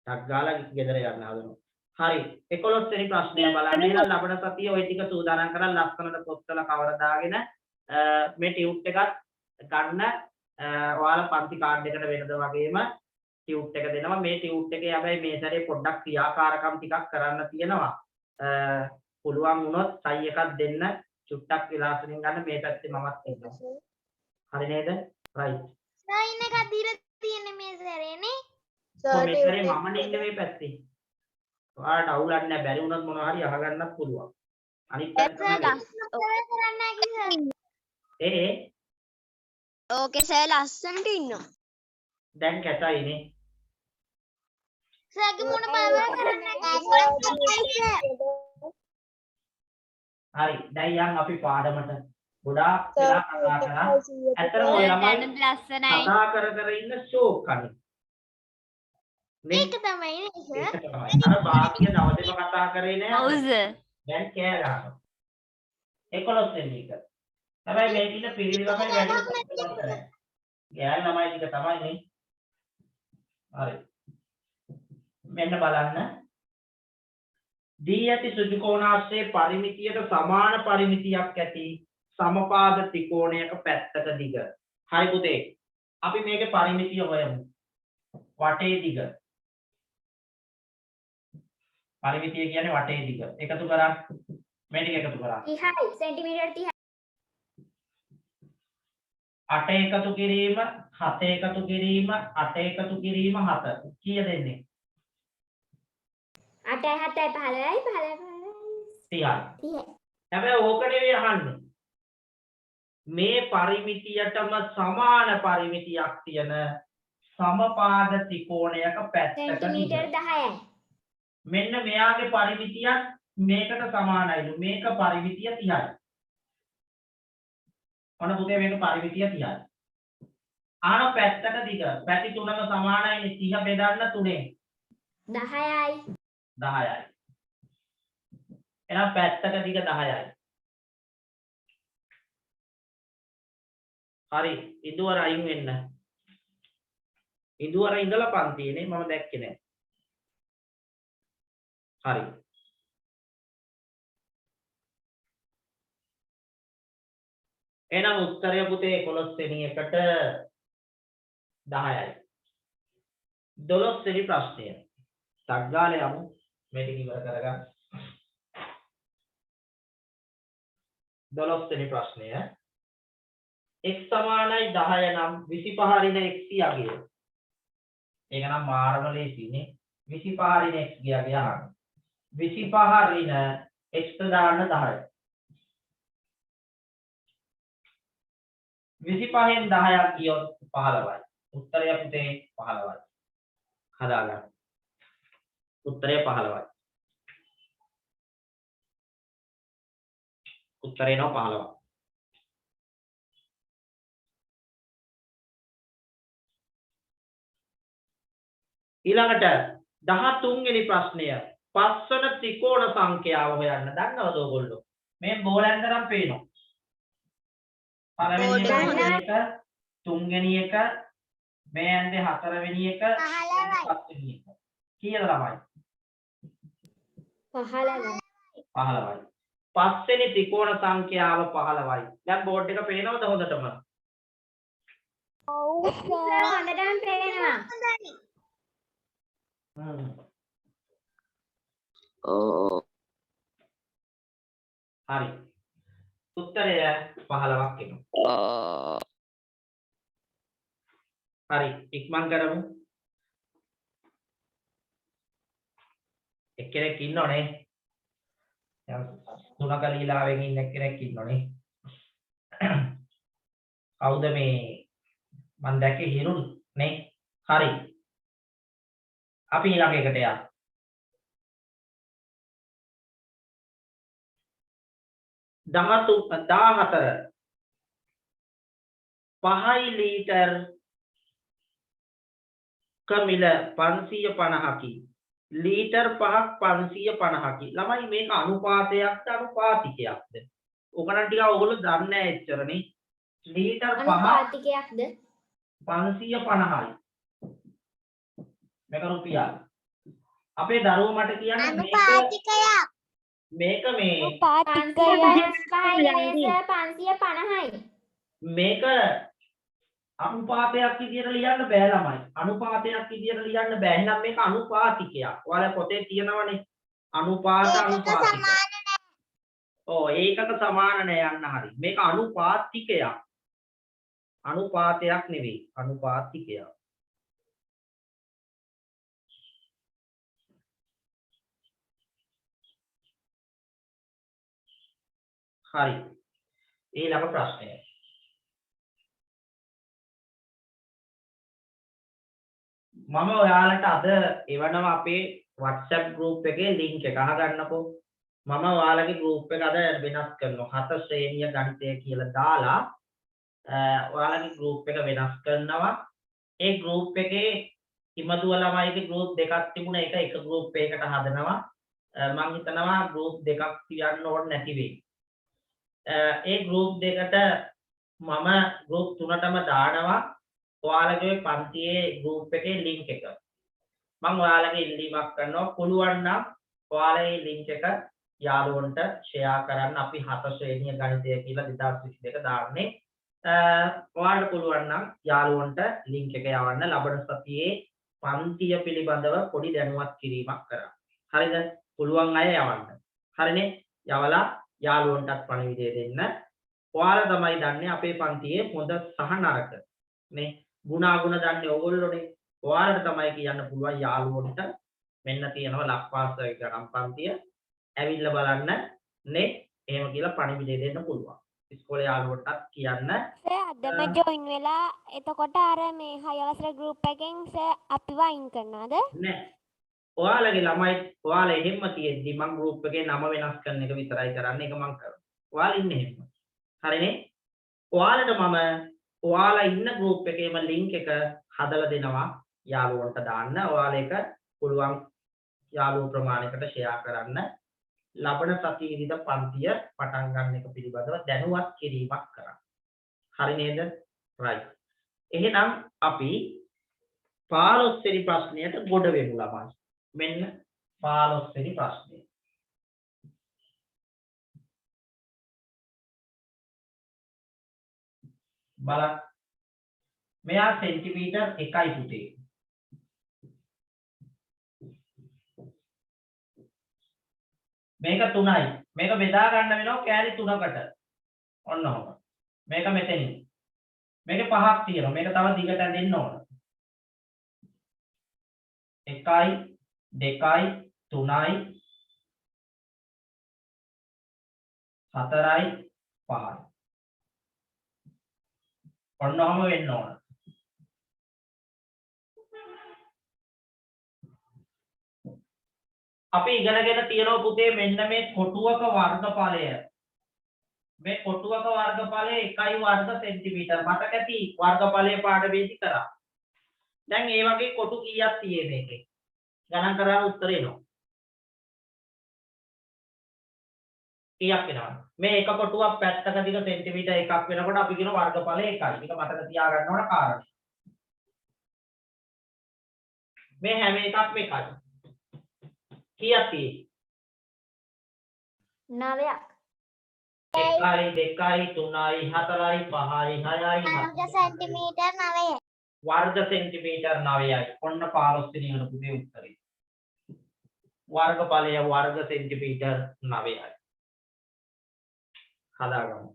ටක් ගාලා ගෙදර යන්න හදනවා. හරි 11 වෙනි ප්‍රශ්නය බලන්න. එහෙනම් ලබන සතියේ ওই ටික සූදානම් කරලා ලස්සනට පොත්වල කවර දාගෙන මේ ටියුට් එකත් ගන්න. ඔයාලා පන්ති කාඩ් එකට වෙනද වගේම ටියුට් එක දෙනවා. මේ ටියුට් එකේ හැබැයි මේ සැරේ පොඩ්ඩක් ක්‍රියාකාරකම් ටිකක් කරන්න තියෙනවා. පුළුවන් වුණොත් සයි එකක් දෙන්න. චුට්ටක් විලාසෙන් ගන්න මේ පැත්තේ මමත් ඉන්නවා. හරි නේද? රයිට්. සයින් එකක් දීලා තියෙන්නේ මේ සැරේනේ. මේ සැරේ මම ඉන්නේ මේ පැත්තේ. ඔයාලට අවුලක් නැහැ. බැරි වුණොත් මොනවා හරි අහගන්නත් පුළුවන්. අනිත් පැත්ත ඒ ඕකේ සර් ලස්සනට ඉන්නවා. දැන් කැතයිනේ. සර්ගේ මොන බලවල කරන්නේ හරි දැන් යන් අපි පාඩමට ගොඩාක් වෙලා කතා කරා. ඇත්තටම ඔය ළමයි දැනුත් ලස්සනයි. කතා කර ඉන්න ෂෝක් කන්නේ. මේක තමයි නේද? ඒක තමයි. අර වාක්‍ය දවසේම කතා කරේ නෑ. හවුද? දැන් කෑ ගහනවා. 11 වෙනි එක. හැබැයි මේක ඉන්න පිළිවිල ළමයි වැඩි කරන්නේ. ගෑල් ළමයි ටික තමයි නේ. හරි. මෙන්න බලන්න. දී ඇති සුදු කෝණාශ්‍රයේ පරිමිතියට සමාන පරිමිතියක් ඇති සමපාද ත්‍රිකෝණයක පැත්තක දිග. හරි පුතේ. අපි මේකේ පරිමිතිය හොයමු. වටේ දිග. පරිමිතිය කියන්නේ වටේ දිග. එකතු කරා. මේ ටික එකතු කරා. 30යි සෙන්ටිමීටර් 30යි. 8 එකතු කිරීම 7 එකතු කිරීම 8 එකතු කිරීම 7 කීය දෙන්නේ? 8යි 7යි 15යි 30යි. 30යි. හැබැයි ඕක නෙවෙයි අහන්නේ. මේ පරිමිතියටම සමාන පරිමිතියක් තියෙන සමපාද ත්‍රිකෝණයක පැත්තක සෙන්ටිමීටර් 10යි. මෙන්න මෙයාගේ පරිමිතියක් මේකට සමානයිලු. මේක පරිමිතිය 30යි. ඔන්න පුතේ මේක පරිමිතිය 30යි. ආන පැත්තක දිග පැති තුනම සමානයිනේ. 30 බෙදන්න 3ෙන් 10යි. 10යි. එහෙනම් පැත්තක දිග 10යි. හරි ඉදුවර අයින් වෙන්න. ඉදුවර ඉඳලා පන්තියනේ මම දැක්කේ නෑ. හරි. එහෙනම් උත්තරය පුතේ 11 වෙනි එකට 10යි. 12 වෙනි ප්‍රශ්නය. සග්ගාලේ යමු. මේ ටික ඉවර කරගන්න. 12 වෙනි ප්‍රශ්නය. x සමානයි 10 නම් 25 රින x යගේ. ඒක නම් මාරම ලේසිනේ. 25 රින x ගියාගේ අහන්න. 25 රින x දාන්න 10. 25න් 10ක් ගියොත් 15යි. උත්තරය පුතේ 15යි. හදාගන්න. උත්තරය 15යි. උත්තරේ නෝ 15. ඊළඟට 13 වෙනි ප්‍රශ්නය. පස්වන ත්‍රිකෝණ සංඛ්‍යාව හොයන්න. දන්නවද ඔයගොල්ලෝ? මේ බෝලෙන්දරම් පේනවා. පළවෙනි එක, තුන්වෙනි එක, මේ ඇන්දේ හතරවෙනි එක, පස්වෙනි එක. කීයද ළමයි? 15යි. 15යි. පස්වෙනි ත්‍රිකෝණ සංඛ්‍යාව 15යි. දැන් බෝඩ් එක පේනවද හොඳටම? ඔව් හොඳටම පේනවා. හරි. උත්තරය 15ක් එනවා. හරි ඉක්මන් කරමු. එක්කෙනෙක් ඉන්නෝනේ. දැන් තුනක ලීලාවෙන් ඉන්න එක්කෙනෙක් ඉන්නෝනේ. කවුද මේ මන් දැක්කේ හිරුන් නේ? හරි. අපි ඊළඟ එකට යමු. දහතු 14 5 ලීටර් ක මිල 550කි. ලීටර් 5ක් 550කි. ළමයි මේක අනුපාතයක්ද අනුපාතිකයක්ද? ඕක නම් ටික ඔයගොල්ලෝ දන්නේ නැහැ එච්චරනේ. ලීටර් 5 අනුපාතිකයක්ද 550යි. මේක රුපියල්. අපේ දරුවෝ මට කියන්නේ අනුපාතිකයක්. මේක මේ 555යි 550යි. මේක අනුපාතයක් විදියට ලියන්න බෑ ළමයි. අනුපාතයක් විදියට ලියන්න බෑ. එහෙනම් මේක අනුපාතිකයක්. ඔයාලා පොතේ තියෙනවනේ. අනුපාත අනුපාතික. ඔව් ඒකක සමාන නෑ යන්න හරි. මේක අනුපාතිකයක්. අනුපාතයක් නෙවෙයි. අනුපාතිකයක්. හරි. ඊළඟ ප්‍රශ්නය. මම ඔයාලට අද එවනවා අපේ WhatsApp group එකේ link එක අහගන්නකෝ. මම ඔයාලගේ group එක අද වෙනස් කරනවා. 7 ශ්‍රේණිය ගණිතය කියලා දාලා ඔයාලගේ group එක වෙනස් කරනවා. ඒ group එකේ ඉමදුව ළමයිගේ group දෙකක් තිබුණා. ඒක එක group එකකට හදනවා. මම හිතනවා group දෙකක් තියන්න ඕනේ නැති වෙයි. ඒ group දෙකට මම group තුනටම දානවා. ඔයාලගේ පන්තියේ group එකේ link එක. මම ඔයාලගේ ඉල්ලීමක් කරනවා පුළුවන් නම් ඔයාලගේ link එක යාළුවන්ට share කරන්න. අපි 7 ශ්‍රේණිය ගණිතය කියලා 2022 දාන්නේ. ඔයාලට පුළුවන් නම් යාළුවන්ට link එක යවන්න. ලබන සතියේ පන්තිය පිළිබඳව පොඩි දැනුවත් කිරීමක් කරන්න. හරිද? පුළුවන් අය යවන්න. හරිනේ? යවලා යාළුවන්ටත් පණිවිඩය දෙන්න. ඔයාලා තමයි දන්නේ අපේ පන්තියේ හොඳ සහ නරක. නේ? ගුණාගුණ දන්නේ ඕගොල්ලෝනේ. ඔයාලට තමයි කියන්න පුළුවන් යාළුවන්ට මෙන්න තියෙනවා ලක්වාස්තවික ගණන් පන්තිය. ඇවිල්ලා බලන්න නේ. එහෙම කියලා පණිවිඩය දෙන්න පුළුවන්. ඉස්කෝලේ යාළුවන්ටත් කියන්න. අදම ජොයින් වෙලා එතකොට අර මේ 6 වසර ගෲප් එකෙන් අපිව අයින් කරනවද? නෑ. ඔයාලගේ ළමයි ඔයාලා එහෙම තියෙද්දි මම group එකේ නම වෙනස් කරන එක විතරයි කරන්නේ. ඒක මම කරනවා. ඔයාලා ඉන්නේ එහෙම. හරිනේ? ඔයාලට මම ඔයාලා ඉන්න group එකේම link එක හදලා දෙනවා යාළුවන්ට දාන්න. ඔයාලා ඒක පුළුවන් යාළුවෝ ප්‍රමාණයකට share කරන්න. ලබන සතියේ ඉඳන් පන්තිය පටන් ගන්න එක පිළිබඳව දැනුවත් කිරීමක් කරන්න. හරි නේද? right. එහෙනම් අපි 15 වෙනි ප්‍රශ්නයට ගොඩ වෙමු ළමයි. මෙන්න 15 වෙනි ප්‍රශ්නය. බලන්න. මෙයා සෙන්ටිමීටර් 1යි පුතේ. මේක 3යි. මේක බෙදා ගන්න වෙනවා කෑලි 3කට. ඔන්න ඔහොම. මේක මෙතනින්. මේකේ 5ක් තියෙනවා. මේක තව දිගට ඇදෙන්න ඕන. 1යි 2යි 3යි 4යි 5යි. ඔන්න ඔහොම වෙන්න ඕන. අපි ඉගෙනගෙන තියෙනවා පුතේ මෙන්න මේ කොටුවක වර්ගඵලය. මේ කොටුවක වර්ගඵලය 1 වර්ග සෙන්ටිමීටර්. මතක ඇති වර්ගඵලයේ පාඩමේදී කරා. දැන් මේ වගේ කොටු කීයක් තියෙන්නේ මේකේ? ගණන් කරලා උත්තර එනවා. කීයක් එනවද? මේ එක කොටුවක් පැත්තක දිග සෙන්ටිමීටර් 1ක් වෙනකොට අපි කියන වර්ගඵලය 1යි. මේක මතක තියාගන්න ඕන කාරණේ. මේ හැම එකක්ම 1යි. කීයක් තියෙන්නේ? 9ක්. 1යි 2යි 3යි 4යි 5යි 6යි 7යි. සෙන්ටිමීටර් 9යි. वर्ग सेंटीमीटर 9යි. ඔන්න 15 වෙනි වෙන පුතේ උත්තරේ. වර්ගඵලය वर्ग सेंटीमीटर 9යි. හදාගමු.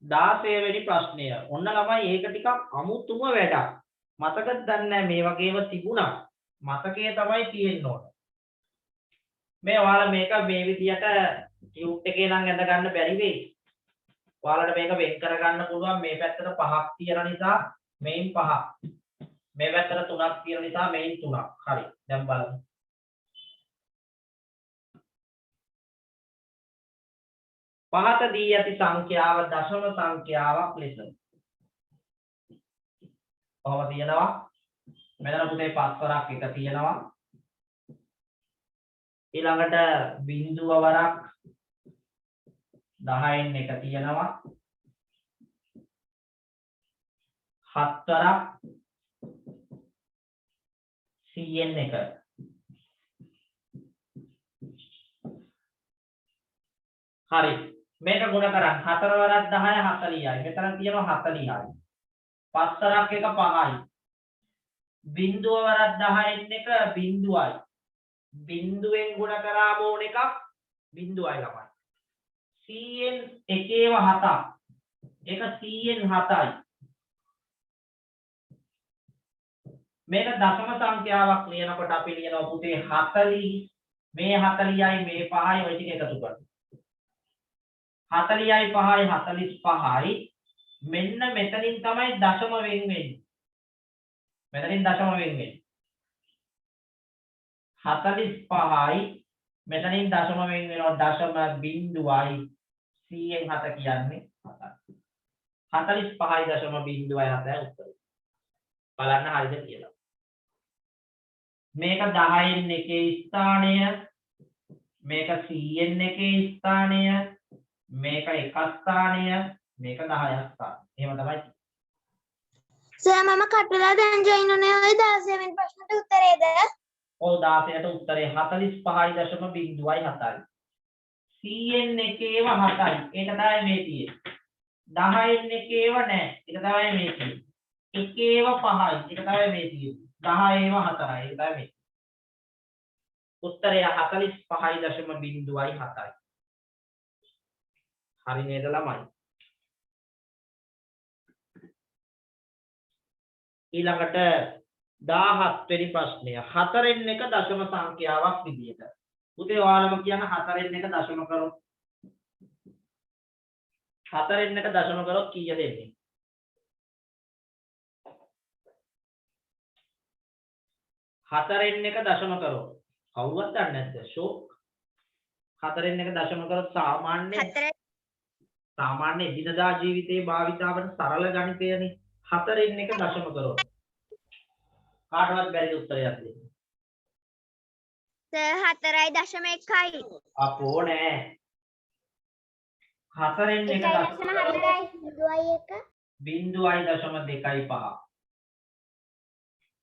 දාසයවෙනි ප්‍රශ්නය. ඔන්න ළමයි ඒක ටිකක් අමුතුම වැඩක්. මතකද දන්නේ මේ වගේම තිබුණා. මතකයේ තමයි තියෙන්න ඕන. මේ ඔයාලා මේක මේ විදියට ටියුබ් එකේ නම් ඇඳ ගන්න බැරි වෙයි. ඔයාලට මේක වෙන් කර ගන්න පුළුවන් මේ පැත්තට 5ක් තියෙන නිසා මේන් 5. මේ පැත්තට 3ක් තියෙන නිසා මේන් 3ක්. හරි. දැන් බලමු. පහත දී ඇති සංඛ්‍යාව දශම සංඛ්‍යාවක් ලෙස. කොහොම තියෙනවා? මෙතන පුතේ 5 වරක් එක තියෙනවා. ඊළඟට බිංදුව වරක් 10න් එක තියෙනවා. 7 වරක් 100න් එක. හරි. මේක ගුණ කරන් 4 වරක් 10 40යි. මෙතන තියෙනවා 40යි. 5 වරක් එක 5යි. බිංදුව වරක් 10න් එක බිංදුවයි. බිංදුවෙන් ගුණ කරාම ඕන එකක් බිංදුවයි ළමයි. 100න් එකේව 7ක්. ඒක 100න් 7යි. මේක දශම සංඛ්‍යාවක් ලියනකොට අපි ලියනවා පුතේ 40 මේ 40යි මේ 5යි ඔය ටික එකතු කරලා 40යි 5යි 45යි මෙන්න මෙතනින් තමයි දශම වෙන් වෙන්නේ. මෙතනින් දශම වෙන් වෙන්නේ 45යි මෙතනින් දශම වෙන් වෙනවා දශම බිංදුවයි 100න් 7 කියන්නේ 7යි 45යි දශම බිංදුවයි 7යි උත්තරය. බලන්න හරිද කියලා. මේක 10න් එකේ ස්ථානය මේක 100න් එකේ ස්ථානය මේක එක ස්ථානය මේක 10ක් ස්ථානය. එහෙම තමයි. සර් මම කටලා දැන් ජොයින් උනේ ওই 16 වෙනි ප්‍රශ්නට උත්තරේද? ඔව් 16ට උත්තරේ 45.07යි. 100න් එකේව 7යි. ඒක තමයි මේ තියෙන්නේ. 10න් එකේව නැහැ. ඒක තමයි මේ තියෙන්නේ. එකේව 5යි. ඒක තමයි මේ තියෙන්නේ. 10ඒව 4යි. ඒක තමයි මේ. උත්තරය 45.07යි. හරි නේද ළමයි? ඊළඟට 17 වෙනි ප්‍රශ්නය. 4න් එක දශම සංඛ්‍යාවක් විදියට. පුතේ ඔයාලම කියන 4න් එක දශම කරොත් 4න් එක දශම කරොත් කීය දෙන්නේ? 4න් එක දශම කරොත් කවුරුවත් දන්නේ නැද්ද? ෂෝක්. 4න් එක දශම කරොත් සාමාන්‍ය දිනදා ජීවිතේ භාවිතාවට සරල ගණිතයනේ. 4න් එක දශම කරොත් කාටවත් බැරිද උත්තරයක් දෙන්න? සර් 4.1යි. අපෝ නෑ. 4න් එක දශම බිංදුවයි දශම 2.5.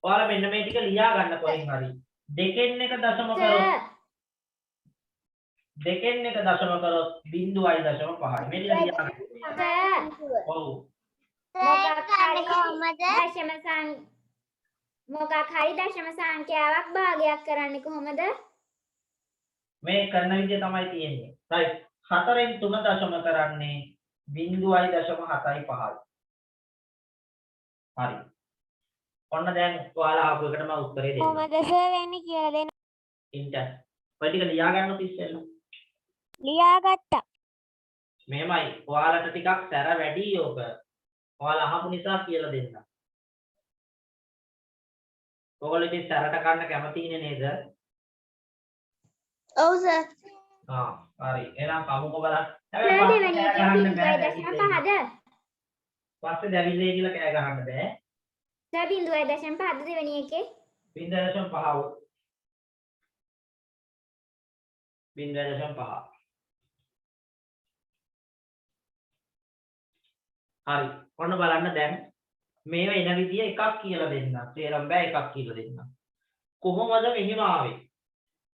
ඔයාලා මෙන්න මේ ටික ලියා ගන්න කොහෙන් හරි. 2න් එක දශම කරොත් 2න් එක දශම කරොත් බිංදුවයි දශම 5යි. මේ ටික ලියා ගන්න. ඔව්. මොකක් හරි දශම සංඛ්‍යාවක් භාගයක් කරන්නේ කොහොමද? මේ කරන විදිය තමයි තියෙන්නේ. right. 4න් 3 දශම කරන්නේ බිංදුවයි දශම 7යි 5යි. හරි. ඔන්න දැන් ඔයාලා ආපු එකට මම උත්තරේ දෙන්නම්. කොහමද සර් වෙන්නේ කියලා දෙන්න. ඉන්ටර්. ඔය ටික ලියා ගන්නත් ඉස්සෙල්ලා. ලියාගත්තා. මෙහෙමයි. ඔයාලට ටිකක් සැර වැඩි යෝක. ඔයාලා අහපු නිසා කියලා දෙන්න. ඔයගොල්ලෝ ඉතින් සැරට ගන්න කැමතිනේ නේද? ඔව් සර්. හරි. එහෙනම් කමුකෝ බලන්න. දෙවෙනි එකේ බිංදුවයි දශම 5ද? පස්සේ දැවිල්ලේ කියලා කෑ ගහන්න බෑ. සර් බිංදුවයි දශම 5ද දෙවෙනි එකේ? 0.5. 0.5. හරි. ඔන්න බලන්න දැන් මේව එන විදිය එකක් කියලා දෙන්න. තේරෙන්න බෑ එකක් කියලා දෙන්න. කොහොමද මෙහෙම ආවේ?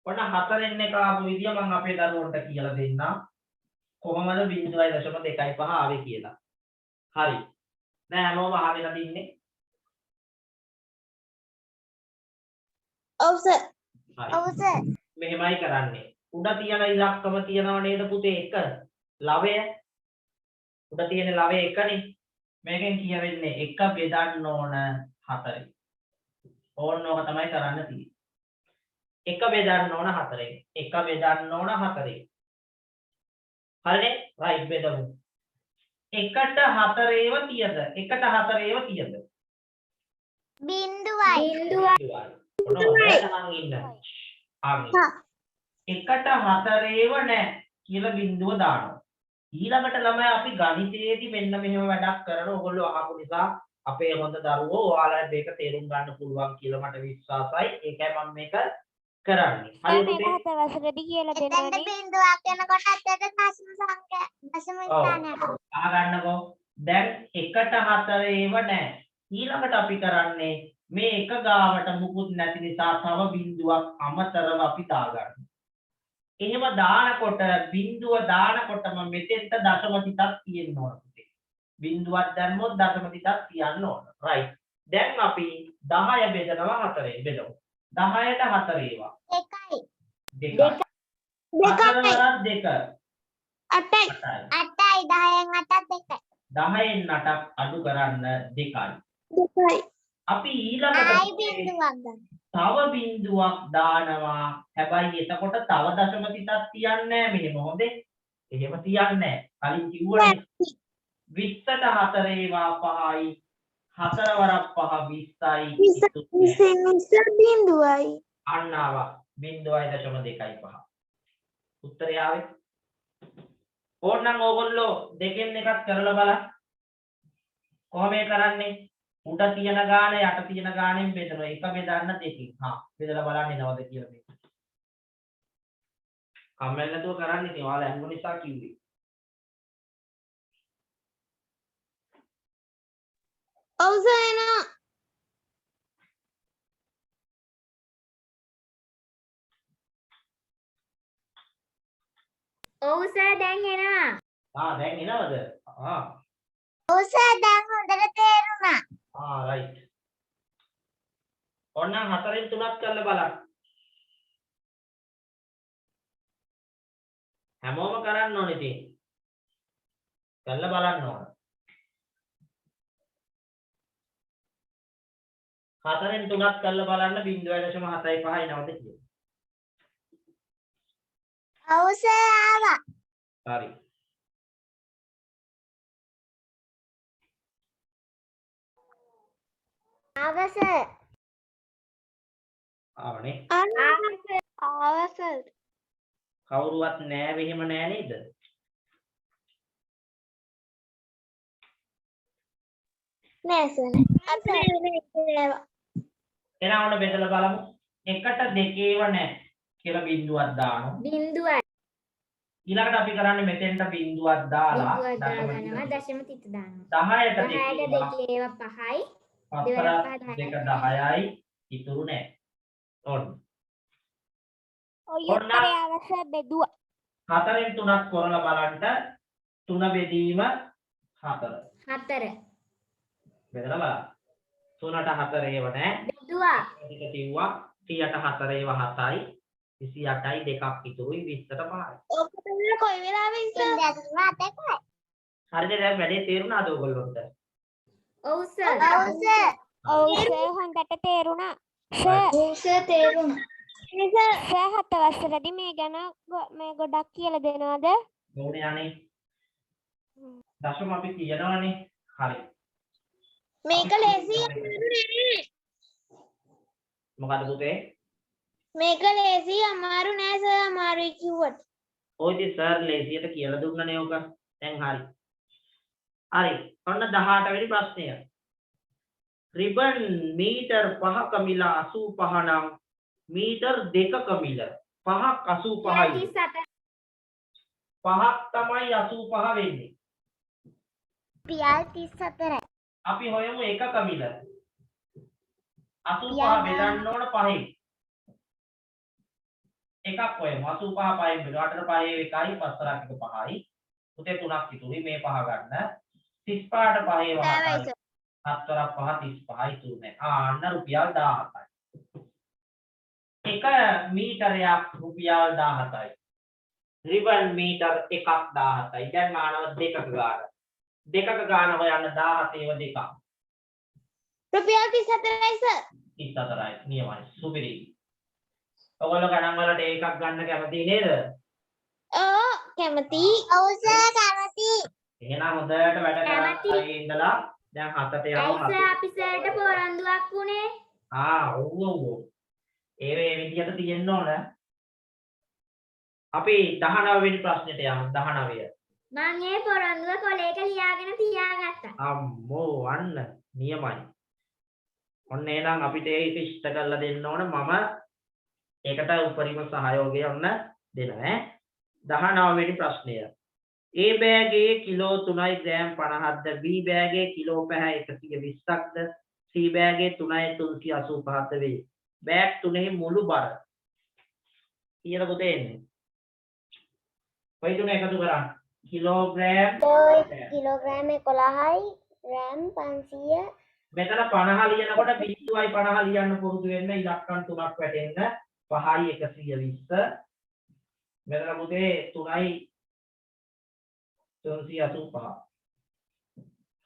ඔන්න 4න් එක ආපු විදිය මම අපේ දරුවන්ට කියලා දෙන්නම්. කොහොමද 0.2.5 ආවේ කියලා. හරි. නෑ හැමෝම අහගෙන ඉන්නේ. ඔව් සර්. හරි. ඔව් සර්. මෙහෙමයි කරන්නේ. උඩ තියෙන ඉලක්කම තියනව නේද පුතේ 1 ලවය. උඩ තියෙන ලවය 1නේ. මේකෙන් කියවෙන්නේ 1 බෙදන්න ඕන 4යි. ඕනෝක තමයි කරන්න තියෙන්නේ. 1 බෙදන්න ඕන 4යි. 1 බෙදන්න ඕන 4යි. හරිනේ? right බෙදමු. 1ට 4 ඒව තියද? 1ට 4 ඒව තියද? බිංදුවයි. බිඳුවයි. ඔන්න හොඳට අහන් ඉන්න. අහන්. එකට හතරේව නැහැ කියලා බිඳුව දානවා. ඊළඟට ළමයි අපි ගණිතයේදී මෙන්න මෙහෙම වැඩක් කරන ඕගොල්ලෝ අහපු නිසා අපේ හොඳ දරුවෝ ඔයාලට මේක තේරුම් ගන්න පුළුවන් කියලා මට විශ්වාසයි. ඒකයි මම මේක කරන්නේ. සර් හරිද? මේක 7 වසරේදී කියලා දෙනවනේ. බිඳුවක් යනකොට අතට දශම ස්ථානයක්. අහගන්නකෝ. දැන් එකට හතරේව නැහැ. ඊළඟට අපි කරන්නේ මේ එක ගාවට මුකුත් නැති නිසා තව බිඳුවක් අමතරව අපි දාගන්නවා. එහෙම දානකොට බිඳුව දානකොටම මෙතෙන්ට දශම තිතක් තියෙන්න ඕන පුතේ. බිඳුවක් දැම්මොත් දශම තිතක් තියන්න ඕන. right. දැන් අපි 10 බෙදනවා 4ෙන් බෙදමු. 10ට 4 ඒවා. 2යි. 4 වරක් 2. 8යි. 8යි 10න් 8ක් 2යි. 10න් 8ක් අඩු කරන්න 2යි. 2යි. අපි ඊළඟට ආයි බිඳුවක් ගන්න. තව බිඳුවක් දානවා. හැබැයි එතකොට තව දශම තිතක් තියන්නේ නැහැ මෙහෙම හොඳේ. එහෙම තියන්නේ නැහැ. කලින් කිව්වනේ 20ට 4 ඒවා 5යි. 4 වරක් 5 20යි. බිඳුවයි. අන්න ආවා 0.25. උත්තරය ආවේ. ඕනනම් ඕගොල්ලෝ දෙකෙන් එකක් කරලා බලන්න. කොහොම කරන්නේ? උඩ තියෙන ගාන යට තියෙන ගානෙන් බෙදනවා. එක බෙදන්න දෙකකින්. බෙදලා බලන්න එනවද කියලා මේක. කම්මැලි නැතුව කරන්න ඉතින් ඔයාලා අහන්න නිසා කිව්වේ. ඔව් සර් එනවා. ඔව් සර් දැන් එනවා. දැන් එනවද? ඔව් සර් දැන් හොඳට තේරුණා. right. ඕනනම් 4න් 3ක් කරලා බලන්න. හැමෝම කරන්න ඕනේ ඉතින්. කරලා බලන්න ඕන. 4න් 3ක් කරලා බලන්න 0.75 නවද කියලා. ඔව් සර් ආවා. හරි. ආවා සර්. ආවනේ. ආවා සර්. කවුරුවත් නෑ වෙහිම නෑ නේද? නෑ සර්. එහෙනම් ඔන්න බෙදලා බලමු. 1ට 2ේව නෑ කියලා බිඳුවක් දානවා. බිංදුවයි. ඊළඟට අපි කරන්නේ මෙතෙන්ට බිඳුවක් දාලා දානවා දශම තිත දානවා. 10ට 10ට 2 ඒවා 5යි. 4 2 10යි ඉතුරු නෑ. ඔන්න. ඔය උත්තරය අවශ්‍ය බෙදුවා. 4න් 3ක් කරලා බලන්න 3 බෙදීම 4. 4. බෙදලා බලන්න. 3ට 4 ඒව නෑ. බෙදුවා. ටික කිව්වා 30ට 4 ඒව 7යි 28යි දෙකක් ඉතුරුයි 20ට 5යි. ඔක තමයි කොයි වෙලාවෙ ඉස්සර හරිද? දැන් වැඩේ තේරුණාද ඔයගොල්ලොන්ට? ඔව් සර්. ඔව් සර්. ඔව් සර් හොඳට තේරුණා. සර් ඔව් සර් තේරුණා. සර් 7 වසරේදී මේ ගැන මේ ගොඩක් කියලා දෙනවද? ඕනේ යන්නේ. දශම අපි කියනවනේ. හරි. මේක ලේසි අමාරු නෑ. මොකද පුතේ? මේක ලේසි අමාරු නෑ සර් අමාරුයි කිව්වට. ඔය ඉතින් සර් ලේසියට කියලා දුන්නනේ ඔක. දැන් හරි. හරි. ඔන්න 18 වෙනි ප්‍රශ්නය. රිබන් මීටර් 5ක මිල 85 නම් මීටර් 2ක මිල 5ක් 85යි. 37. 5ක් තමයි 85 වෙන්නේ. පියල් 34යි. අපි හොයමු එකක මිල. 85 බෙදන්න ඕන 5යි. එකක් හොයමු 85 5න් බෙදුවාට 5 එකයි 5 1 5යි. පුතේ 3ක් ඉතුරුයි මේ 5 ගන්න. 35ට 5 වහයි. 7 5 35යි ඉතුරුනේ. අන්න රුපියල් 17යි. එක මීටරයක් රුපියල් 17යි. රිබන් මීටර් එකක් 17යි. දැන් මානව දෙකක ගාන. දෙකක ගාන හොයන්න 17 ඒව දෙකක්. රුපියල් 34යි සර්. 34යි නියමයි. සුපිරි. ඔයගොල්ලෝ ගණන් වලට එකක් ගන්න කැමති නේද? කැමති. ඔව් සර් කැමති. එහෙනම් හොඳට වැඩ කරලා ඉඳලා දැන් 7ට ඇයි යනවා සර් අපි සර්ට පොරොන්දුවක් වුණේ? ඔව්. ඒ විදිහට තියෙන්න ඕන. අපි 19 වෙනි ප්‍රශ්නෙට යමු 19. මං ඒ පොරොන්දුව කොලේක ලියාගෙන තියාගත්තා. අම්මෝ අන්න නියමයි. ඔන්න එහෙනම් අපිට ඒක ඉෂ්ට කරලා දෙන්න ඕන මම ඒකට උපරිම සහයෝගය ඔන්න දෙනවා 19 වෙනි ප්‍රශ්නය. A බෑගේ කිලෝ 3යි ග්‍රෑම් 50ක්ද B බෑගේ කිලෝ පැහැ 120ක්ද C බෑගේ 3යි 385ක්ද වේ. බෑග් තුනේ මුළු බර කීයද පුතේ එන්නේ? ඔය තුන එකතු කරා කිලෝග්‍රෑම් කිලෝග්‍රෑම් 11යි ග්‍රෑම් 500 මෙතන 50 ලියනකොට 0.50 ලියන්න පුරුදු වෙන්න ඉලක්කම් තුනක් වැටෙන්න 5යි 120 මෙතන පුතේ 3යි 385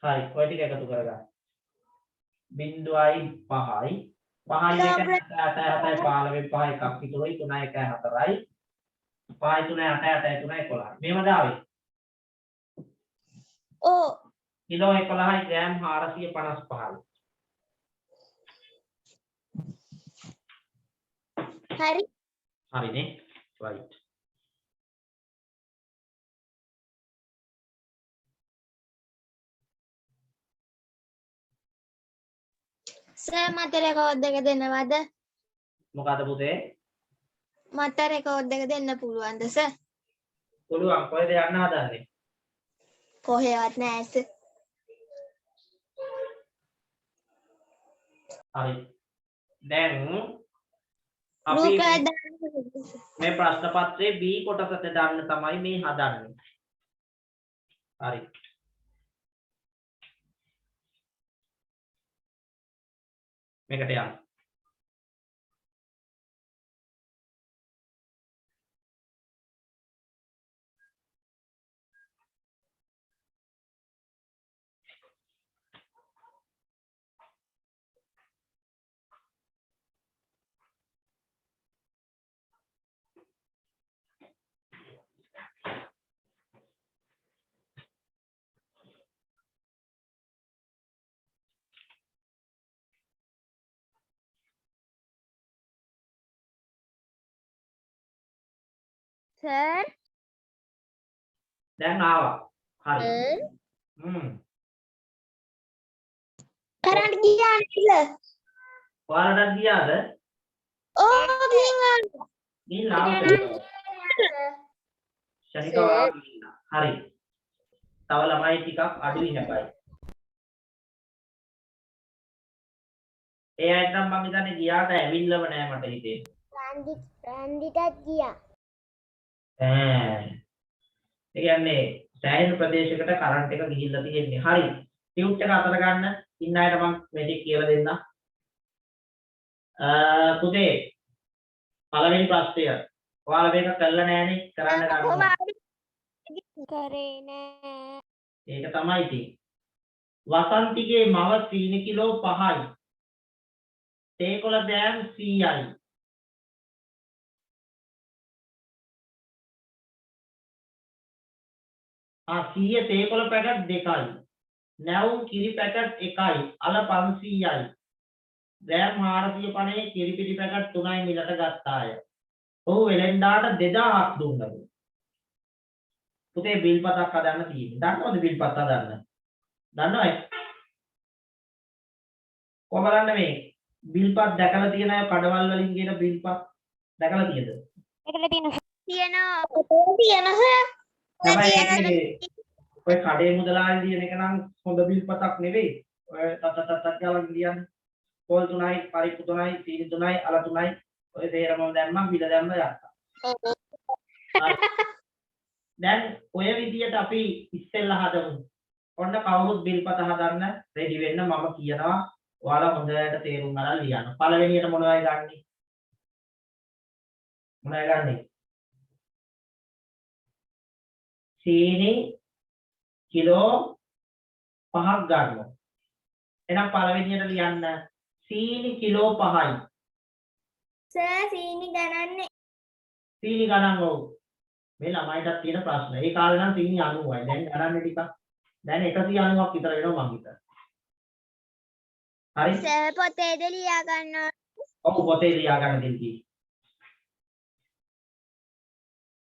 හරි ඔය ටික එකතු කරගන්න 0.5යි 5යි 1 7යි 15 5 එකක් ඉතුරුයි 3 1 4යි 5 3 8 8 3 11 මේවද ආවේ ඕ කිලෝ 11යි ග්‍රෑම් 455යි හරි හරිනේ right සර් මට රෙකෝඩ් එක දෙන්නවද? මොකද පුතේ මට රෙකෝඩ් එක දෙන්න පුළුවන්ද සර්? පුළුවන් කොහෙද යන්න හදන්නේ කොහෙවත් නෑ සර්. හරි දැන් අපි ගෲප් එකට දාන්න. මේ ප්‍රශ්න පත්‍රයේ B කොටසට දාන්න තමයි මේ හදන්නේ හරි මේකට යන්න සර් දැන් ආවා හරි කරන්ට් ගියා නේද? ඔයාලට ගියාද ඕ ගියා. ගිහිල්ලා ශනික ඔයාලා ගිහිල්ලා හරි තව ළමයි ටිකක් අඩුයි හැබැයි ඒ අය නම් මම හිතන්නේ ගියාට ඇවිල්ලම නෑ මට හිතෙන්නේ රන්දිටත් ගියා. ඒ කියන්නේ සෑහෙන ප්‍රදේශයකට කරන්ට් එක ගිහිල්ලා තියෙන්නේ. හරි. ටියුට් එක අතර ගන්න. ඉන්න අයට මම මේ ටික කියලා දෙන්නම්. පුතේ පළවෙනි ප්‍රශ්නය. ඔයාලා මේක කළා නෑනේ. කරන්න ගන්නවා. කරේ නෑ. ඒක තමයි ඉතින්. වසන්තිගේ මව සීනි කිලෝ 5යි. තේකොළ ග්‍රෑම් 100යි. සිය තේකොළ පැකට් 2යි. නැවුම් කිරි පැකට් 1යි. අල 500යි. ග්‍රෑම් 450 කිරි පිටි පැකට් 3යි මිලට ගත්තාය. ඔහු වෙලෙන්දාට 2000ක් දුන්නා. පුතේ බිල් පතක් හදන්න තියෙන්නේ. දන්නවද බිල් පත හදන්න? දන්නවද? කොහොමද මේ බිල් පත් දැකලා තියෙන අය කඩවල් වලින් කියන බිල් පත් දැකලා තියෙද? ඒකල තියෙනවා. තියෙනවා. තමයි ඔය කඩේ මුදලාලි දින එක නම් හොඳ බිල් පතක් නෙවෙයි. ඔය තත්ත්වයක් ගාලා කියන්නේ. පොල් 3යි, පරිප්පු 3යි, සීනි 3යි, අල 3යි ඔය තේරම දැම්මම බිල දැම්ම යත්තා. දැන් ඔය විදියට අපි ඉස්සෙල්ලා හදමු. ඔන්න කවුරුත් බිල් පත හදන්න රෙඩි වෙන්න මම කියනවා. ඔයාලා හොඳට තේරුම් ගන්න ලියන්න. පළවෙනියට මොනවයි ගන්නෙ? මොනවයි ගන්නෙ? සීනි කිලෝ 5ක් ගන්නවා. එහෙනම් පළවෙනියට ලියන්න සීනි කිලෝ 5යි. සර් සීනි ගණන්නේ. සීනි ගණන් ඕ. මේ ළමයිටත් තියෙන ප්‍රශ්න. ඒ කාලේ නම් සීනි 90යි. දැන් ගණන්නේ ටිකක්. දැන් 190ක් විතර වෙනවා මං හිතන්නේ. හරි සර් පොතේද ලියා ගන්න ඕන. ඔව් පොතේ ලියා ගන්න දෙන්න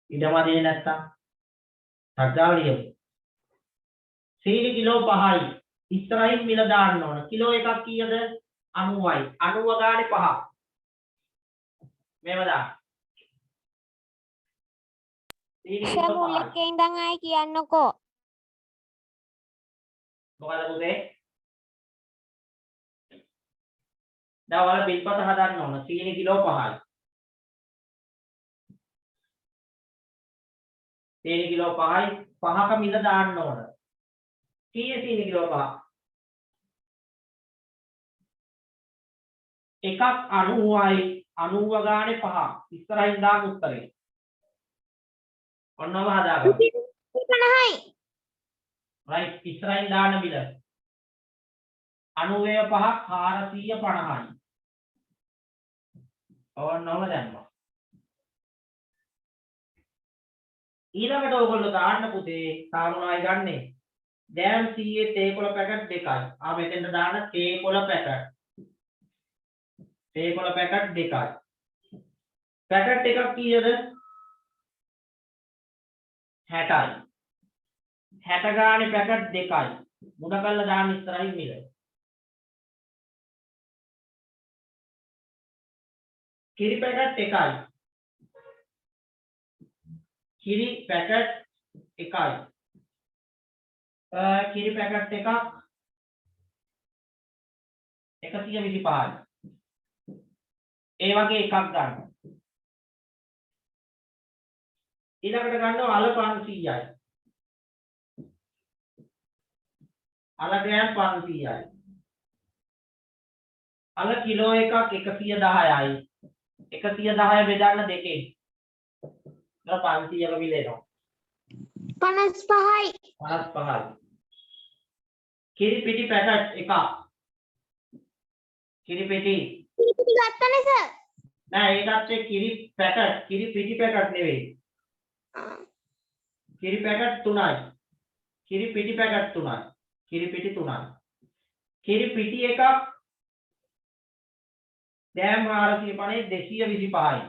ඉඩමදී නැත්තම් සත්‍යාව ලියමු සීනි කිලෝ 5යි ඉස්සරහින් මිල දාන්න ඕන කිලෝ එකක් කීයද 90යි 90 ගානේ 5 මේව දාන්න සීනි සර් කිලෝ 5යි මුලික ඉඳන් ආයි කියන්නකෝ. මොකද පුතේ දැන් ඔයාලා බිල්පත හදන්න ඕන සීනි කිලෝ 5යි සීනි කිලෝ 5යි 5ක මිල දාන්න ඕන කීයේ සීනි කිලෝ 5 එකක් 90යි 90 ගානේ 5 ඉස්සරහින් දාන්න උත්තරේ ඔන්නව හදාගන්න 50යි. right ඉස්සරහින් දාන්න මිල 90 5ක් 450යි ඔන්නව දැම්මා ඊළඟට ඕගොල්ලෝ දාන්න පුතේ සාමුණායි ගන්නේ දැන් 100 තේකොළ පැකට් දෙකයි මෙතෙන්ට දාන්න තේකොළ පැකට් දෙකයි පැකට් එකක් කීයද 60යි 60 ගානේ පැකට් දෙකයි මුණ කල්ලා දාන්න ඉස්සරහින් මිල කිරි පැකට් එකයි කිරි පැකට් එකක් එකක් 125යි ඒ වගේ එකක් ගන්න ඊළඟට ගන්නවා අල 500යි අල ග්‍රෑම් 500යි අල කිලෝ එකක් 110යි 110 බෙදන්න දෙකෙන් 500ක මිල එනවා 55යි. 55යි කිරි පිටි පැකට් එකක් කිරි පිටි ගත්තනේ සර්. නෑ ඒකත් කිරි පිටි පැකට් නෙවෙයි කිරි පැකට් 3යි කිරි පිටි පැකට් 3යි කිරි පිටි 3යි කිරි පිටි එකක් දැන් 450 225යි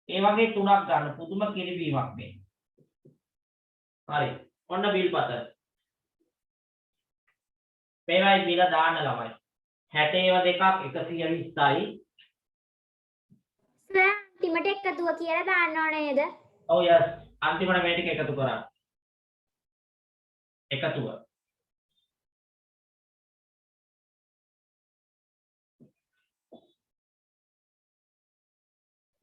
ඒ වගේ තුනක් ගන්න පුදුම කිරි බීමක් මේ හරි ඔන්න බිල් පත මේවයි මිල දාන්න ළමයි 60 ඒවා දෙකක් 120යි සර් අන්තිමට එකතුව කියලා දාන්න ඕන නේද? ඔව් යස් අන්තිමට මේ ටික එකතු කරා එකතුව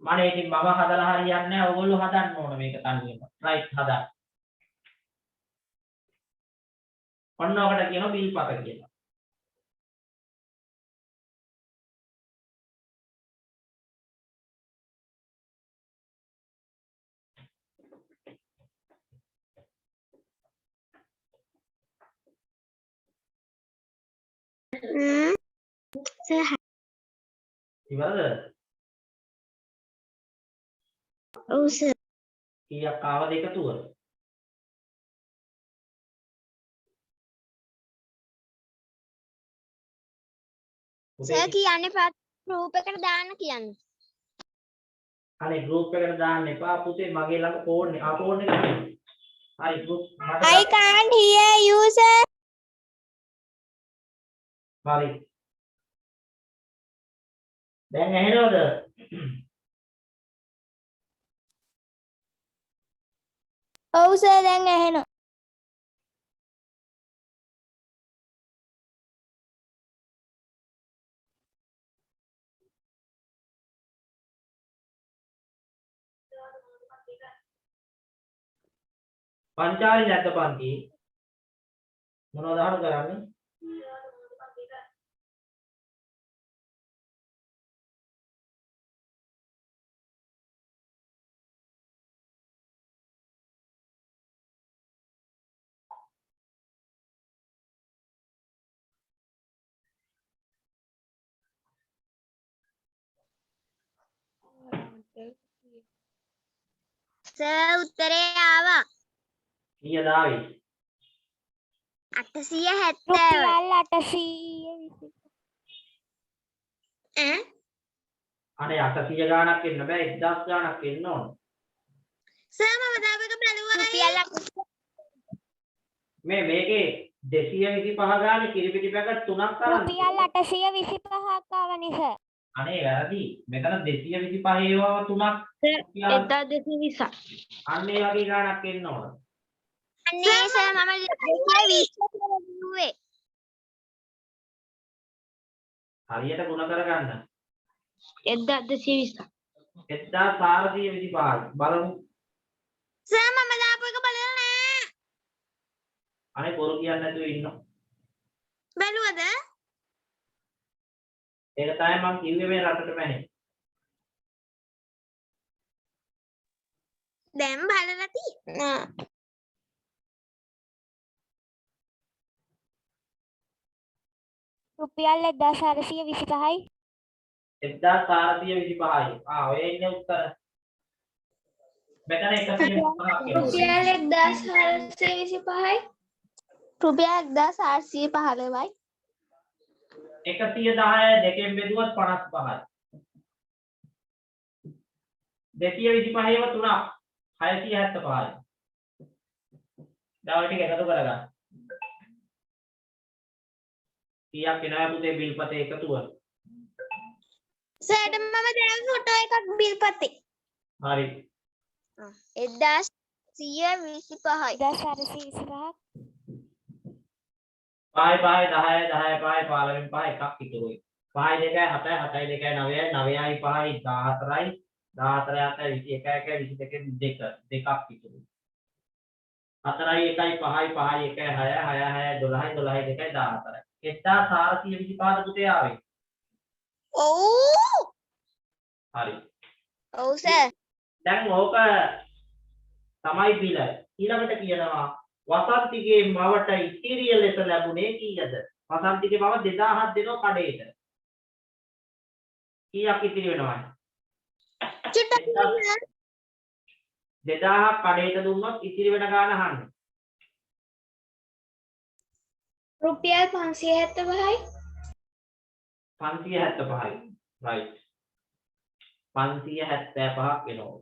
මම ඉතින් මම හදලා හරියන්නේ නැහැ ඕගොල්ලෝ හදන්න ඕන මේක තනියම රයිට් හදන්න ඔන්න ඔකට කියනවා බිල් පත කියලා සර් ඉවරද ඔව් සර්. කීයක් ආවද එකතුව සර් කියන්නේ ගෲප් එකට දාන්න කියන්නේ. අනේ ගෲප් එකට දාන්න එපා පුතේ මගේ ළඟ ෆෝන් එක හරි group I can't hear you sir. හරි දැන් ඇහෙනවද ඔව් සර් දැන් ඇහෙනවා. පංචාලි නැද්ද පන්ති මොනවද අහන්න කරන්නේ සර් උත්තරේ ආවා. කීයද ආවේ 870. රුපියල් 820. ඈ අනේ 800 ගාණක් එන්න බෑ 1000 ගාණක් එන්න ඕන. සර් මම දාපු එක බැලුවා. මේකේ 225 ගානේ කිරිපිටි පැකට් 3ක් අරන් රුපියල් 825ක් ආවනේ සර්. අනේ වැරදි. මෙතන 225 ඒවාව 3ක් රුපියල් 1220. අන්න ඒ වගේ ගාණක් එන්න ඕන. අනේ සර් මම 220 කිව්වේ. හරියට ගුණ කරගන්න. 1220. 1425 බලමු. සර් මම දාපු එක බලලා නෑ. අනේ බොරු කියන්නේ නැතුව ඉන්නවා. බැලුවද? ඒක තමයි මම කිව්වේ මේ රටට මැනේ. දැන් බලලා තියෙනවා. රුපියල් 1425යි. 1425යි. ඔය ඉන්නේ උත්තර. මෙතන 135ක් රුපියල් 1425යි. රුපියල් 1815යි. 110 දෙකෙන් බෙදුවත් 55යි. 225 ඒව 3ක් 675යි. දැන් ඔය ටික එකතු කරගන්න. කීයක් එනවා පුතේ බිල්පතේ එකතුව? සර්ට මම දැන් ෆොටෝ එකක් බිල් පතේ. හරි. 1125යි. 1425ක්. 5 5 10 10 5 15 5 එකක් ඉතුරුයි. 5 2 7 7 2 9 9යි 5යි 14යි 14 7 21 22 දෙකක් ඉතුරුයි. 4යි 1යි 5යි 5යි 1යි 6යි 6යි 6යි 12යි 12යි 2යි 14යි. 1425 පුතේ ආවේ. ඔව්. හරි. ඔව් සර්. දැන් ඕක තමයි බිල. ඊළඟට කියනවා වසන්තිගේ මවට ඉතිරිය ලෙස ලැබුණේ කීයද? වසන්තිගේ මව 2000ක් දෙනවා කඩේට. කීයක් ඉතිරි වෙනවද? චුට්ටක් 2000ක් කඩේට දුන්නොත් ඉතිරි වෙන ගාණ අහන්න. රුපියල් 575යි. 575යි. right. 575ක් වෙනවා.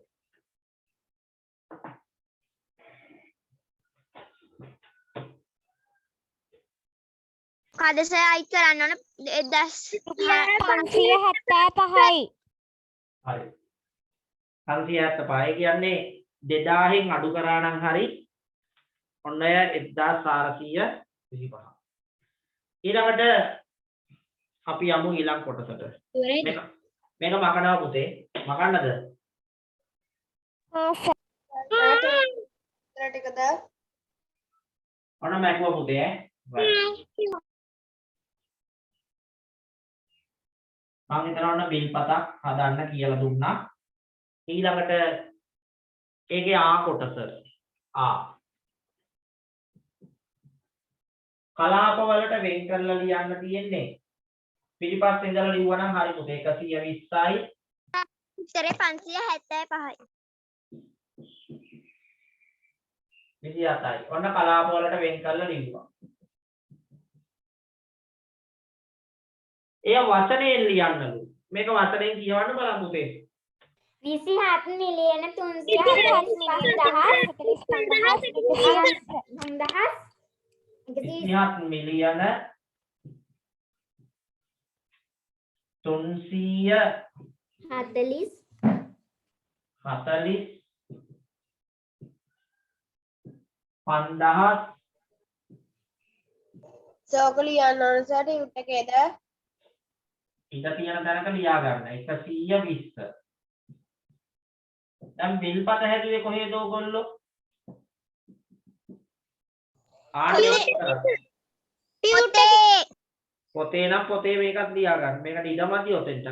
කඩ සර් අයිත් කරන්න ඕන 575යි. හරි. 575 කියන්නේ 2000න් අඩු කරා නම් හරි ඔන්න ඔය 1425. ඊළඟට අපි යමු ඊළඟ කොටසට. මේක මකනවා පුතේ. මකන්නද? ටිකද? ඔන්න මැකුවා පුතේ. මම හිතනවා ඔන්න බිල් පතක් හදන්න කියලා දුන්නා. ඊළඟට ඒකේ ආ කොටස. කලාප වලට වෙන් කරලා ලියන්න තියෙන්නේ. පිටිපස්සේ ඉඳලා ලිව්වනම් හරි පුතේ 120යි. ඉතරේ 575යි. 27යි. ඔන්න කලාප වලට වෙන් කරලා ලිව්වා. එය වචනයෙන් ලියන්නලු. මේක වචනයෙන් කියවන්න බලමු පුතේ. 27 මිලියන 345,000 27 මිලියන 345,000 සෝක ලියන්න ඕන සර් ටියුට් එකේද? ඉඳ තියෙන තැනක ලියා ගන්න 120. දැන් බිල්පත හැදුවේ කොහේද ඕගොල්ලෝ? ආණ්ඩුවට කරා. ටියුට් එකේ. පොතේ නම් පොතේ මේකත් ලියා ගන්න. මේකට ඉඩමදි ඔතෙන්ට.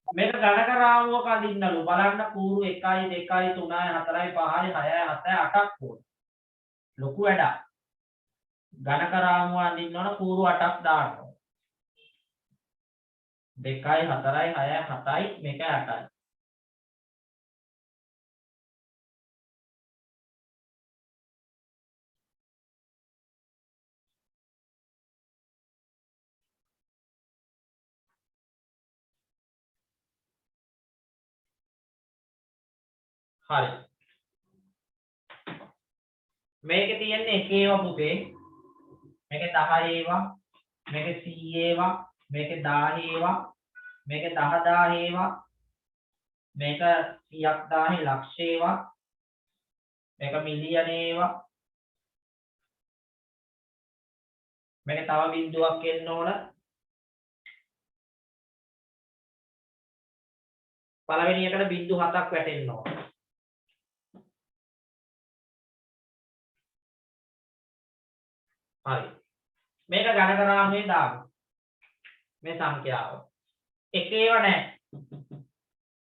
මේක ගණක රාමුවක අදින්නලු. බලන්න කූරු 1 2 3 4 5 6 7 8ක් ඕන. ලොකු වැඩක්. ගණක රාමුව අදින්න ඕන කූරු 8ක් දාන්න ඕන. 2 4 6 7යි මේක 8යි. හරි. මේකේ තියෙන්නේ එක ඒවා පුතේ. මේකේ 10 ඒවා, මේකේ 100 ඒවා, මේකේ 1000 ඒවා, මේකේ 10000 ඒවා, මේක 100ක් 1000 ලක්ෂ ඒවා, මේක මිලියන ඒවා, මේක තව බිඳුවක් එන්න ඕන. පළවෙනි එකට බිඳු 7ක් වැටෙන්න ඕන. හරි. මේක ඝන කරාමුවේ දාමු. මේ සංඛ්‍යාව. එක ඒවා නැහැ.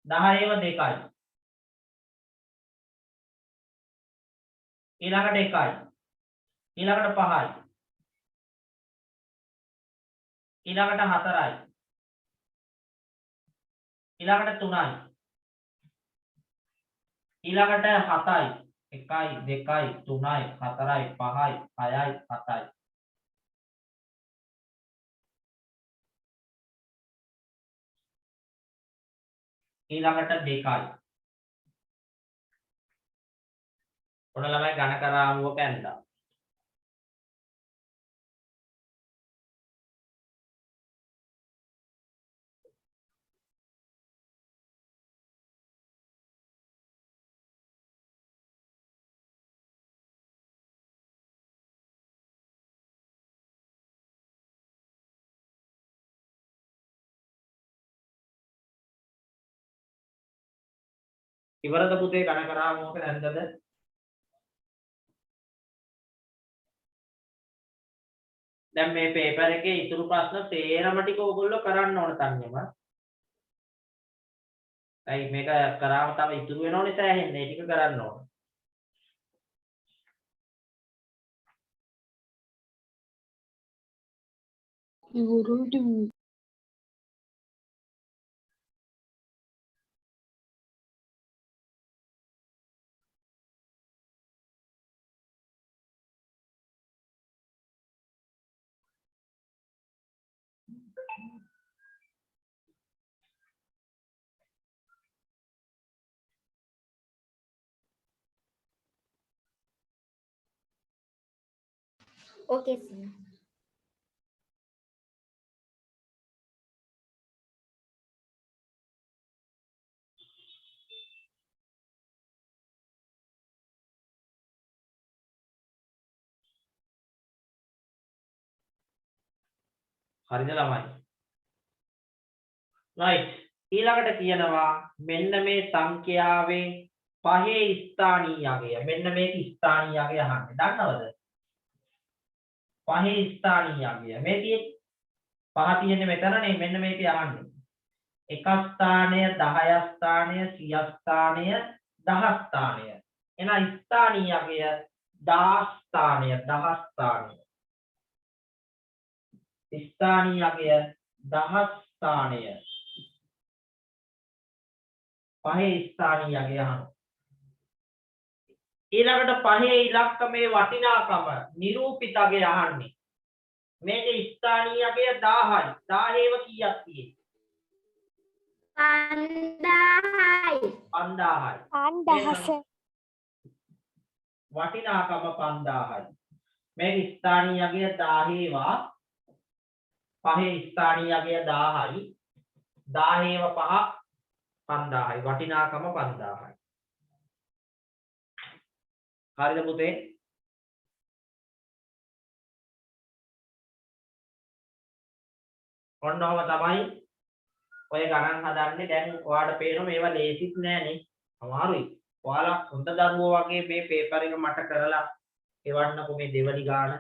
10 ඒවා 2යි. ඊළඟට 1යි. ඊළඟට 5යි. ඊළඟට 4යි. ඊළඟට 3යි. ඊළඟට 7යි. 1යි 2යි 3යි 4යි 5යි 6යි 7යි. ඊළඟට 2යි. ඔන්න ළමයි ඝන කරාමුව කැන්දා. ඉවරද පුතේ ඝන කරාමුවක නැන්දද? දැන් මේ පේපර් එකේ ඉතුරු ප්‍රශ්න තේරම ටික ඕගොල්ලෝ කරන්න ඕන තනියම. ඇයි මේක කරාම තව ඉතුරු වෙනවනේ සෑහෙන්න. ඒ ටික කරන්න ඕන. Okay, sir. හරිද ළමයි? right. ඊළඟට කියනවා මෙන්න මේ සංඛ්‍යාවේ පහේ ස්ථානීය අගය. මෙන්න මේක ස්ථානීය අගය අහන්නේ. දන්නවද? පහේ ස්ථානීය අගය. මේ තියෙන්නේ පහ තියෙන්නේ මෙතනනේ. මෙන්න මේක අහන්නේ. එක ස්ථානය 10 ස්ථානය 100 ස්ථානය 10 ස්ථානය. එහෙනම් ස්ථානීය අගය 10 ස්ථානය 10 ස්ථානය. ස්ථානීය අගය 10 ස්ථානය. පහේ ස්ථානීය අගය අහනවා. ඊළඟට පහේ ඉලක්කමේ වටිනාකම නිරූපිත අගය අහන්නේ. මේකේ ස්ථානීය අගය 1000යි. 1000ේව කීයක් තියෙන්නේ? 5000යි. 5000යි. වටිනාකම 5000යි. මේකේ ස්ථානීය අගය 1000ේවා පහේ ස්ථානීය අගය 1000යි. 1000ේව පහ 5000යි. වටිනාකම 5000යි. හරිද පුතේ? ඔන්න ඔහම තමයි ඔය ගණන් හදන්නේ. දැන් ඔයාලට පේනවා මේවා ලේසිත් නෑනේ. අමාරුයි. ඔයාලා හොඳ දරුවෝ වගේ මේ පේපර් එක මට කරලා එවන්නකො මේ දෙවනි ගාන.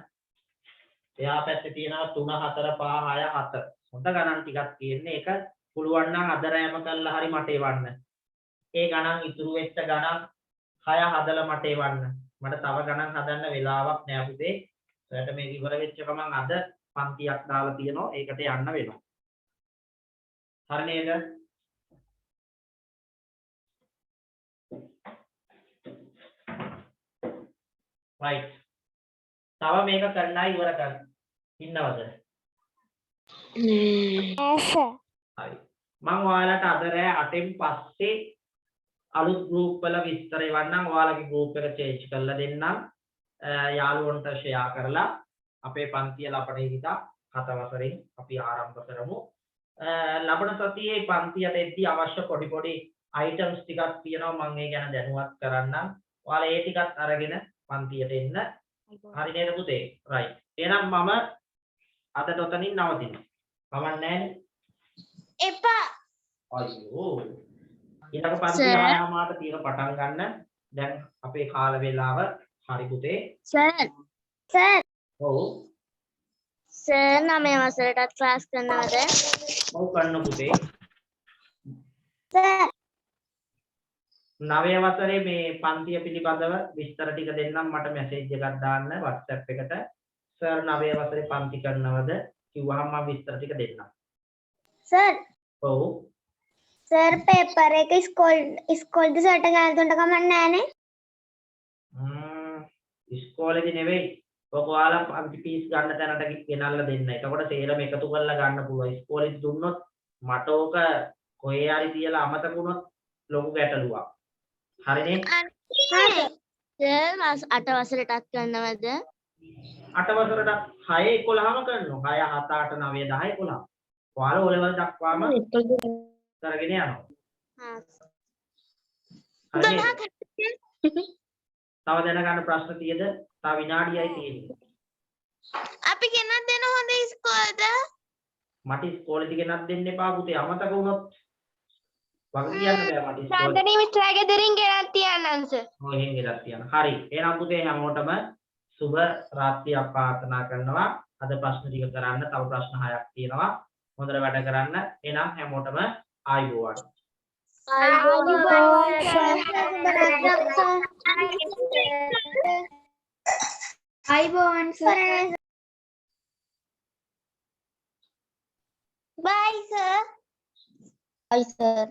එයා පැත්තේ තියෙනවා 3 4 5 6 7. හොඳ ගණන් ටිකක් තියෙන්නේ. ඒක පුළුවන් නම් අද රෑම කරලා හරි මට එවන්න. ඒ ගණන් ඉතුරු වෙච්ච ගණන් 6 හදලා මට එවන්න. මට තව ගණන් හදන්න වෙලාවක් නෑ පුතේ. ඔයාලට මේක ඉවර වෙච්ච ගමන් අද පන්තියක් දාලා තියෙනවා. ඒකට යන්න වෙනවා. හරි නේද? right. තව මේක කරන්නයි ඉවර කරන්න. ඉන්නවද? Yes, sir. හරි. මම ඔයාලට අද රෑ 8න් පස්සේ අලුත් group වල විස්තර එවන්නම් ඔයාලගේ group එක change කරලා දෙන්නම් යාළුවන්ට share කරලා අපේ පන්තිය ලබන හිතා 7 වසරෙන් අපි ආරම්භ කරමු ලබන සතියේ පන්තියට එද්දී අවශ්‍ය පොඩි items ටිකක් තියෙනවා මම ඒ ගැන දැනුවත් කරන්නම් ඔයාලා ඒ ටිකත් අරගෙන පන්තියට එන්න හරි නේද පුතේ right එහෙනම් මම අදට ඔතනින් නවතිනවා මම නැහැ එපා අයියෝ ඊළඟ පන්තිය 6:00ට තියෙන පටන් ගන්න දැන් අපේ කාල වේලාව හරි පුතේ සර් ඔව් සර් 9 වසරටත් ක්ලාස් කරනවද ඔව් කරන්න පුතේ සර් 9 වසරේ මේ පන්තිය පිළිබඳව විස්තර ටික දෙන්නම් මට මැසේජ් එකක් දාන්න WhatsApp එකට සර් 9 වසරේ පන්ති කරනවද කිව්වහම මම විස්තර ටික දෙන්නම් සර් ඔව් සර් පේපර් එක ඉස්කෝලේද සර්ට ගන්න දුන්නට කමක් නැහනේ ඉස්කෝලේදී නෙවෙයි ඔක ඔයාලා පන්ති ෆීස් ගන්න තැනට ගෙනල්ලා දෙන්න. එතකොට සේරම එකතු කරලා ගන්න පුළුවන්. ඉස්කෝලේදී දුන්නොත් මට ඕක කොහේ හරි තියලා අමතක වුණොත් ලොකු ගැටලුවක්. හරිනේ? සර් 8 වසරටත් කරනවද 8 වසරට 6 11ම කරනවා. 6 7 8 9 10 11. ඔයාලා O level දක්වාම කරගෙන යනවා. හරිනේ? තව දැනගන්න ප්‍රශ්න තියෙද? තව විනාඩියයි තියෙන්නේ. අපි ගෙනත් දෙන හොඳ ඉස්කෝලේද මට ඉස්කෝලේදී ගෙනත් දෙන්න එපා පුතේ. අමතක වුණොත් වගේ කියන්න බෑ මට ඉස්කෝලේ. චන්දනී මිස්ටර්ගේ දරින් ගෙනත් තියන්නම් සර් ඔය එහෙන් ගෙනත් තියන්න. හරි. එහෙනම් පුතේ හැමෝටම සුබ රාත්‍රියක් ප්‍රාර්ථනා කරනවා. අද ප්‍රශ්න ටික කරන්න. තව ප්‍රශ්න 6ක් තියෙනවා. හොඳට වැඩ කරන්න. එහෙනම් හැමෝටම ආයුබෝවන්. අයිබෝන් sir Bye, sir. Bye, sir.